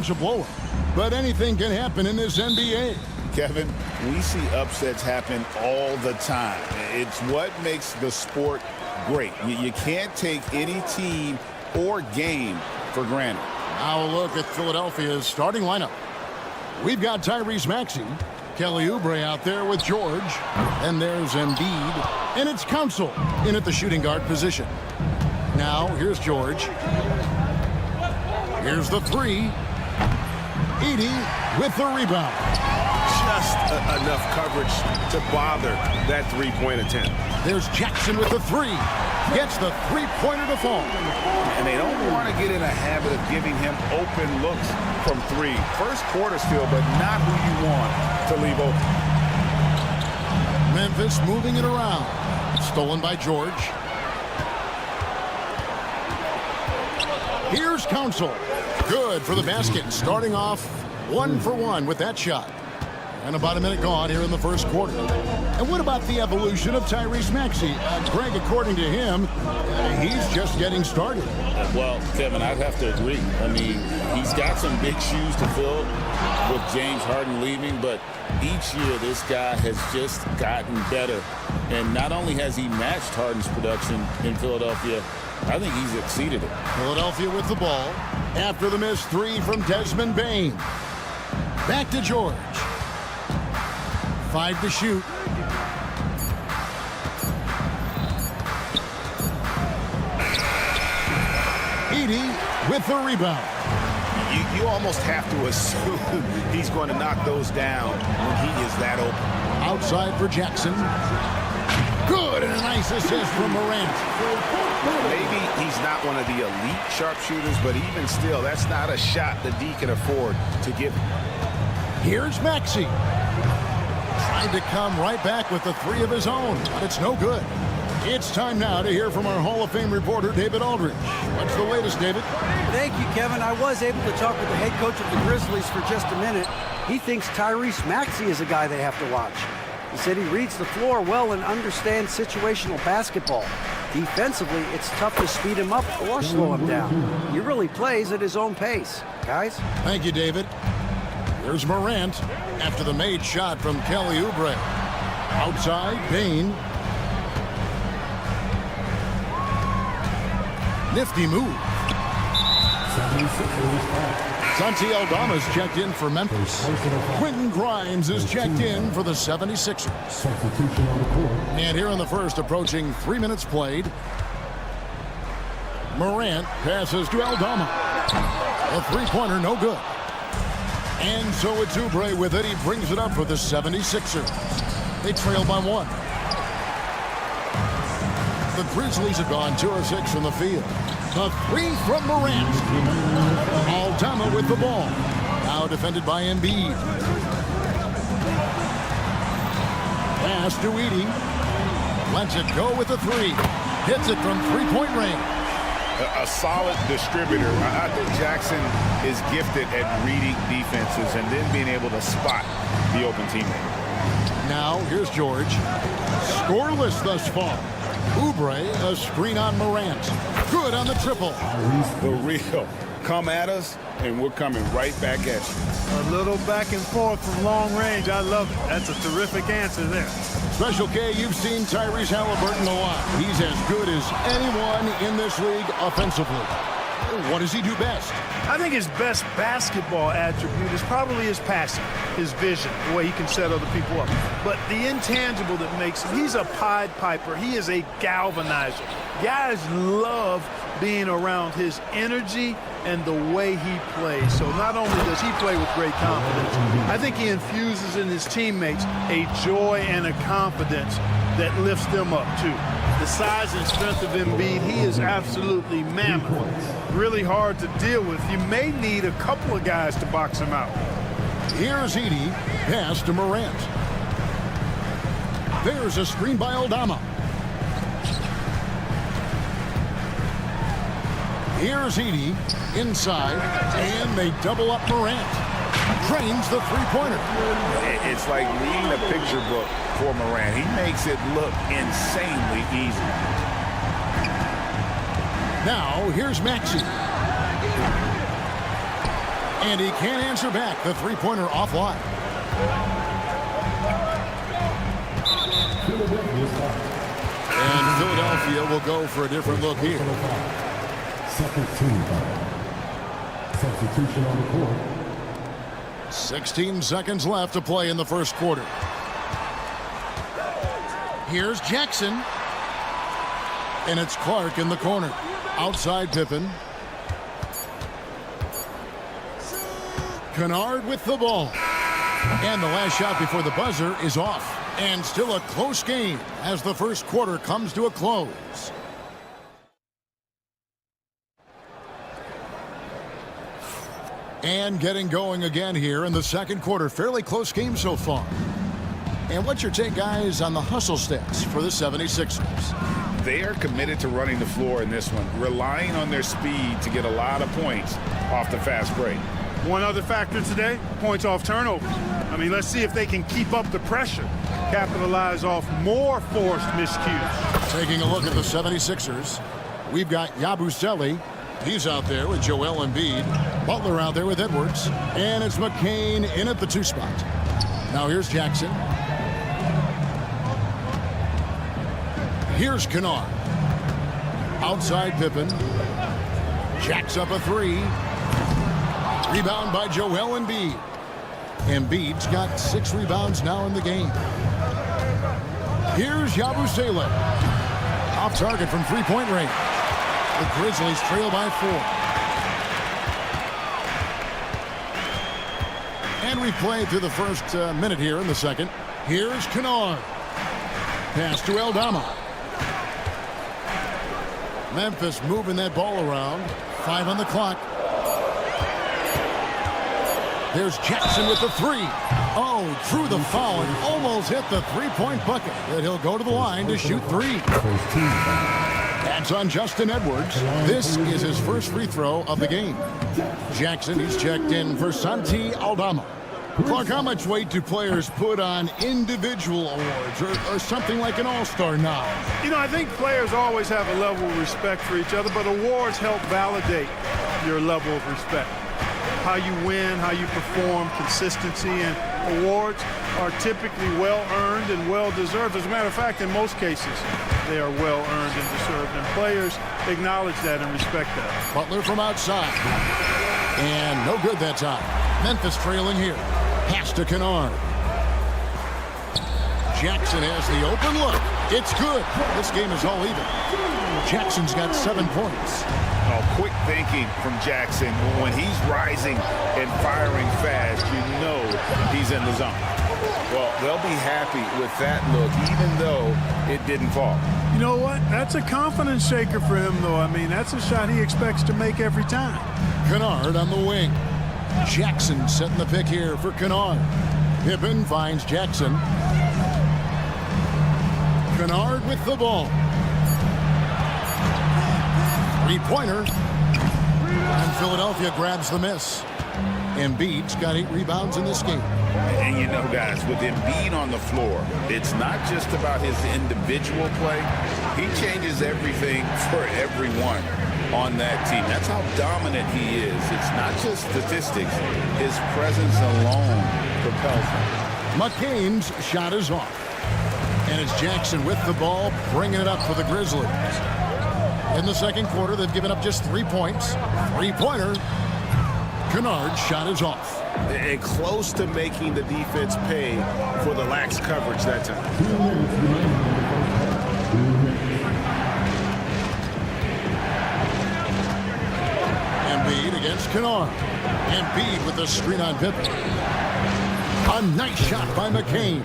avenge a blowout. But anything can happen in this NBA. Kevin, we see upsets happen all the time. It's what makes the sport great. You can't take any team or game for granted. Now a look at Philadelphia's starting lineup. We've got Tyrese Maxey, Kelly Oubre out there with George, and there's Embiid, and it's Council in at the shooting guard position. Now here's George. Here's the three. Edey with the rebound. Just enough coverage to bother that three-point attempt. There's Jackson with the three. Gets the three-pointer to fall. And they don't want to get in a habit of giving him open looks from three. First quarter still, but not who you want to leave open. Memphis moving it around. Stolen by George. Here's Council. Good for the basket. Starting off 1 for 1 with that shot. And about a minute gone here in the first quarter. And what about the evolution of Tyrese Maxey? Greg, according to him, he's just getting started. Well, Kevin, I'd have to agree. I mean, he's got some big shoes to fill with James Harden leaving, but each year this guy has just gotten better. And not only has he matched Harden's production in Philadelphia, I think he's exceeded it. Philadelphia with the ball after the missed three from Desmond Bane. Back to George. 5 to shoot. Edey with the rebound. You almost have to assume he's going to knock those down when he is that open. Outside for Jackson. Good, and a nice assist from Morant. Maybe he's not one of the elite sharpshooters, but even still, that's not a shot that D can afford to give him. Here's Maxey. Trying to come right back with the three of his own, but it's no good. It's time now to hear from our Hall of Fame reporter, David Aldridge. What's the latest, David? Thank you, Kevin. I was able to talk with the head coach of the Grizzlies for just a minute. He thinks Tyrese Maxey is a guy they have to watch. He said he reads the floor well and understands situational basketball. Defensively, it's tough to speed him up or slow him down. He really plays at his own pace. Guys? Thank you, David. Here's Morant after the made shot from Kelly Oubre. Outside, Bane. Nifty move. Santi Aldama's checked in for Memphis. Quentin Grimes is checked in for the 76ers. And here in the first, approaching 3 minutes played, Morant passes to Aldama. A three-pointer, no good. And so it's Oubre with it. He brings it up for the 76ers. They trail by 1. The Grizzlies have gone 2 of 6 from the field. A three from Morant. Aldama with the ball. Now defended by Embiid. Pass to Edey. Lets it go with the three. Hits it from three-point range. A solid distributor. I think Jackson is gifted at reading defenses and then being able to spot the open teammate. Now here's George. Scoreless thus far. Oubre, a screen on Morant. Good on the triple. The real. Come at us, and we're coming right back at you. A little back and forth from long range. I love it. That's a terrific answer there. Special K, you've seen Tyrese Halliburton a lot. He's as good as anyone in this league offensively. What does he do best? I think his best basketball attribute is probably his passing, his vision, the way he can set other people up. But the intangible that makes him, he's a Pied Piper. He is a galvanizer. Guys love being around his energy and the way he plays. So not only does he play with great confidence, I think he infuses in his teammates a joy and a confidence that lifts them up too. The size and strength of Embiid, he is absolutely mammoth. Really hard to deal with. You may need a couple of guys to box him out. Here's Edey. Pass to Morant. There's a screen by Aldama. Here's Edey inside, and they double up Morant. Drains the three-pointer. It's like reading a picture book for Morant. He makes it look insanely easy. Now, here's Maxey. And he can't answer back. The three-pointer offline. And Philadelphia will go for a different look here. Substitution on the court. 16 seconds left to play in the first quarter. Here's Jackson. And it's Clark in the corner. Outside Pippen. Kennard with the ball. And the last shot before the buzzer is off. And still a close game as the first quarter comes to a close. And getting going again here in the second quarter. Fairly close game so far. And what's your take, guys, on the hustle stats for the 76ers? They are committed to running the floor in this one, relying on their speed to get a lot of points off the fast break. One other factor today, points off turnovers. I mean, let's see if they can keep up the pressure, capitalize off more forced miscues. Taking a look at the 76ers, we've got Yabusele. He's out there with Joel Embiid. Butler out there with Edwards. And it's McCain in at the 2 spot. Now here's Jackson. Here's Kennard. Outside Pippen. Jacks up a 3. Rebound by Joel Embiid. Embiid's got 6 rebounds now in the game. Here's Yabusele. Off target from three-point range. The Grizzlies trail by 4. And we've played through the first minute here in the second. Here's Kennard. Pass to Aldama. Memphis moving that ball around. 5 on the clock. There's Jackson with the 3. Oh, drew the foul and almost hit the three-point bucket. But he'll go to the line to shoot 3. That's on Justin Edwards. This is his first free throw of the game. Jackson, he's checked in for Santi Aldama. Clark, how much weight do players put on individual awards or something like an all-star nod? You know, I think players always have a level of respect for each other, but awards help validate your level of respect. How you win, how you perform, consistency, and awards are typically well-earned and well-deserved. As a matter of fact, in most cases, they are well-earned and deserved, and players acknowledge that and respect that. Butler from outside. And no good that time. Memphis trailing here. Pass to Kennard. Jackson has the open look. It's good. This game is all even. Jackson's got 7 points. Oh, quick thinking from Jackson. When he's rising and firing fast, you know he's in the zone. Well, they'll be happy with that look, even though it didn't fall. You know what? That's a confidence shaker for him, though. I mean, that's a shot he expects to make every time. Kennard on the wing. Jackson setting the pick here for Kennard. Pippen finds Jackson. Kennard with the ball. Three-pointer. And Philadelphia grabs the miss. Embiid's got 8 rebounds in this game. And you know, guys, with Embiid on the floor, it's not just about his individual play. He changes everything for everyone on that team. That's how dominant he is. It's not just statistics. His presence alone propels him. McCain's shot is off. And it's Jackson with the ball, bringing it up for the Grizzlies. In the second quarter, they've given up just 3 points. Three-pointer. Kennard's shot is off. And close to making the defense pay for the lax coverage that time. Embiid against Kennard. Embiid with the screen on Pippen. A nice shot by McCain.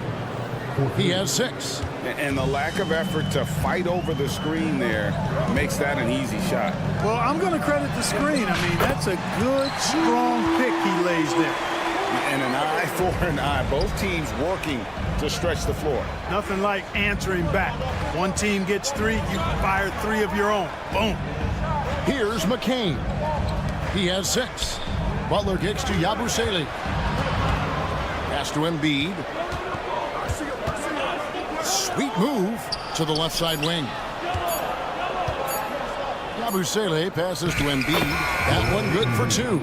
He has 6. And the lack of effort to fight over the screen there makes that an easy shot. Well, I'm going to credit the screen. I mean, that's a good, strong pick he lays there. And an eye for an eye. Both teams working to stretch the floor. Nothing like answering back. One team gets 3, you fire 3 of your own. Boom. Here's McCain. He has 6. Butler gets to Yabusele. Pass to Embiid. Sweet move to the left side wing. Yabusele passes to Embiid. That one good for 2.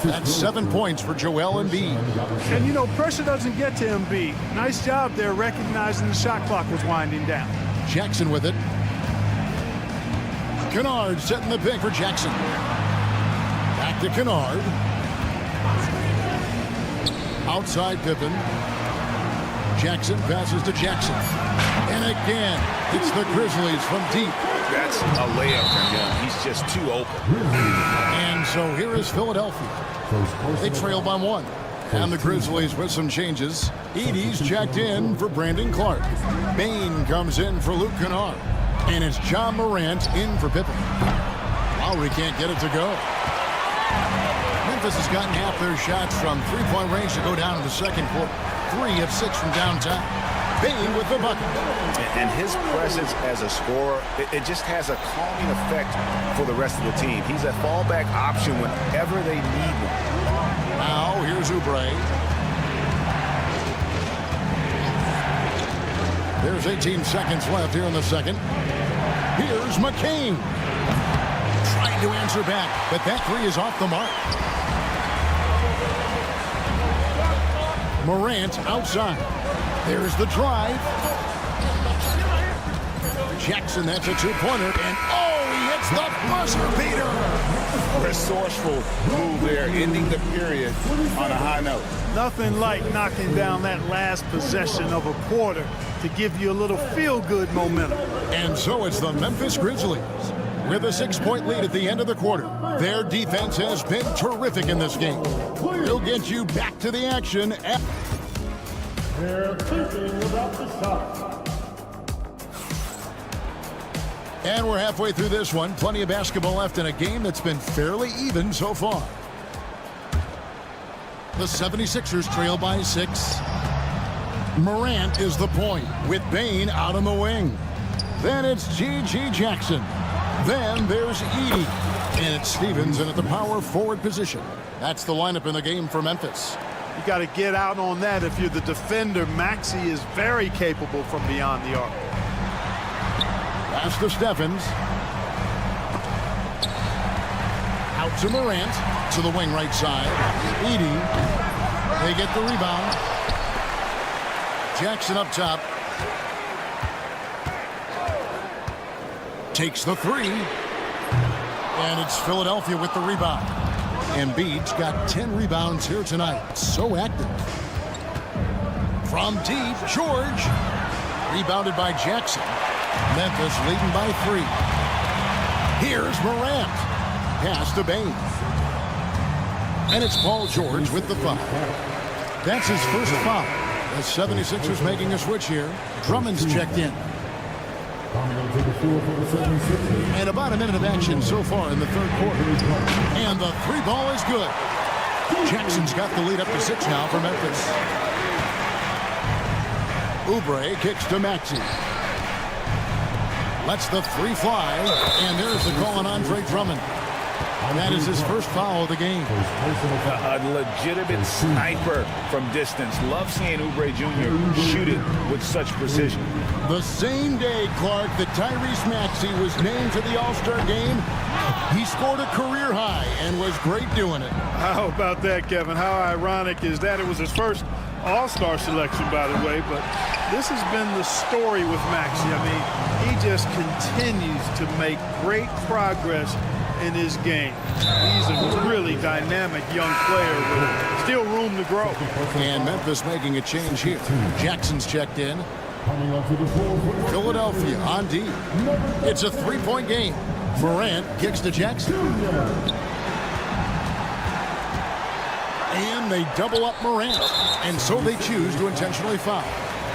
That's 7 points for Joel Embiid. And, you know, pressure doesn't get to Embiid. Nice job there recognizing the shot clock was winding down. Jackson with it. Kennard setting the pick for Jackson. Back to Kennard. Outside Pippen. Jackson passes to Jackson. And again, it's the Grizzlies from deep. That's a layup from him. He's just too open. And so here is Philadelphia. They trail by 1. And the Grizzlies with some changes. Edey's checked in for Brandon Clark. Bane comes in for Luke Kennard. And it's John Morant in for Pippen. Lowry can't get it to go. Memphis has gotten half their shots from three-point range to go down in the second quarter. 3 of 6 from downtown. Bane with the bucket. And his presence as a scorer, it just has a calming effect for the rest of the team. He's a fallback option whenever they need one. Now, here's Oubre. There's 18 seconds left here in the second. Here's McCain. Trying to answer back, but that 3 is off the mark. Morant outside. There's the drive. Jackson, that's a 2-pointer. And he hits the buzzer beater. Resourceful move there, ending the period on a high note. Nothing like knocking down that last possession of a quarter to give you a little feel-good momentum. And so it's the Memphis Grizzlies with a 6-point lead at the end of the quarter. Their defense has been terrific in this game. They'll get you back to the action. They're thinking about the shot. And we're halfway through this one. Plenty of basketball left in a game that's been fairly even so far. The 76ers trail by 6. Morant is the point with Bane out on the wing. Then it's G.G. Jackson. Then there's Edey. And it's Stevens in at the power forward position. That's the lineup in the game for Memphis. You got to get out on that if you're the defender. Maxey is very capable from beyond the arc. Pass to Stephens. Out to Morant. To the wing right side. Edey. They get the rebound. Jackson up top. Takes the 3. And it's Philadelphia with the rebound. Embiid's got 10 rebounds here tonight. So active. From deep, George. Rebounded by Jackson. Memphis leading by 3. Here's Morant. Pass to Bane. And it's Paul George with the foul. That's his first foul. The 76ers making a switch here. Drummond's checked in. And about a minute of action so far in the third quarter. And the 3 ball is good. Jackson's got the lead up to 6 now for Memphis. Oubre kicks to Maxey. Lets the 3 fly. And there's the call on Andre Drummond. And that is his first foul of the game. A legitimate sniper from distance. Love seeing Oubre Jr. shoot it with such precision. The same day, Clark, that Tyrese Maxey was named to the All-Star game, he scored a career high and was great doing it. How about that, Kevin? How ironic is that? It was his first All-Star selection, by the way, but this has been the story with Maxey. I mean, he just continues to make great progress in his game. He's a really dynamic young player with still room to grow. And Memphis making a change here. Jackson's checked in. Philadelphia on D. It's a 3-point game. Morant kicks to Jackson. And they double up Morant. And so they choose to intentionally foul.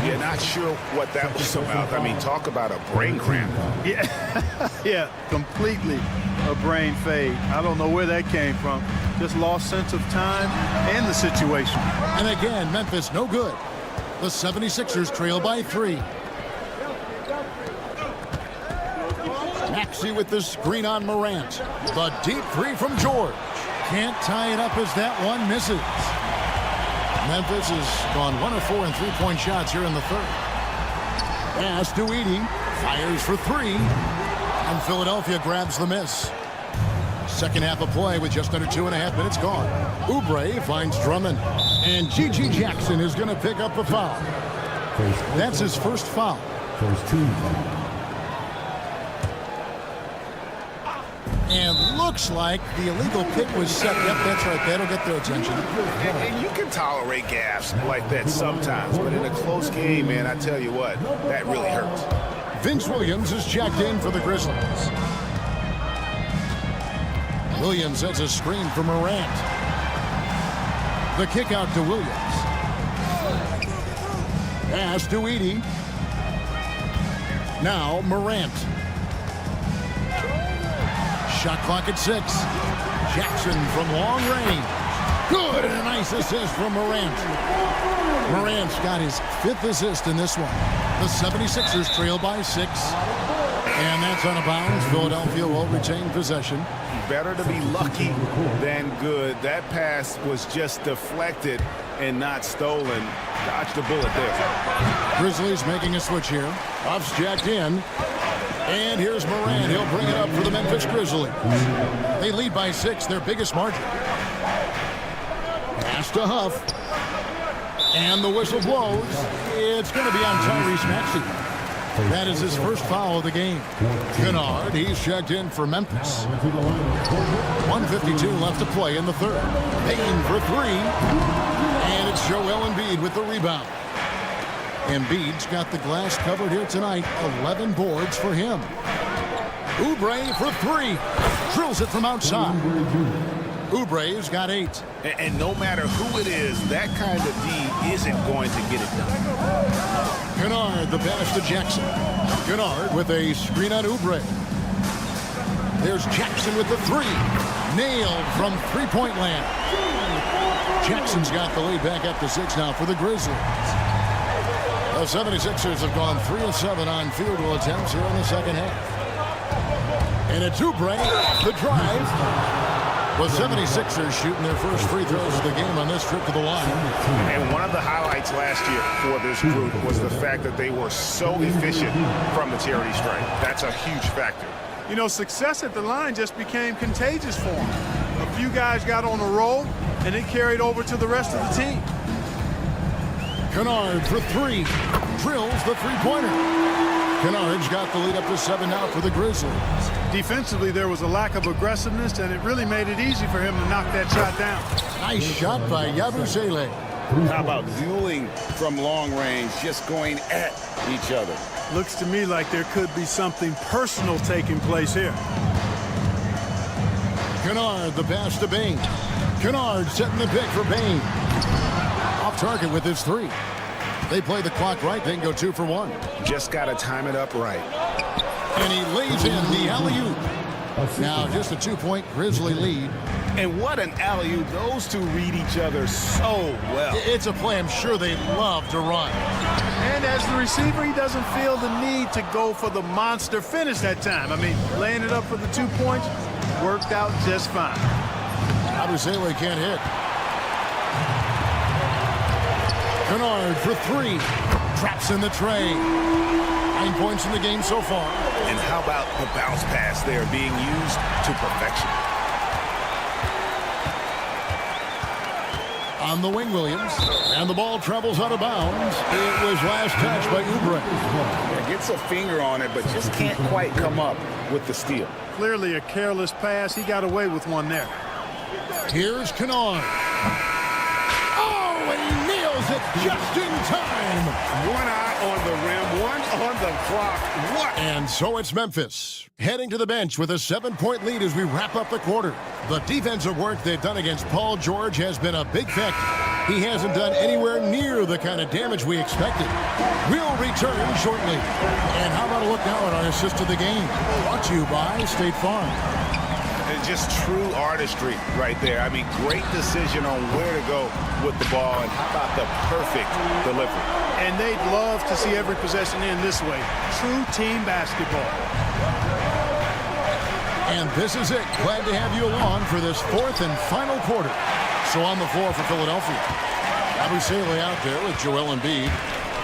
Yeah, not sure what that was about. I mean, talk about a brain cramp. Yeah, completely a brain fade. I don't know where that came from. Just lost sense of time and the situation. And again, Memphis no good. The 76ers trail by 3. Maxey with the screen on Morant. The deep 3 from George. Can't tie it up as that one misses. Memphis has gone 1 of 4 in 3-point shots here in the third. Pass to Edey. Fires for 3. And Philadelphia grabs the miss. Second half of play with just under 2.5 minutes gone. Oubre finds Drummond. And GG Jackson is going to pick up a foul. That's his first foul. First team. And looks like the illegal pick was set. Yep, that's right. That'll get their attention. And you can tolerate gaffes like that sometimes, but in a close game, man, I tell you what, that really hurts. Vince Williams is checked in for the Grizzlies. Williams sets a screen for Morant. The kick out to Williams. Pass to Edey. Now Morant. Shot clock at 6. Jackson from long range. Good, and a nice assist from Morant. Morant's got his 5th assist in this one. The 76ers trail by 6. And that's out of bounds. Philadelphia will retain possession. Better to be lucky than good. That pass was just deflected and not stolen. Dodged the bullet there. Grizzlies making a switch here. Huff's jacked in. And here's Morant. He'll bring it up for the Memphis Grizzlies. They lead by 6, their biggest margin. Pass to Huff. And the whistle blows. It's going to be on Tyrese Maxey. That is his first foul of the game. Kennard, he's checked in for Memphis. 1:52 left to play in the third. Payne for 3. And it's Joel Embiid with the rebound. Embiid's got the glass covered here tonight. 11 boards for him. Oubre for 3. Drills it from outside. Oubre's got 8. And no matter who it is, that kind of D isn't going to get it done. Kennard, the pass to Jackson. Kennard with a screen on Oubre. There's Jackson with the 3. Nailed from three-point land. Jackson's got the lead back up to 6 now for the Grizzlies. The 76ers have gone 3 of 7 on field goal attempts here in the second half. And it's Oubre, the drive. The 76ers shooting their first free throws of the game on this trip to the line. And one of the highlights last year for this group was the fact that they were so efficient from the charity stripe. That's a huge factor. You know, success at the line just became contagious for them. A few guys got on a roll, and it carried over to the rest of the team. Kennard for 3. Drills the three-pointer. Kennard's got the lead up to 7 now for the Grizzlies. Defensively, there was a lack of aggressiveness, and it really made it easy for him to knock that shot down. Nice shot by Yabusele. How about dueling from long range, just going at each other? Looks to me like there could be something personal taking place here. Kennard, the pass to Bane. Kennard setting the pick for Bane. Off target with his 3. They play the clock right. They can go 2 for 1. Just got to time it up right. And he lays in the alley-oop. Now just a 2-point Grizzly lead. And what an alley-oop. Those two read each other so well. It's a play I'm sure they love to run. And as the receiver, he doesn't feel the need to go for the monster finish that time. I mean, laying it up for the 2 points worked out just fine. Abusele can't hit. Kennard for 3. Traps in the tray. 9 points in the game so far. And how about the bounce pass there being used to perfection? On the wing, Williams. And the ball travels out of bounds. It was last touched by Oubre. Yeah, gets a finger on it, but just can't quite come up with the steal. Clearly a careless pass. He got away with one there. Here's Kennard. Oh, and he nails it just in time. One eye on the rim, one on the clock. What? And so it's Memphis heading to the bench with a 7-point lead as we wrap up the quarter. The defensive work they've done against Paul George has been a big factor. He hasn't done anywhere near the kind of damage we expected. We'll return shortly. And how about a look now at our assist of the game? Brought to you by State Farm. It's just true artistry right there. I mean, great decision on where to go with the ball, and how about the perfect delivery. And they'd love to see every possession end this way. True team basketball. And this is it. Glad to have you along for this 4th and final quarter. So on the floor for Philadelphia, Abusele out there with Joel Embiid.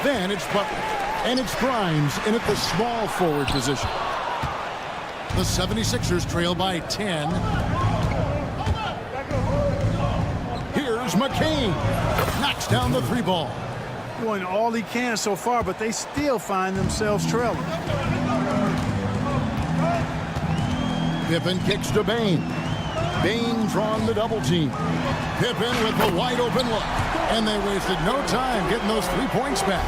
Then it's Butler. And it's Grimes in at the small forward position. The 76ers trail by 10. Here's McCain. Knocks down the 3 ball. Doing all he can so far, but they still find themselves trailing. Pippen kicks to Bane. Bane drawn the double team. Pippen with the wide open look. And they wasted no time getting those 3 points back.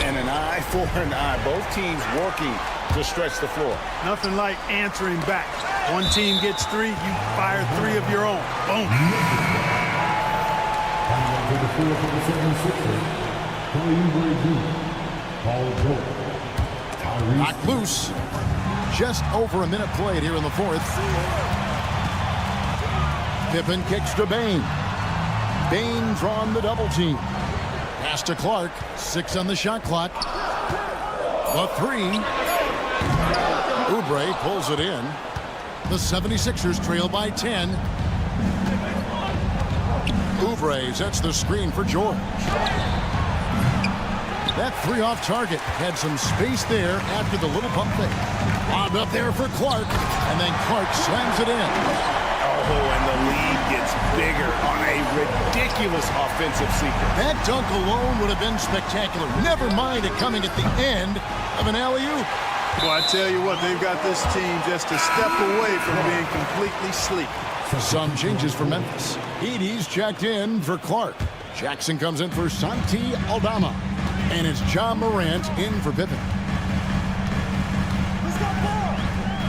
And an eye for an eye. Both teams working to stretch the floor. Nothing like answering back. One team gets 3, you fire 3 of your own. Boom. Knocked loose. Just over a minute played here in the 4th. Pippen kicks to Bane. Bane drawn the double team. Pass to Clark. 6 on the shot clock. The 3. Oubre pulls it in. The 76ers trail by 10. Oubre sets the screen for George. That 3 off target had some space there after the little pump fake. Lobbed up there for Clark, and then Clark slams it in. Oh, and the lead gets bigger on a ridiculous offensive sequence. That dunk alone would have been spectacular. Never mind it coming at the end of an alley-oop. Well, I tell you what, they've got this team just a step away from being completely sleek. Some changes for Memphis. Edey's checked in for Clark. Jackson comes in for Santi Aldama. And it's John Morant in for Pippen.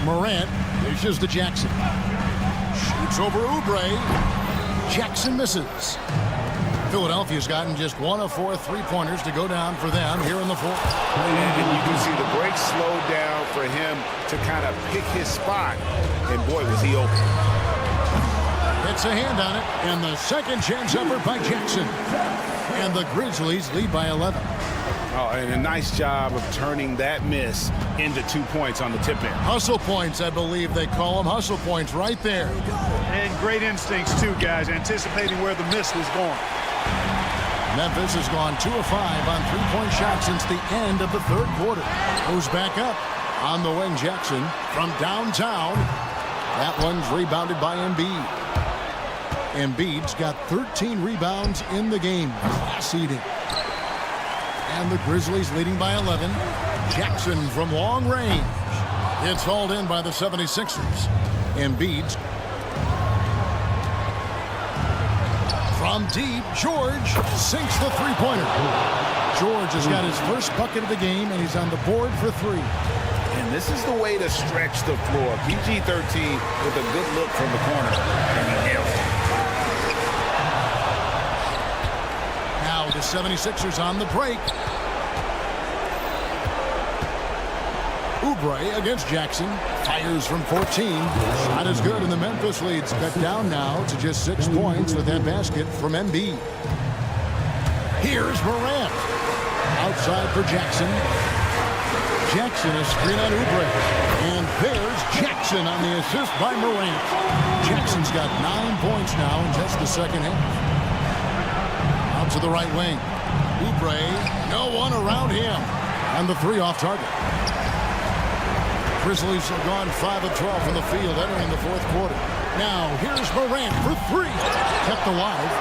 Morant dishes to Jackson. Shoots over Oubre. Jackson misses. Philadelphia's gotten just 1 of 4 3-pointers to go down for them here in the 4th. And you can see the break slowed down for him to kind of pick his spot. And boy, was he open. It's a hand on it, and the second chance effort by Jackson. And the Grizzlies lead by 11. Oh, and a nice job of turning that miss into 2 points on the tip-in. Hustle points, I believe they call them. Hustle points right there. And great instincts, too, guys, anticipating where the miss was going. Memphis has gone 2 of 5 on 3-point shots since the end of the 3rd quarter. Goes back up on the wing. Jackson from downtown. That one's rebounded by Embiid. Embiid's got 13 rebounds in the game. Class eating. And the Grizzlies leading by 11. Jackson from long range. It's hauled in by the 76ers. Embiid's from deep. George sinks the 3-pointer. George has got his first bucket of the game, and he's on the board for 3. And this is the way to stretch the floor. PG-13 with a good look from the corner. And he nails it. Now the 76ers on the break. Oubre against Jackson. Fires from 14. Shot is good, and the Memphis lead's cut down now to just 6 points with that basket from Embiid. Here's Morant. Outside for Jackson. Jackson is screen on Oubre. And there's Jackson on the assist by Morant. Jackson's got 9 points now in just the second half. Out to the right wing. Oubre, no one around him. And the 3 off target. Grizzlies have gone 5 of 12 from the field entering the 4th quarter. Now here's Morant for 3. Kept alive.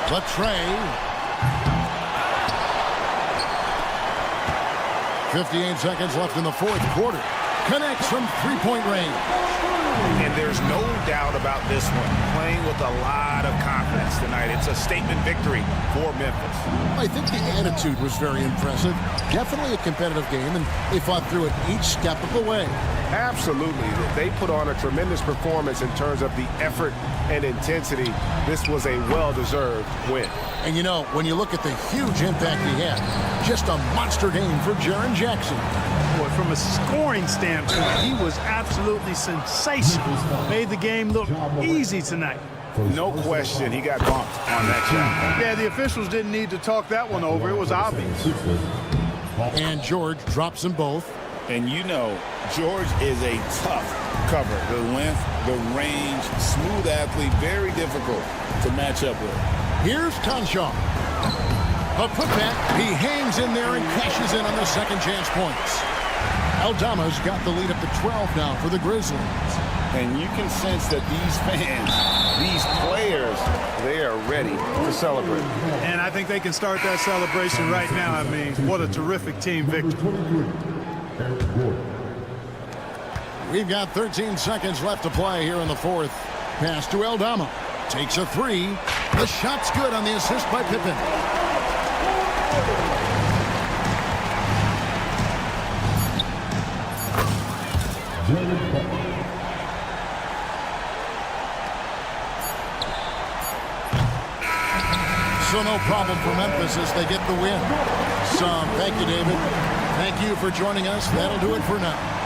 Latrey. 58 seconds left in the 4th quarter. Connects from 3-point range. And there's no doubt about this one. Playing with a lot of confidence tonight. It's a statement victory for Memphis. I think the attitude was very impressive. Definitely a competitive game, and they fought through it each step of the way. Absolutely. They put on a tremendous performance in terms of the effort and intensity. This was a well-deserved win. And you know, when you look at the huge impact he had, just a monster game for Jaren Jackson. Boy, from a scoring standpoint, he was absolutely sensational. Made the game look easy tonight. No question, he got bumped on that shot. Yeah, the officials didn't need to talk that one over. It was obvious. And George drops them both. And you know, George is a tough cover. The length, the range, smooth athlete, very difficult to match up with. Here's Conchon. A putback. He hangs in there and cashes in on the second chance points. Aldama's got the lead up to 12 now for the Grizzlies. And you can sense that these fans these players, they are ready to celebrate. And I think they can start that celebration right now. I mean, what a terrific team victory. We've got 13 seconds left to play here in the fourth. Pass to Aldama. Takes a three. The shot's good on the assist by Pippen. So no problem for Memphis as they get the win. So thank you, David. Thank you for joining us. That'll do it for now.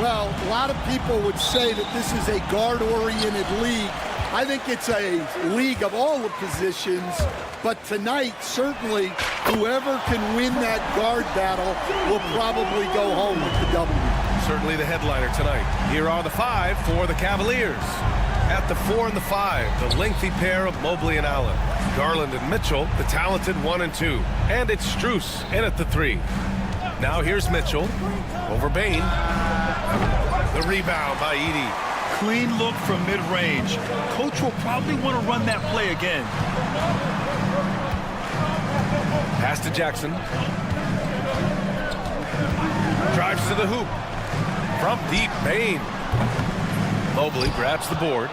Well, a lot of people would say that this is a guard-oriented league. I think it's a league of all the positions, but tonight, certainly, whoever can win that guard battle will probably go home with the W. Certainly the headliner tonight. Here are the five for the Cavaliers. At the 4 and the 5, the lengthy pair of Mobley and Allen. Garland and Mitchell, the talented 1 and 2. And it's Strus in at the 3. Now here's Mitchell over Bain. The rebound by Edey. Clean look from mid-range. Coach will probably want to run that play again. Pass to Jackson. Drives to the hoop. From deep, Bain. Mobley grabs the board.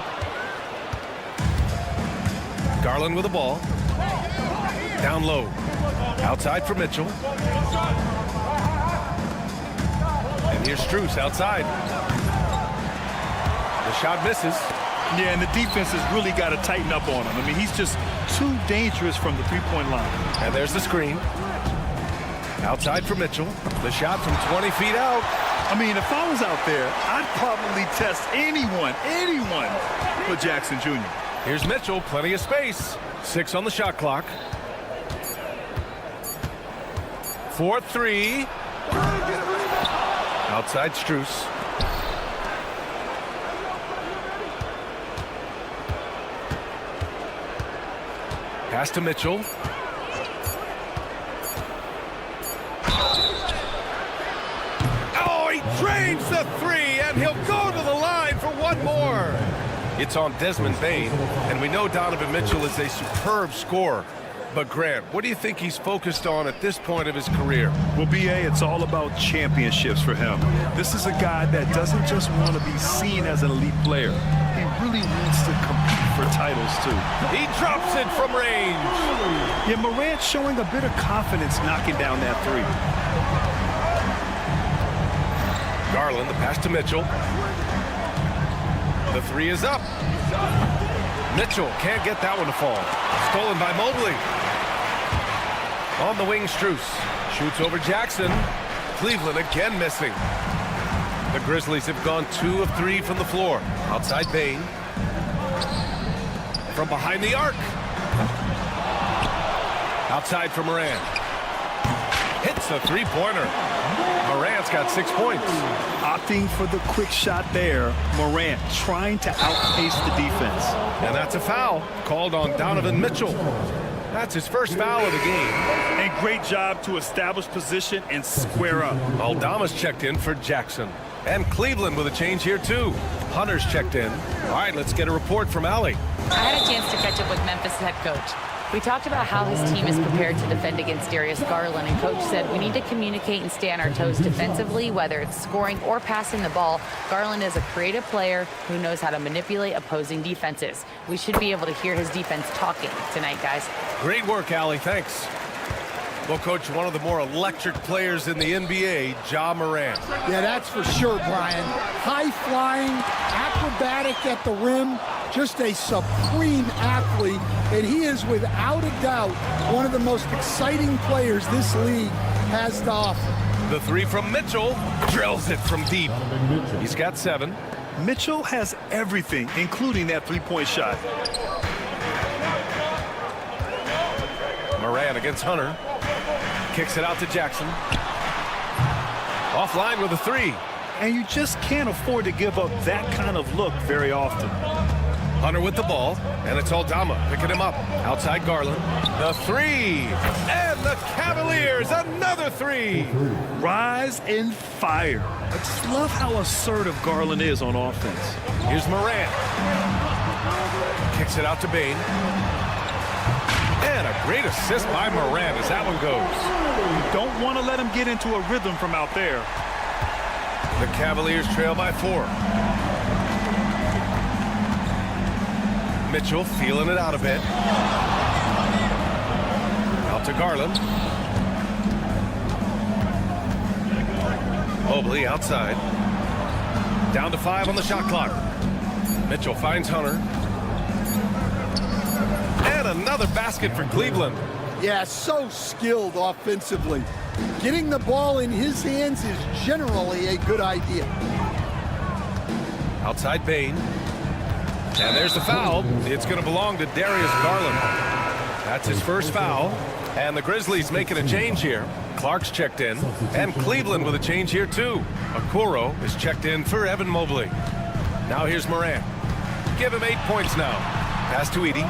Garland with the ball. Down low. Outside for Mitchell. And here's Strus outside. The shot misses. Yeah, and the defense has really got to tighten up on him. I mean, he's just too dangerous from the three-point line. And there's the screen. Outside for Mitchell. The shot from 20 feet out. I mean, if I was out there, I'd probably test anyone but Jackson Jr. Here's Mitchell, plenty of space. 6 on the shot clock. 4-3. Outside Strus. Pass to Mitchell. Oh, he drains the 3, and he'll go to the line for one more. It's on Desmond Bane, and we know Donovan Mitchell is a superb scorer. But Grant, what do you think he's focused on at this point of his career? Well, B.A., it's all about championships for him. This is a guy that doesn't just want to be seen as an elite player. He really wants to compete for titles, too. He drops it from range. Yeah, Morant showing a bit of confidence knocking down that 3. Garland, the pass to Mitchell. The 3 is up. Mitchell can't get that one to fall. Stolen by Mobley. On the wing, Strus. Shoots over Jackson. Cleveland again missing. The Grizzlies have gone 2 of 3 from the floor. Outside Bane. From behind the arc. Outside for Morant. Hits the three-pointer. Morant's got 6 points. Opting for the quick shot there. Morant trying to outpace the defense. And that's a foul called on Donovan Mitchell. That's his first foul of the game. And great job to establish position and square up. Aldama's checked in for Jackson. And Cleveland with a change here, too. Hunter's checked in. All right, let's get a report from Allie. I had a chance to catch up with Memphis head coach. We talked about how his team is prepared to defend against Darius Garland, and coach said we need to communicate and stay on our toes defensively, whether it's scoring or passing the ball. Garland is a creative player who knows how to manipulate opposing defenses. We should be able to hear his defense talking tonight, guys. Great work, Allie. Thanks. Well, Coach, one of the more electric players in the NBA, Ja Morant. Yeah, that's for sure, Brian. High-flying, acrobatic at the rim, just a supreme athlete, and he is without a doubt one of the most exciting players this league has to offer. The 3 from Mitchell drills it from deep. He's got 7. Mitchell has everything, including that three-point shot. Morant against Hunter. Kicks it out to Jackson. Offline with a 3. And you just can't afford to give up that kind of look very often. Hunter with the ball, and it's Aldama picking him up. Outside Garland. The 3. And the Cavaliers, another 3. Rise and fire. I just love how assertive Garland is on offense. Here's Morant. Kicks it out to Bane. And a great assist by Morant as that one goes. You don't want to let him get into a rhythm from out there. The Cavaliers trail by 4. Mitchell feeling it out a bit. Out to Garland. Mobley outside. Down to 5 on the shot clock. Mitchell finds Hunter. And another basket for Cleveland. Yeah, so skilled offensively. Getting the ball in his hands is generally a good idea. Outside Bane. And there's the foul. It's going to belong to Darius Garland. That's his first foul. And the Grizzlies making a change here. Clark's checked in. And Cleveland with a change here, too. Okoro is checked in for Evan Mobley. Now here's Morant. Give him 8 points now. Pass to Edey.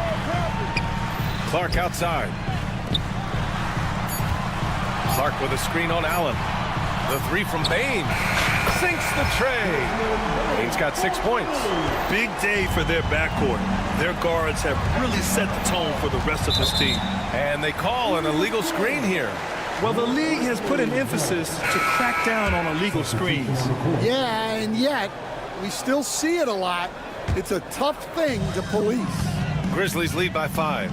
Clark outside. Clark with a screen on Allen. The 3 from Bane. Sinks the tray. Bane's got 6 points. Big day for their backcourt. Their guards have really set the tone for the rest of this team. And they call an illegal screen here. Well, the league has put an emphasis to crack down on illegal screens. Yeah, and yet We still see it a lot. It's a tough thing to police. Grizzlies lead by 5.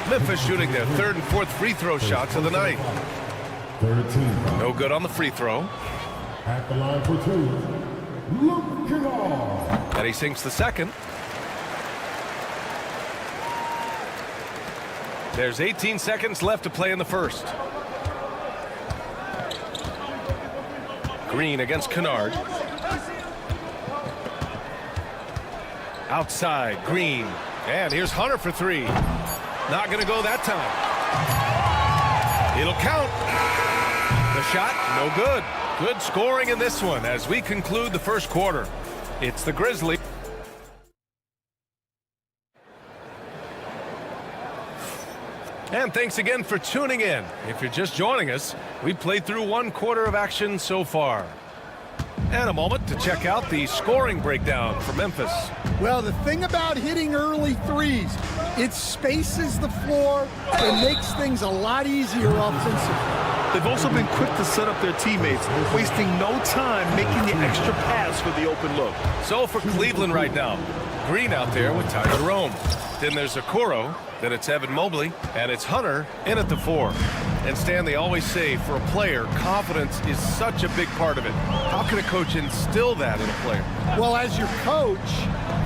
Memphis shooting their 3rd and 4th free throw shots of the night. No good on the free throw. At the line for 2, Luke Kennard. And he sinks the second. There's 18 seconds left to play in the first. Green against Kennard. Outside, Green. And here's Hunter for 3. Not going to go that time. It'll count. The shot, no good. Good scoring in this one as we conclude the first quarter. It's the Grizzlies. And thanks again for tuning in. If you're just joining us, we've played through 1 quarter of action so far. And a moment to check out the scoring breakdown for Memphis. Well, the thing about hitting early threes, it spaces the floor and makes things a lot easier offensively. They've also been quick to set up their teammates, wasting no time making the extra pass for the open look. So for Cleveland right now, Green out there with Tyler Rome. Then there's Okoro, then it's Evan Mobley, and it's Hunter in at the 4. And Stan, they always say for a player, confidence is such a big part of it. How can a coach instill that in a player? Well, as your coach,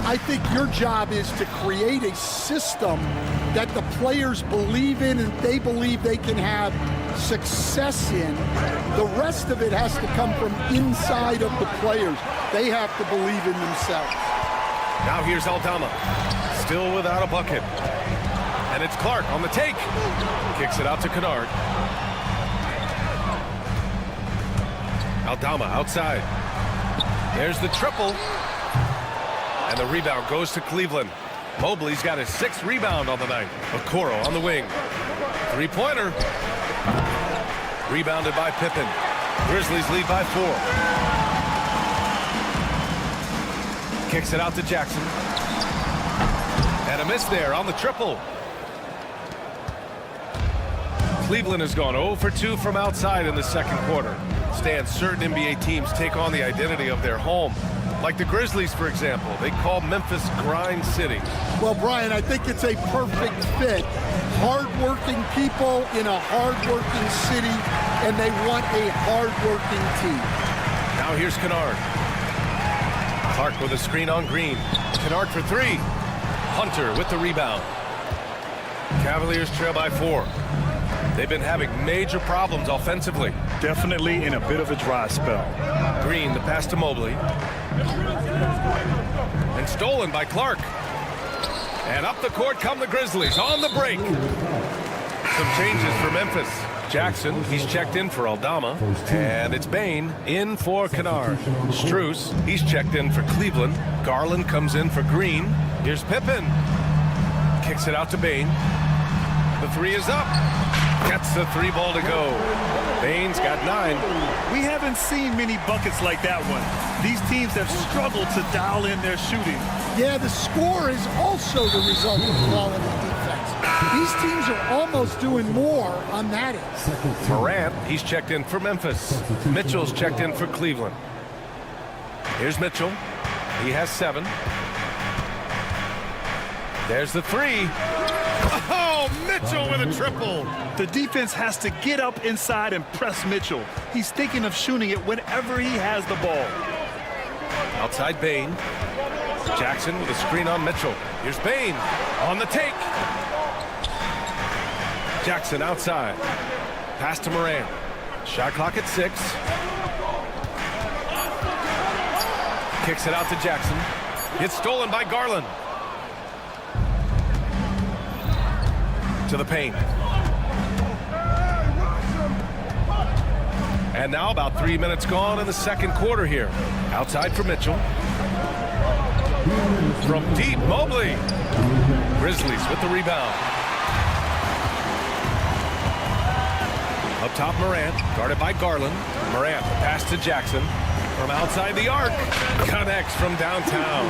I think your job is to create a system that the players believe in and they believe they can have success in. The rest of it has to come from inside of the players. They have to believe in themselves. Now here's Aldama, still without a bucket. And it's Clark on the take. Kicks it out to Kennard. Aldama outside. There's the triple. And the rebound goes to Cleveland. Mobley's got his 6th rebound on the night. Okoro on the wing. 3-pointer. Rebounded by Pippen. Grizzlies lead by 4. Kicks it out to Jackson. And a miss there on the triple. Cleveland has gone 0 for 2 from outside in the second quarter. Stan, certain NBA teams take on the identity of their home. Like the Grizzlies, for example. They call Memphis Grind City. Well, Brian, I think it's a perfect fit. Hard-working people in a hard-working city, and they want a hard-working team. Now here's Kennard. Clark with a screen on Green. Kennard for 3. Hunter with the rebound. Cavaliers trail by 4. They've been having major problems offensively. Definitely in a bit of a dry spell. Green, the pass to Mobley. And stolen by Clark. And up the court come the Grizzlies on the break. Some changes for Memphis. Jackson, he's checked in for Aldama. And it's Bain in for Kennard. Strus, he's checked in for Cleveland. Garland comes in for Green. Here's Pippen. Kicks it out to Bain. The 3 is up. Gets the 3 ball to go. Bain's got 9. We haven't seen many buckets like that one. These teams have struggled to dial in their shooting. Yeah, the score is also the result of quality defense. These teams are almost doing more on that end. Morant, he's checked in for Memphis. Mitchell's checked in for Cleveland. Here's Mitchell. He has 7. There's the 3. Oh, Mitchell with a triple. The defense has to get up inside and press Mitchell. He's thinking of shooting it whenever he has the ball. Outside Bain. Jackson with a screen on Mitchell. Here's Bain on the take. Jackson outside. Pass to Morant. Shot clock at 6. Kicks it out to Jackson. It's stolen by Garland. To the paint. And now about 3 minutes gone in the second quarter here. Outside for Mitchell. From deep, Mobley. Grizzlies with the rebound. Up top, Morant, guarded by Garland. Morant, pass to Jackson. From outside the arc, connects from downtown.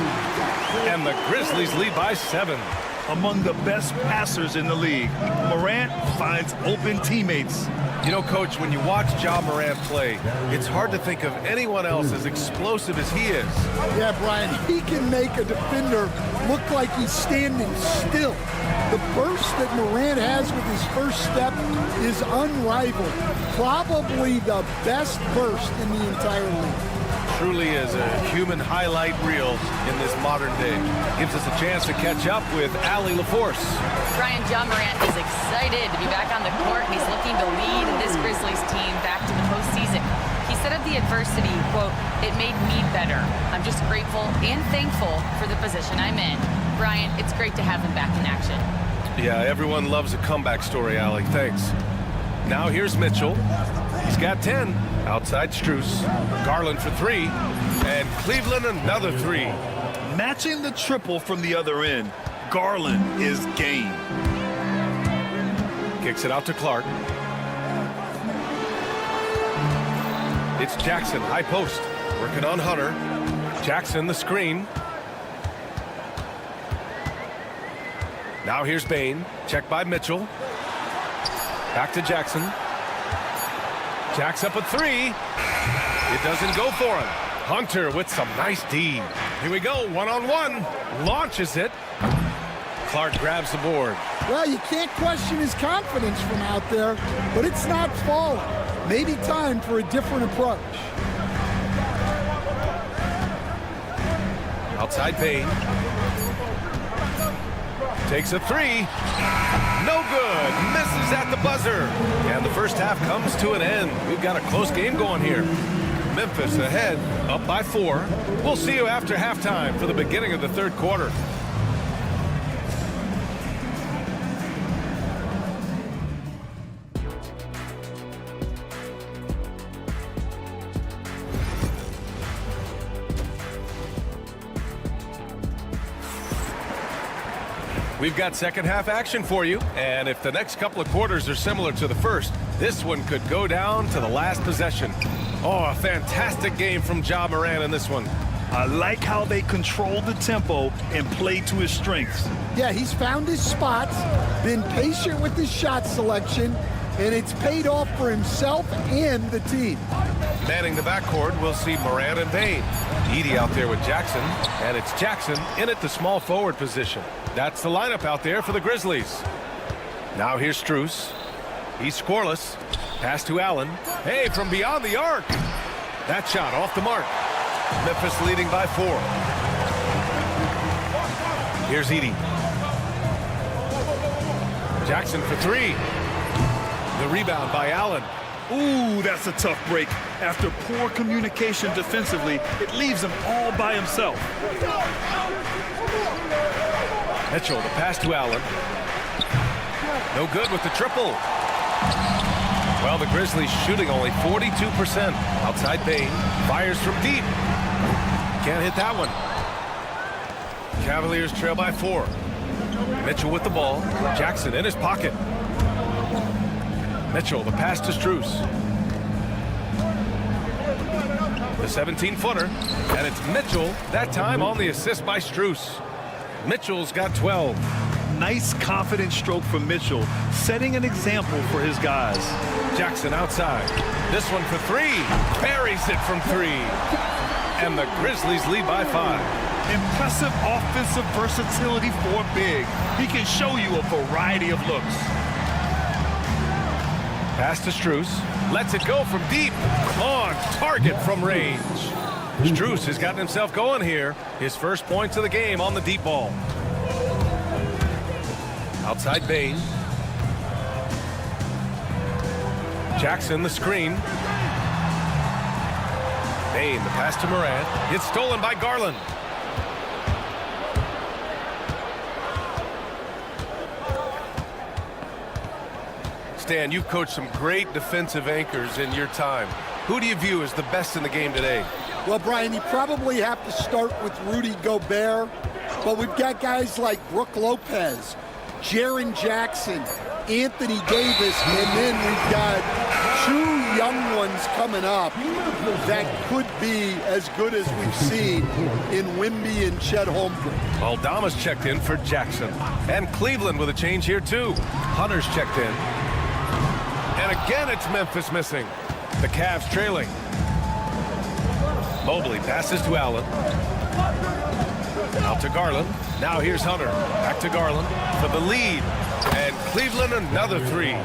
And the Grizzlies lead by 7. Among the best passers in the league, Morant finds open teammates. You know, Coach, when you watch Ja Morant play, it's hard to think of anyone else as explosive as he is. Yeah, Brian, he can make a defender look like he's standing still. The burst that Morant has with his first step is unrivaled. Probably the best burst in the entire league. Truly is a human highlight reel in this modern day. Gives us a chance to catch up with Allie LaForce. Brian, Ja Morant is excited to be back on the court, and he's looking to lead this Grizzlies team back to the postseason. He said of the adversity, quote, "It made me better. I'm just grateful and thankful for the position I'm in." Brian, it's great to have him back in action. Yeah, everyone loves a comeback story, Allie. Thanks. Now here's Mitchell. He's got 10. Outside Strus. Garland for 3. And Cleveland another 3. Matching the triple from the other end. Garland is game. Kicks it out to Clark. It's Jackson, high post. Working on Hunter. Jackson, the screen. Now here's Bane. Checked by Mitchell. Back to Jackson. Jack's up a 3. It doesn't go for him. Hunter with some nice D. Here we go, one-on-one. Launches it. Clark grabs the board. Well, you can't question his confidence from out there, but it's not falling. Maybe time for a different approach. Outside Payne. Takes a 3. No good. Misses at the buzzer. And the first half comes to an end. We've got a close game going here. Memphis ahead, up by 4. We'll see you after halftime for the beginning of the third quarter. We've got second half action for you, and if the next couple of quarters are similar to the first, this one could go down to the last possession. Oh, a fantastic game from Ja Morant in this one. I like how they control the tempo and play to his strengths. Yeah, he's found his spots, been patient with his shot selection, and it's paid off for himself and the team. Manning the backcourt, we'll see Morant and Payne. Edey out there with Jackson, and it's Jackson in at the small forward position. That's the lineup out there for the Grizzlies. Now here's Strus. He's scoreless. Pass to Allen. Hey, from beyond the arc. That shot off the mark. Memphis leading by 4. Here's Edey. Jackson for 3. The rebound by Allen. Ooh, that's a tough break. After poor communication defensively, it leaves him all by himself. Mitchell, the pass to Allen. No good with the triple. Well, the Grizzlies shooting only 42%. Outside Payne. Fires from deep. Can't hit that one. Cavaliers trail by 4. Mitchell with the ball. Jackson in his pocket. Mitchell, the pass to Strus. The 17-footer. And it's Mitchell, that time on the assist by Strus. Mitchell's got 12. Nice, confident stroke from Mitchell, setting an example for his guys. Jackson outside. This one for 3. Buries it from 3. And the Grizzlies lead by 5. Impressive offensive versatility for a big. He can show you a variety of looks. Pass to Strus. Lets it go from deep. On target from range. Strus has gotten himself going here. His first points of the game on the deep ball. Outside Bane. Jackson, the screen. Bane, the pass to Morant. It's stolen by Garland. Stan, you've coached some great defensive anchors in your time. Who do you view as the best in the game today? Well, Brian, you probably have to start with Rudy Gobert, but we've got guys like Brook Lopez, Jaren Jackson, Anthony Davis, and then we've got 2 young ones coming up that could be as good as we've seen in Wemby and Chet Holmgren. Aldama's checked in for Jackson. And Cleveland with a change here, too. Hunter's checked in. And again, it's Memphis missing. The Cavs trailing. Mobley passes to Allen. Out to Garland. Now here's Hunter. Back to Garland for the lead. And Cleveland another three.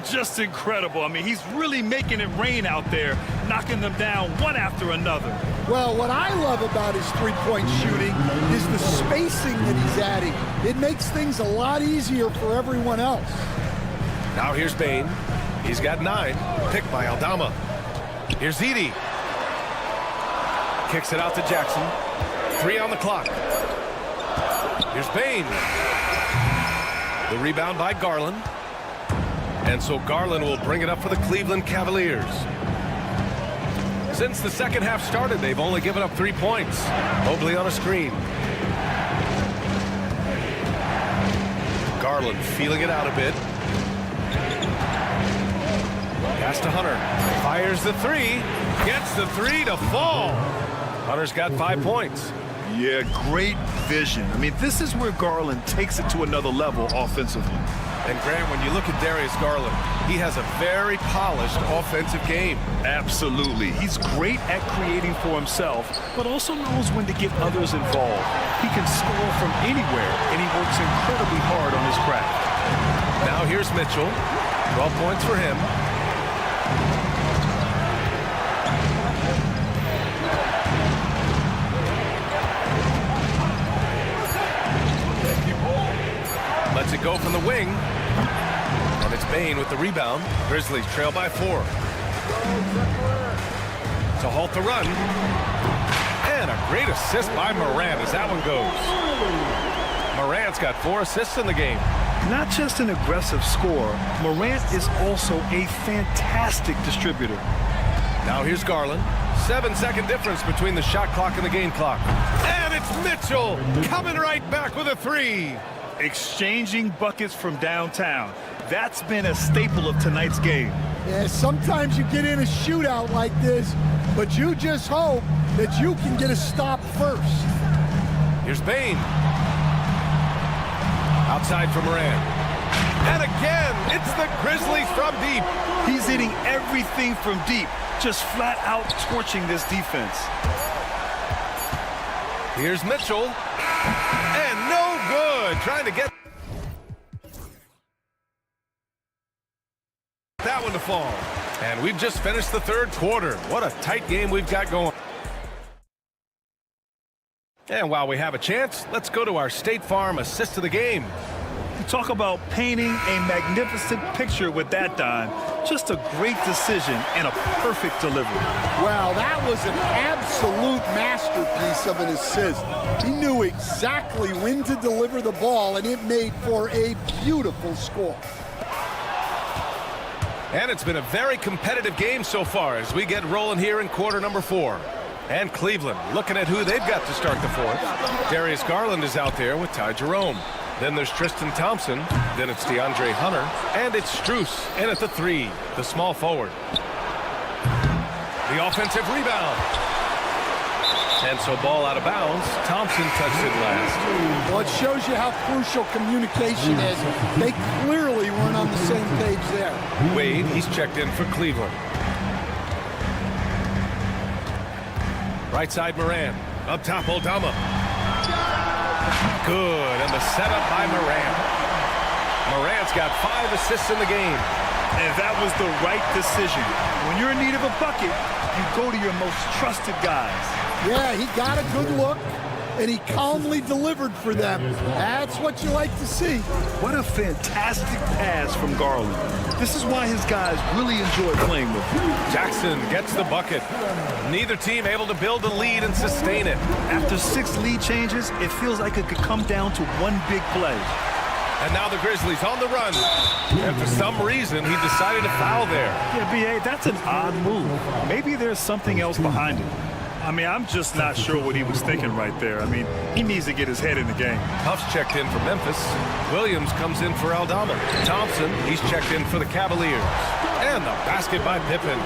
Just incredible. I mean, he's really making it rain out there, knocking them down one after another. Well, what I love about his three-point shooting is the spacing that he's adding. It makes things a lot easier for everyone else. Now here's Bane. He's got 9. Picked by Aldama. Here's Edie. Kicks it out to Jackson. 3 on the clock. Here's Bane. The rebound by Garland. And so Garland will bring it up for the Cleveland Cavaliers. Since the second half started, they've only given up 3 points. Mobley on a screen. Garland feeling it out a bit. Pass to Hunter. Fires the 3. Gets the 3 to fall. Hunter's got 5 points. Yeah, great vision. I mean, this is where Garland takes it to another level offensively. And Grant, when you look at Darius Garland, he has a very polished offensive game. Absolutely. He's great at creating for himself, but also knows when to get others involved. He can score from anywhere, and he works incredibly hard on his craft. Now here's Mitchell. 12 points for him. Lets it go from the wing. And it's Bane with the rebound. Grizzlies trail by 4. To halt the run. And a great assist by Morant as that one goes. Morant's got 4 assists in the game. Not just an aggressive scorer, Morant is also a fantastic distributor. Now here's Garland. 7-second difference between the shot clock and the game clock. And it's Mitchell coming right back with a 3. Exchanging buckets from downtown. That's been a staple of tonight's game. Yeah, sometimes you get in a shootout like this, but you just hope that you can get a stop first. Here's Bane. Outside for Morant. And again, it's the Grizzlies from deep. He's hitting everything from deep, just flat out torching this defense. Here's Mitchell. And no good. Trying to get that one to fall. And we've just finished the third quarter. What a tight game we've got going. And while we have a chance, let's go to our State Farm assist of the game. You talk about painting a magnificent picture with that, Don. Just a great decision and a perfect delivery. Wow, that was an absolute masterpiece of an assist. He knew exactly when to deliver the ball, and it made for a beautiful score. And it's been a very competitive game so far as we get rolling here in quarter number 4. And Cleveland looking at who they've got to start the fourth. Darius Garland is out there with Ty Jerome. Then there's Tristan Thompson. Then it's DeAndre Hunter. And it's Strus in at the 3, the small forward. The offensive rebound. And so ball out of bounds. Thompson touched it last. Well, it shows you how crucial communication is. They clearly weren't on the same page there. Wade, he's checked in for Cleveland. Right side Morant. Up top Aldama. Good. And the setup by Morant. Morant's got 5 assists in the game. And that was the right decision. When you're in need of a bucket, you go to your most trusted guys. Yeah, he got a good look, and he calmly delivered for them. That's what you like to see. What a fantastic pass from Garland. This is why his guys really enjoy playing with him. Jackson gets the bucket. Neither team able to build a lead and sustain it. After 6 lead changes, it feels like it could come down to one big play. And now the Grizzlies on the run. And for some reason, he decided to foul there. Yeah, B.A., that's an odd move. Maybe there's something else behind it. I mean, I'm just not sure what he was thinking right there. I mean, he needs to get his head in the game. Huff's checked in for Memphis. Williams comes in for Aldama. Thompson, he's checked in for the Cavaliers. And the basket by Pippen.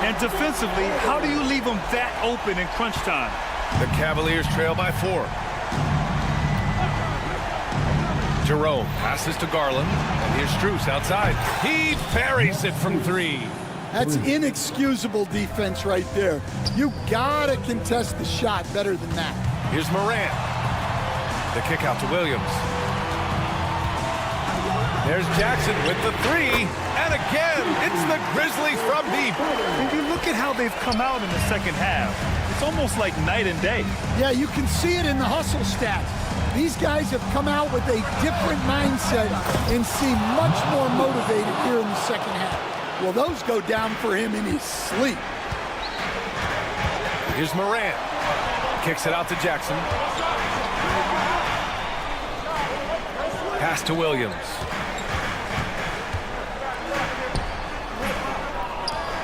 And defensively, how do you leave them that open in crunch time? The Cavaliers trail by 4. Jerome passes to Garland, and here's Strus outside. He buries it from 3. That's inexcusable defense right there. You gotta contest the shot better than that. Here's Morant. The kick out to Williams. There's Jackson with the 3, and again, it's the Grizzlies from deep. When you look at how they've come out in the second half, it's almost like night and day. Yeah, you can see it in the hustle stats. These guys have come out with a different mindset and seem much more motivated here in the second half. Well, those go down for him in his sleep. Here's Morant. Kicks it out to Jackson. Pass to Williams.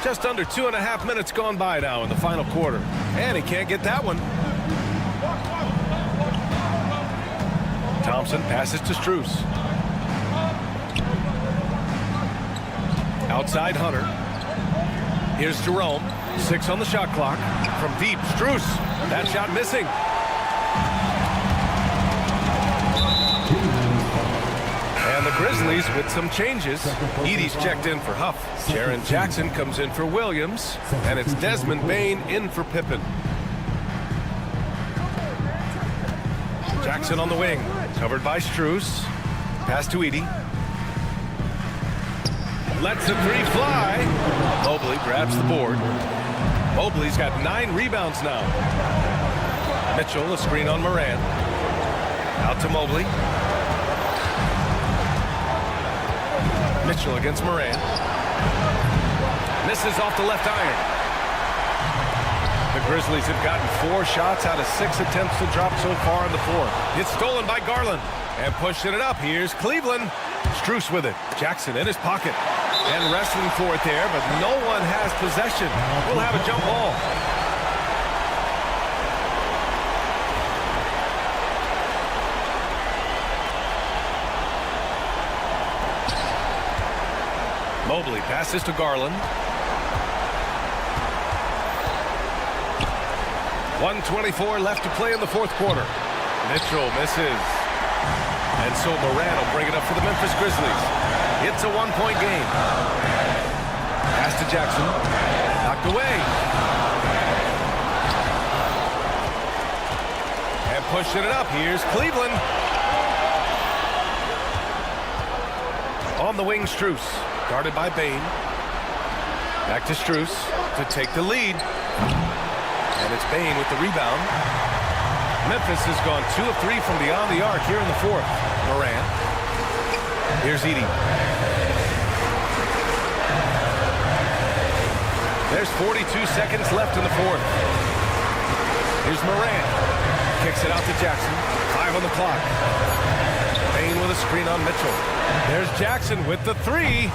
Just under 2.5 minutes gone by now in the final quarter. And he can't get that one. Thompson passes to Strus. Outside Hunter. Here's Jerome. 6 on the shot clock. From deep, Strus. That shot missing. And the Grizzlies with some changes. Edey's checked in for Huff. Jaren Jackson comes in for Williams. And it's Desmond Bane in for Pippen. Jackson on the wing. Covered by Strus. Pass to Edey. Lets the 3 fly. Mobley grabs the board. Mobley's got 9 rebounds now. Mitchell, a screen on Morant. Out to Mobley. Mitchell against Morant. Misses off the left iron. The Grizzlies have gotten 4 shots out of 6 attempts to drop so far in the 4th. It's stolen by Garland. And pushing it up, here's Cleveland. Strus with it. Jackson in his pocket. And wrestling for it there, but no one has possession. We'll have a jump ball. Mobley passes to Garland. 1:24 left to play in the 4th quarter. Mitchell misses. And so Morant will bring it up for the Memphis Grizzlies. It's a 1-point game. Pass to Jackson. Knocked away. And pushing it up. Here's Cleveland. On the wing, Strus. Guarded by Bane. Back to Strus to take the lead. And it's Bane with the rebound. Memphis has gone 2 of 3 from beyond the arc here in the 4th. Morant. Here's Edey. There's 42 seconds left in the 4th. Here's Morant. Kicks it out to Jackson. 5 on the clock. Bane with a screen on Mitchell. There's Jackson with the 3. He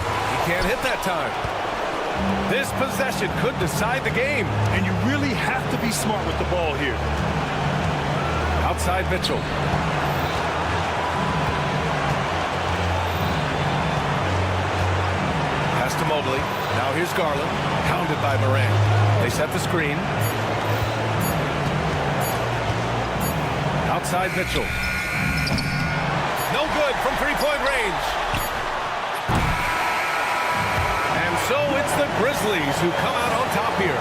can't hit that time. This possession could decide the game. And you really have to be smart with the ball here. Outside Mitchell. Pass to Mobley. Now here's Garland. Pounded by Morant. They set the screen. Outside Mitchell. No good from 3-point range. And so it's the Grizzlies who come out on top here.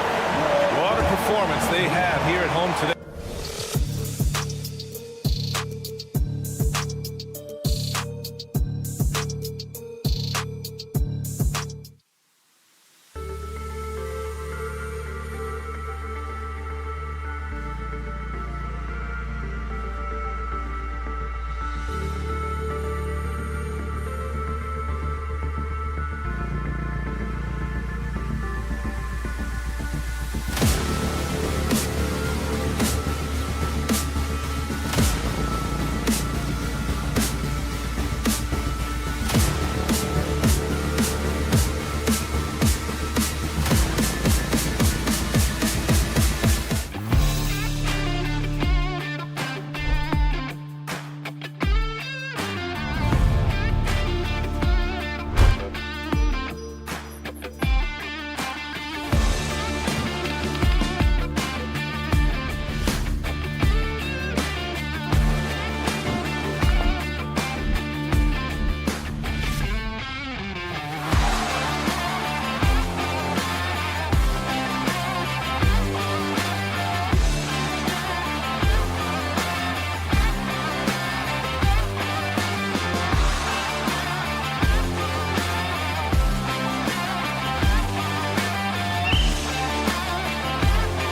What a performance they have here at home today.